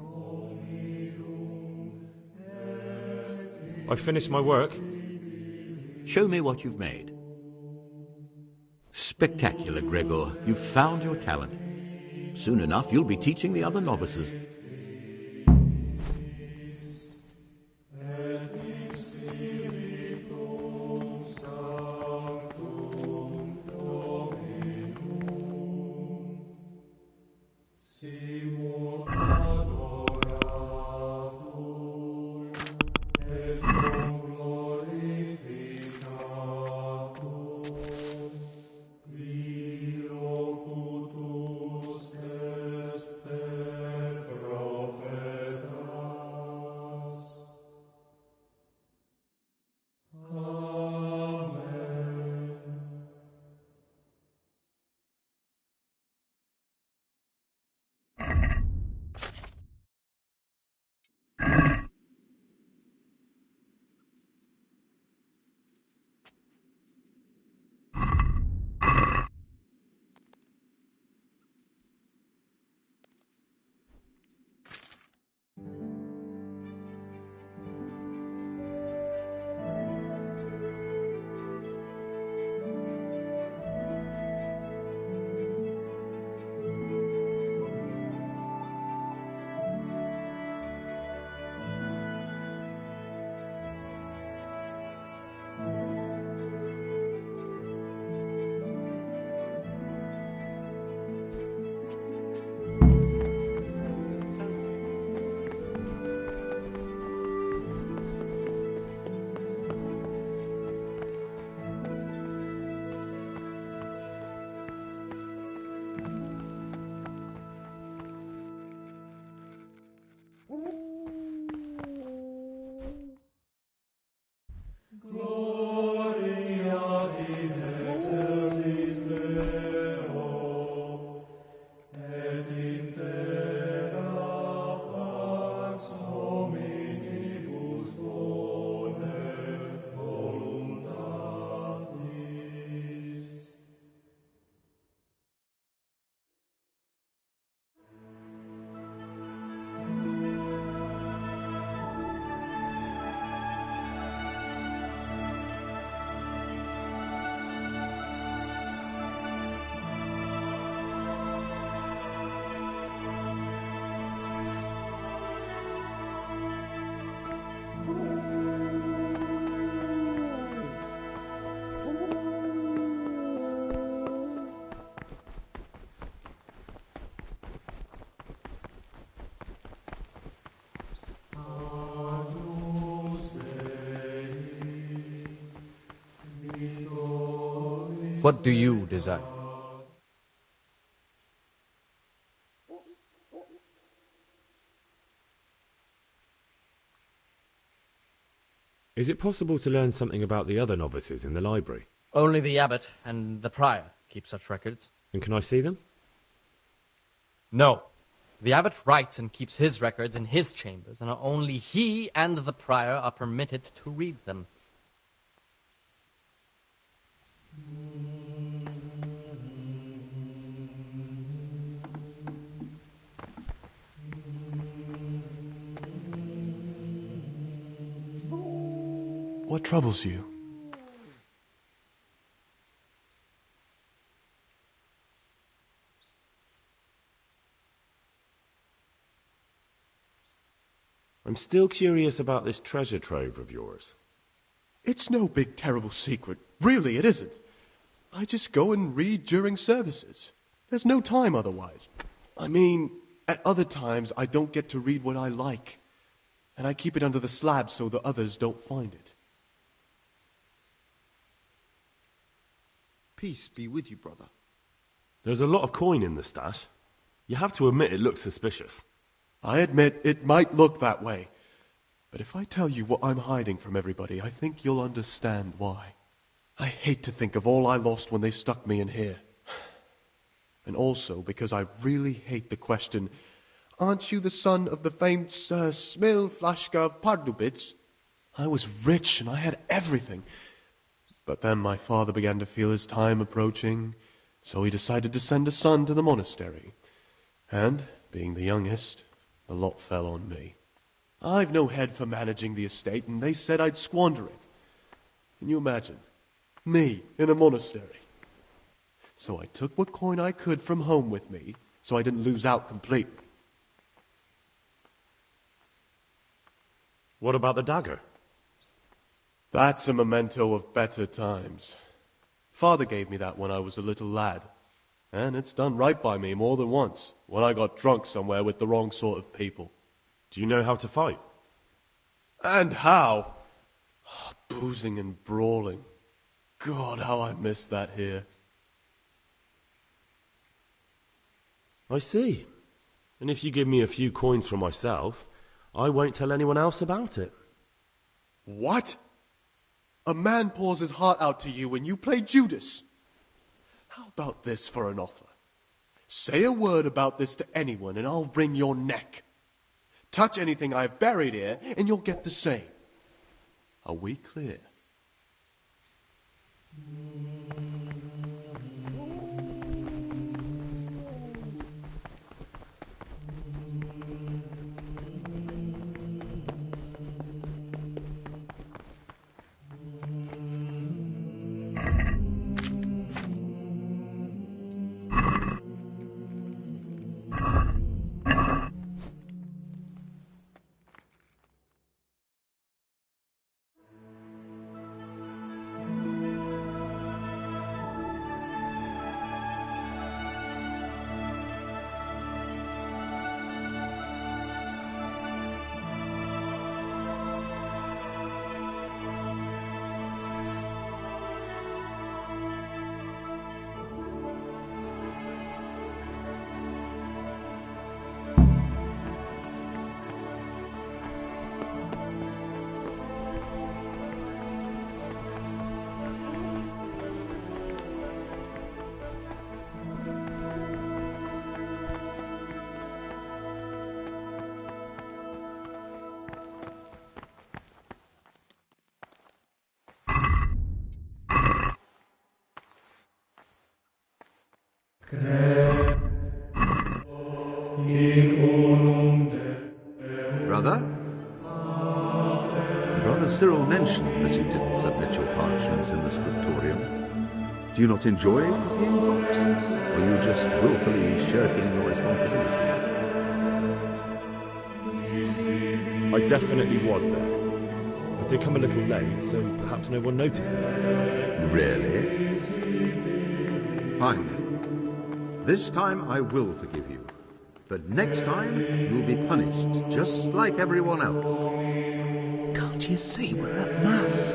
I finished my work. Show me what you've made. Spectacular, Gregor. You've found your talent. Soon enough, you'll be teaching the other novices. What do you desire? Is it possible to learn something about the other novices in the library? Only the abbot and the prior keep such records. And can I see them? No. The abbot writes and keeps his records in his chambers, and only he and the prior are permitted to read them. What troubles you? I'm still curious about this treasure trove of yours. It's no big terrible secret. Really, it isn't. I just go and read during services. There's no time otherwise. I mean, at other times I don't get to read what I like. And I keep it under the slab so the others don't find it. Peace be with you, brother. There's a lot of coin in the stash. You have to admit it looks suspicious. I admit it might look that way. But if I tell you what I'm hiding from everybody, I think you'll understand why. I hate to think of all I lost when they stuck me in here. And also because I really hate the question, aren't you the son of the famed Sir Smil Flashka of Pardubitz? I was rich and I had everything. But then my father began to feel his time approaching, so he decided to send a son to the monastery. And, being the youngest, the lot fell on me. I've no head for managing the estate, and they said I'd squander it. Can you imagine? Me in a monastery. So I took what coin I could from home with me, so I didn't lose out completely. What about the dagger? That's a memento of better times. Father gave me that when I was a little lad. And it's done right by me more than once, when I got drunk somewhere with the wrong sort of people. Do you know how to fight? And how? Boozing and brawling. God, how I miss that here. I see. And if you give me a few coins for myself, I won't tell anyone else about it. What? A man pours his heart out to you when you play Judas. How about this for an offer? Say a word about this to anyone and I'll wring your neck. Touch anything I've buried here and you'll get the same. Are we clear? Brother? Brother Cyril mentioned that you didn't submit your parchments in the scriptorium. Do you not enjoy copying books? Or are you just willfully shirking your responsibilities? I definitely was there. I did come a little late, so perhaps no one noticed me. Really? Fine then. This time I will forgive you. But next time, you'll be punished, just like everyone else. Can't you see we're at Mass?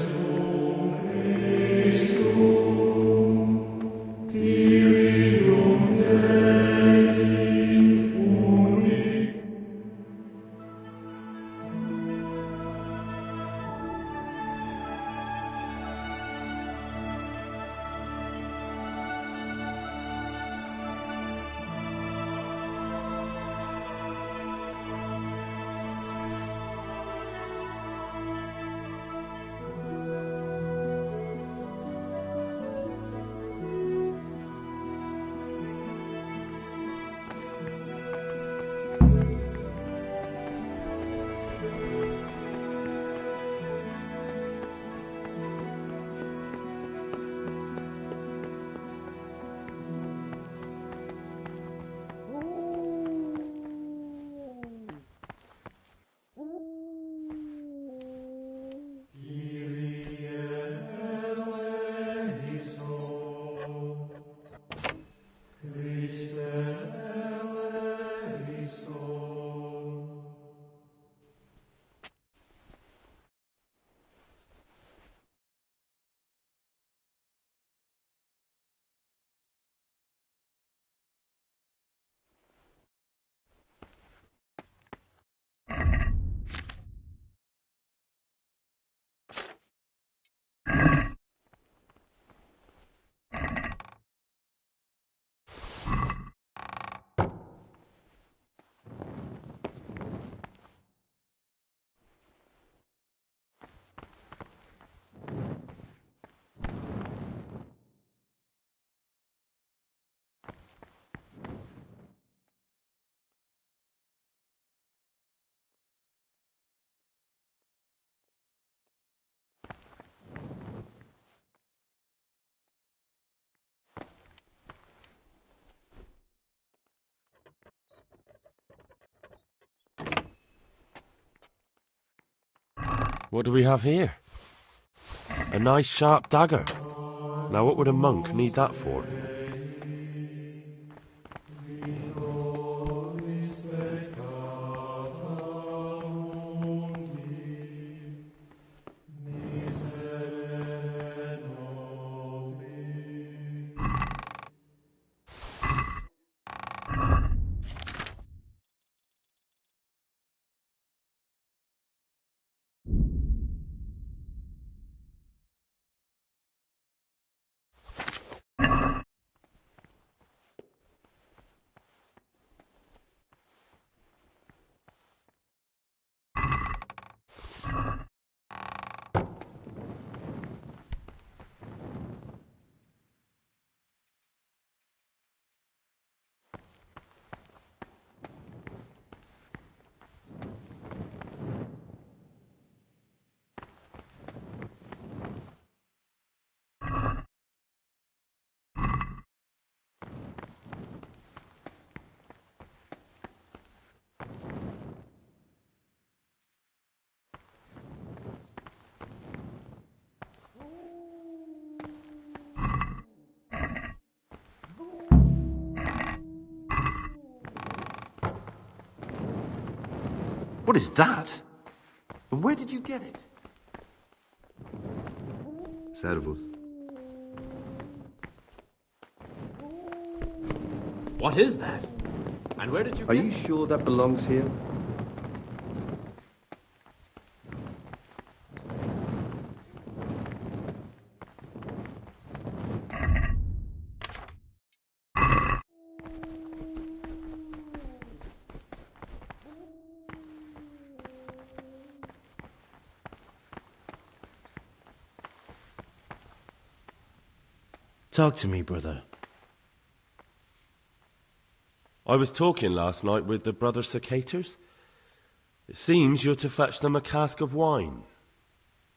What do we have here? A nice sharp dagger. Now what would a monk need that for? What is that? And where did you get it? Servus. What is that? And where did you Are you sure that belongs here? Talk to me, brother. I was talking last night with the brother Cicators. It seems you're to fetch them a cask of wine,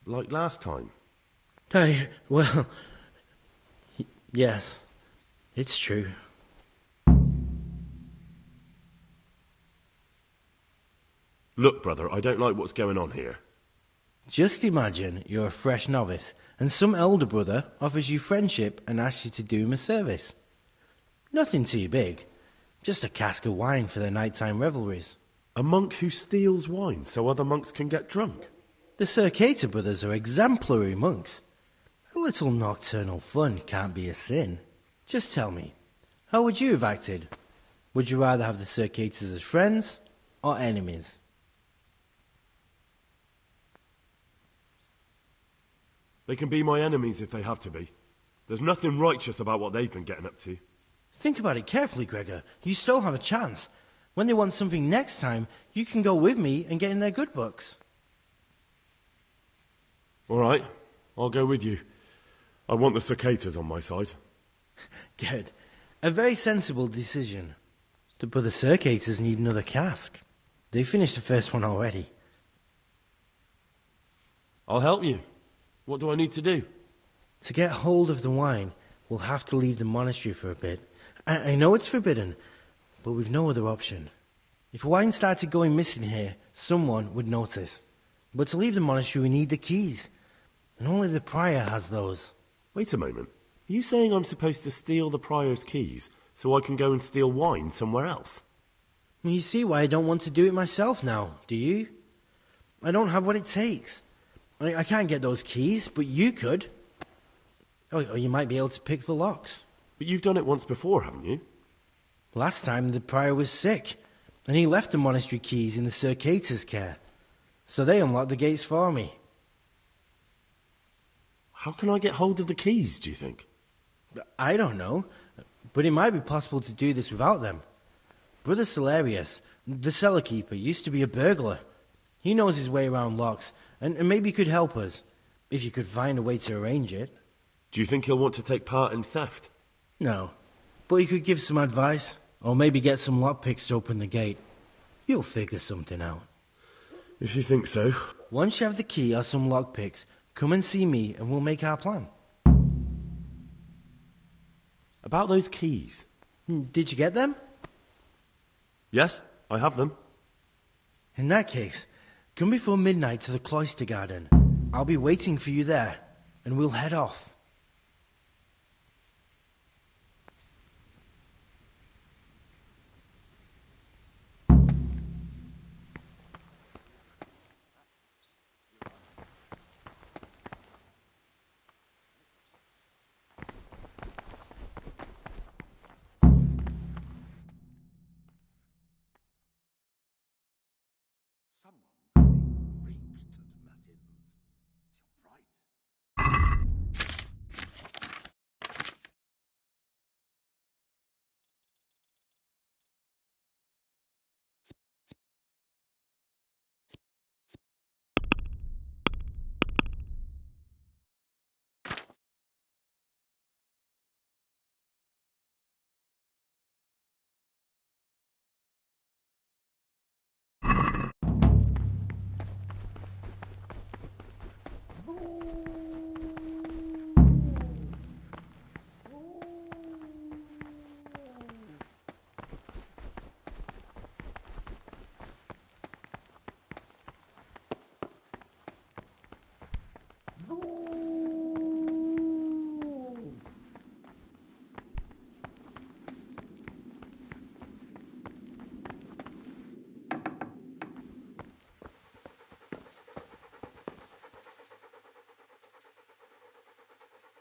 like last time. Well, yes, it's true. Look, brother, I don't like what's going on here. Just imagine you're a fresh novice, and some elder brother offers you friendship and asks you to do him a service. Nothing too big, just a cask of wine for the nighttime revelries. A monk who steals wine so other monks can get drunk? The Circator brothers are exemplary monks. A little nocturnal fun can't be a sin. Just tell me, how would you have acted? Would you rather have the Circators as friends or enemies? They can be my enemies if they have to be. There's nothing righteous about what they've been getting up to. Think about it carefully, Gregor. You still have a chance. When they want something next time, you can go with me and get in their good books. All right, I'll go with you. I want the Cicators on my side. Good. A very sensible decision. But the Circators need another cask. They finished the first one already. I'll help you. What do I need to do? To get hold of the wine, we'll have to leave the monastery for a bit. I know it's forbidden, but we've no other option. If wine started going missing here, someone would notice. But to leave the monastery, we need the keys. And only the prior has those. Wait a moment. Are you saying I'm supposed to steal the prior's keys so I can go and steal wine somewhere else? Well, you see why I don't want to do it myself now, do you? I don't have what it takes. I can't get those keys, but you could. Or you might be able to pick the locks. But you've done it once before, haven't you? Last time the prior was sick, and he left the monastery keys in the Circator's care. So they unlocked the gates for me. How can I get hold of the keys, do you think? I don't know, but it might be possible to do this without them. Brother Celerius, the cellar keeper, used to be a burglar. He knows his way around locks, and maybe could help us, if you could find a way to arrange it. Do you think he'll want to take part in theft? No, but he could give some advice, or maybe get some lockpicks to open the gate. You'll figure something out. If you think so. Once you have the key or some lockpicks, come and see me and we'll make our plan. About those keys. Did you get them? Yes, I have them. In that case, come before midnight to the cloister garden. I'll be waiting for you there, and we'll head off.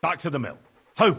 Back to the mill. Ho!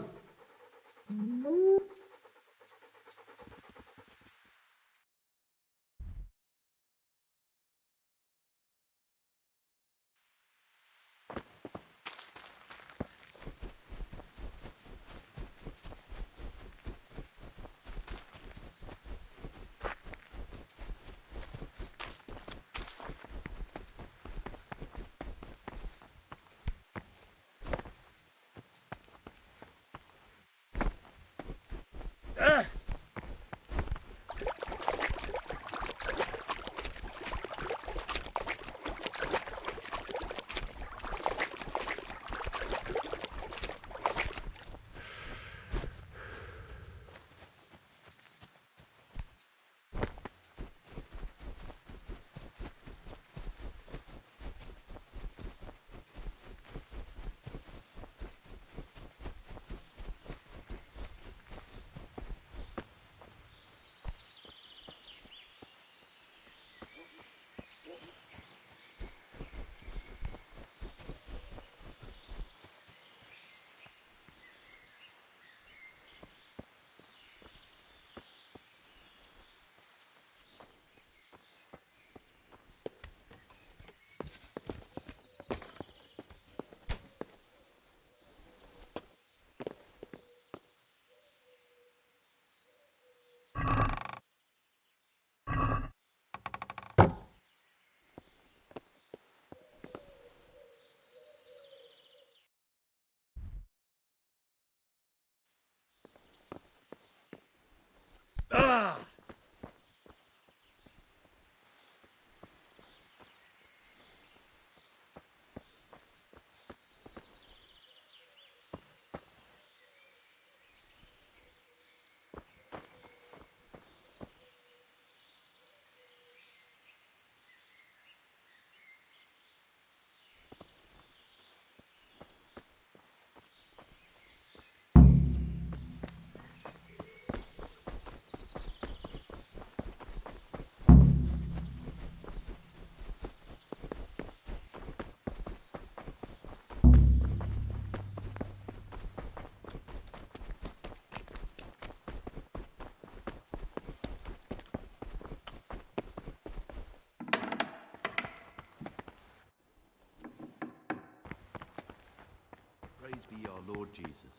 Jesus.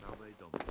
Salve Domini.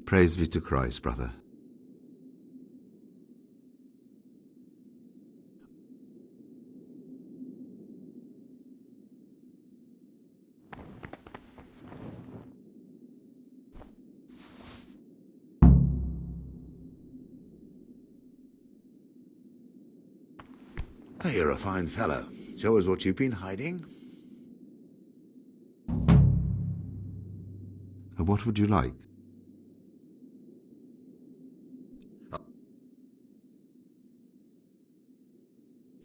Praise be to Christ, brother. Oh, you're a fine fellow. Show us what you've been hiding. What would you like?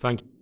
Thank you.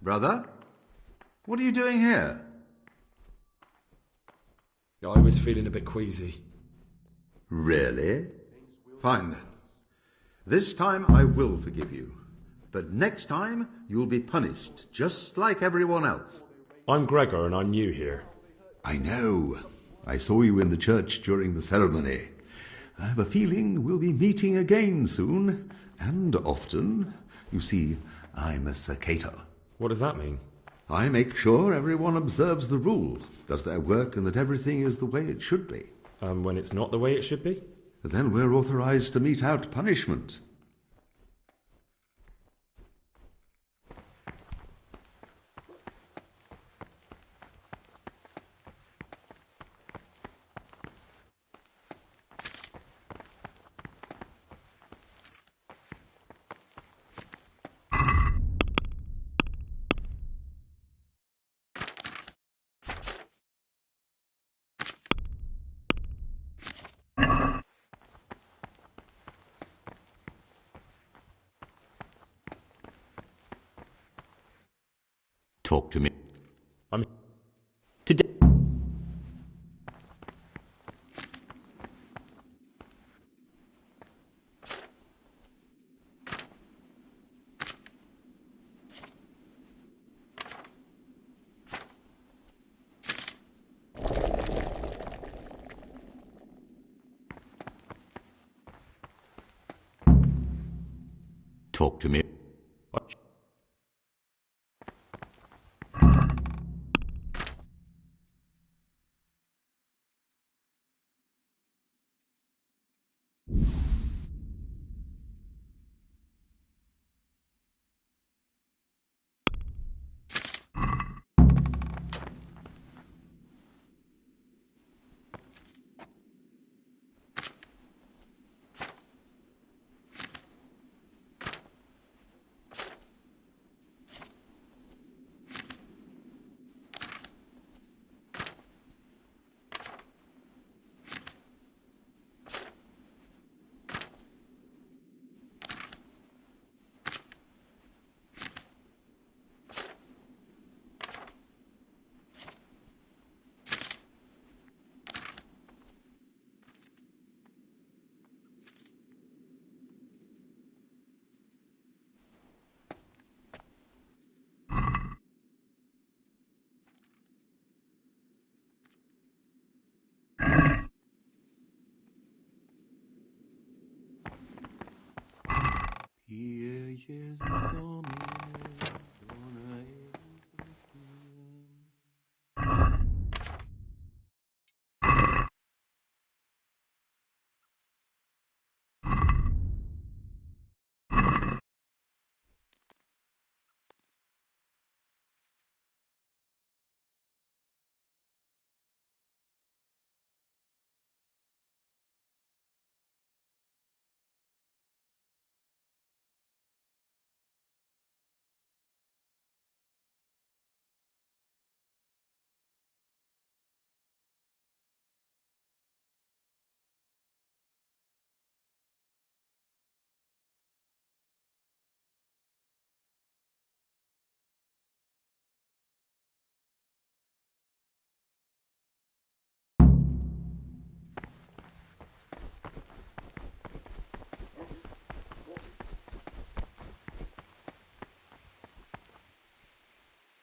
Brother? What are you doing here? I was feeling a bit queasy. Really? Fine then. This time I will forgive you. But next time you'll be punished, just like everyone else. I'm Gregor and I'm new here. I know. I saw you in the church during the ceremony. I have a feeling we'll be meeting again soon, and often. You see, I'm a cicator. What does that mean? I make sure everyone observes the rule, does their work, and that everything is the way it should be. And when it's not the way it should be? Then we're authorized to mete out punishment. Talk to me. I'm... Today. Talk to me.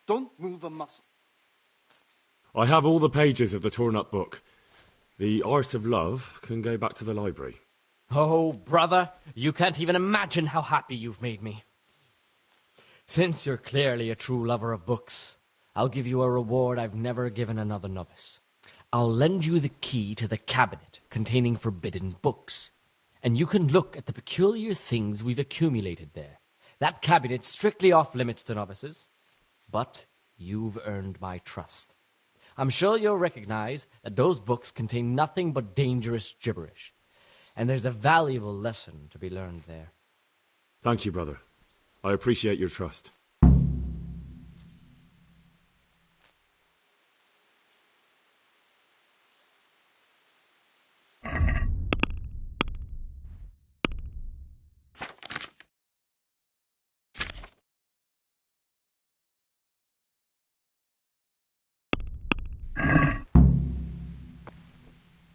Don't move a muscle. I have all the pages of the torn-up book. The Art of Love can go back to the library. Oh, brother, you can't even imagine how happy you've made me. Since you're clearly a true lover of books, I'll give you a reward I've never given another novice. I'll lend you the key to the cabinet containing forbidden books, and you can look at the peculiar things we've accumulated there. That cabinet's strictly off-limits to novices, but you've earned my trust. I'm sure you'll recognize that those books contain nothing but dangerous gibberish, and there's a valuable lesson to be learned there. Thank you, brother. I appreciate your trust.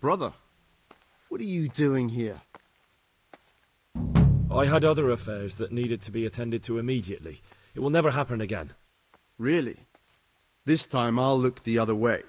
Brother, what are you doing here? I had other affairs that needed to be attended to immediately. It will never happen again. Really? This time I'll look the other way.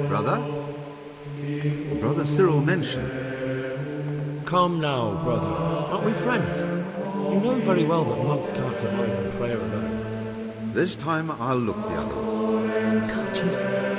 Brother? Brother Cyril mentioned. Come now, brother. Aren't we friends? You know very well that monks can't survive on prayer alone. This time I'll look the other way. Can't you see?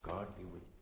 God be with you.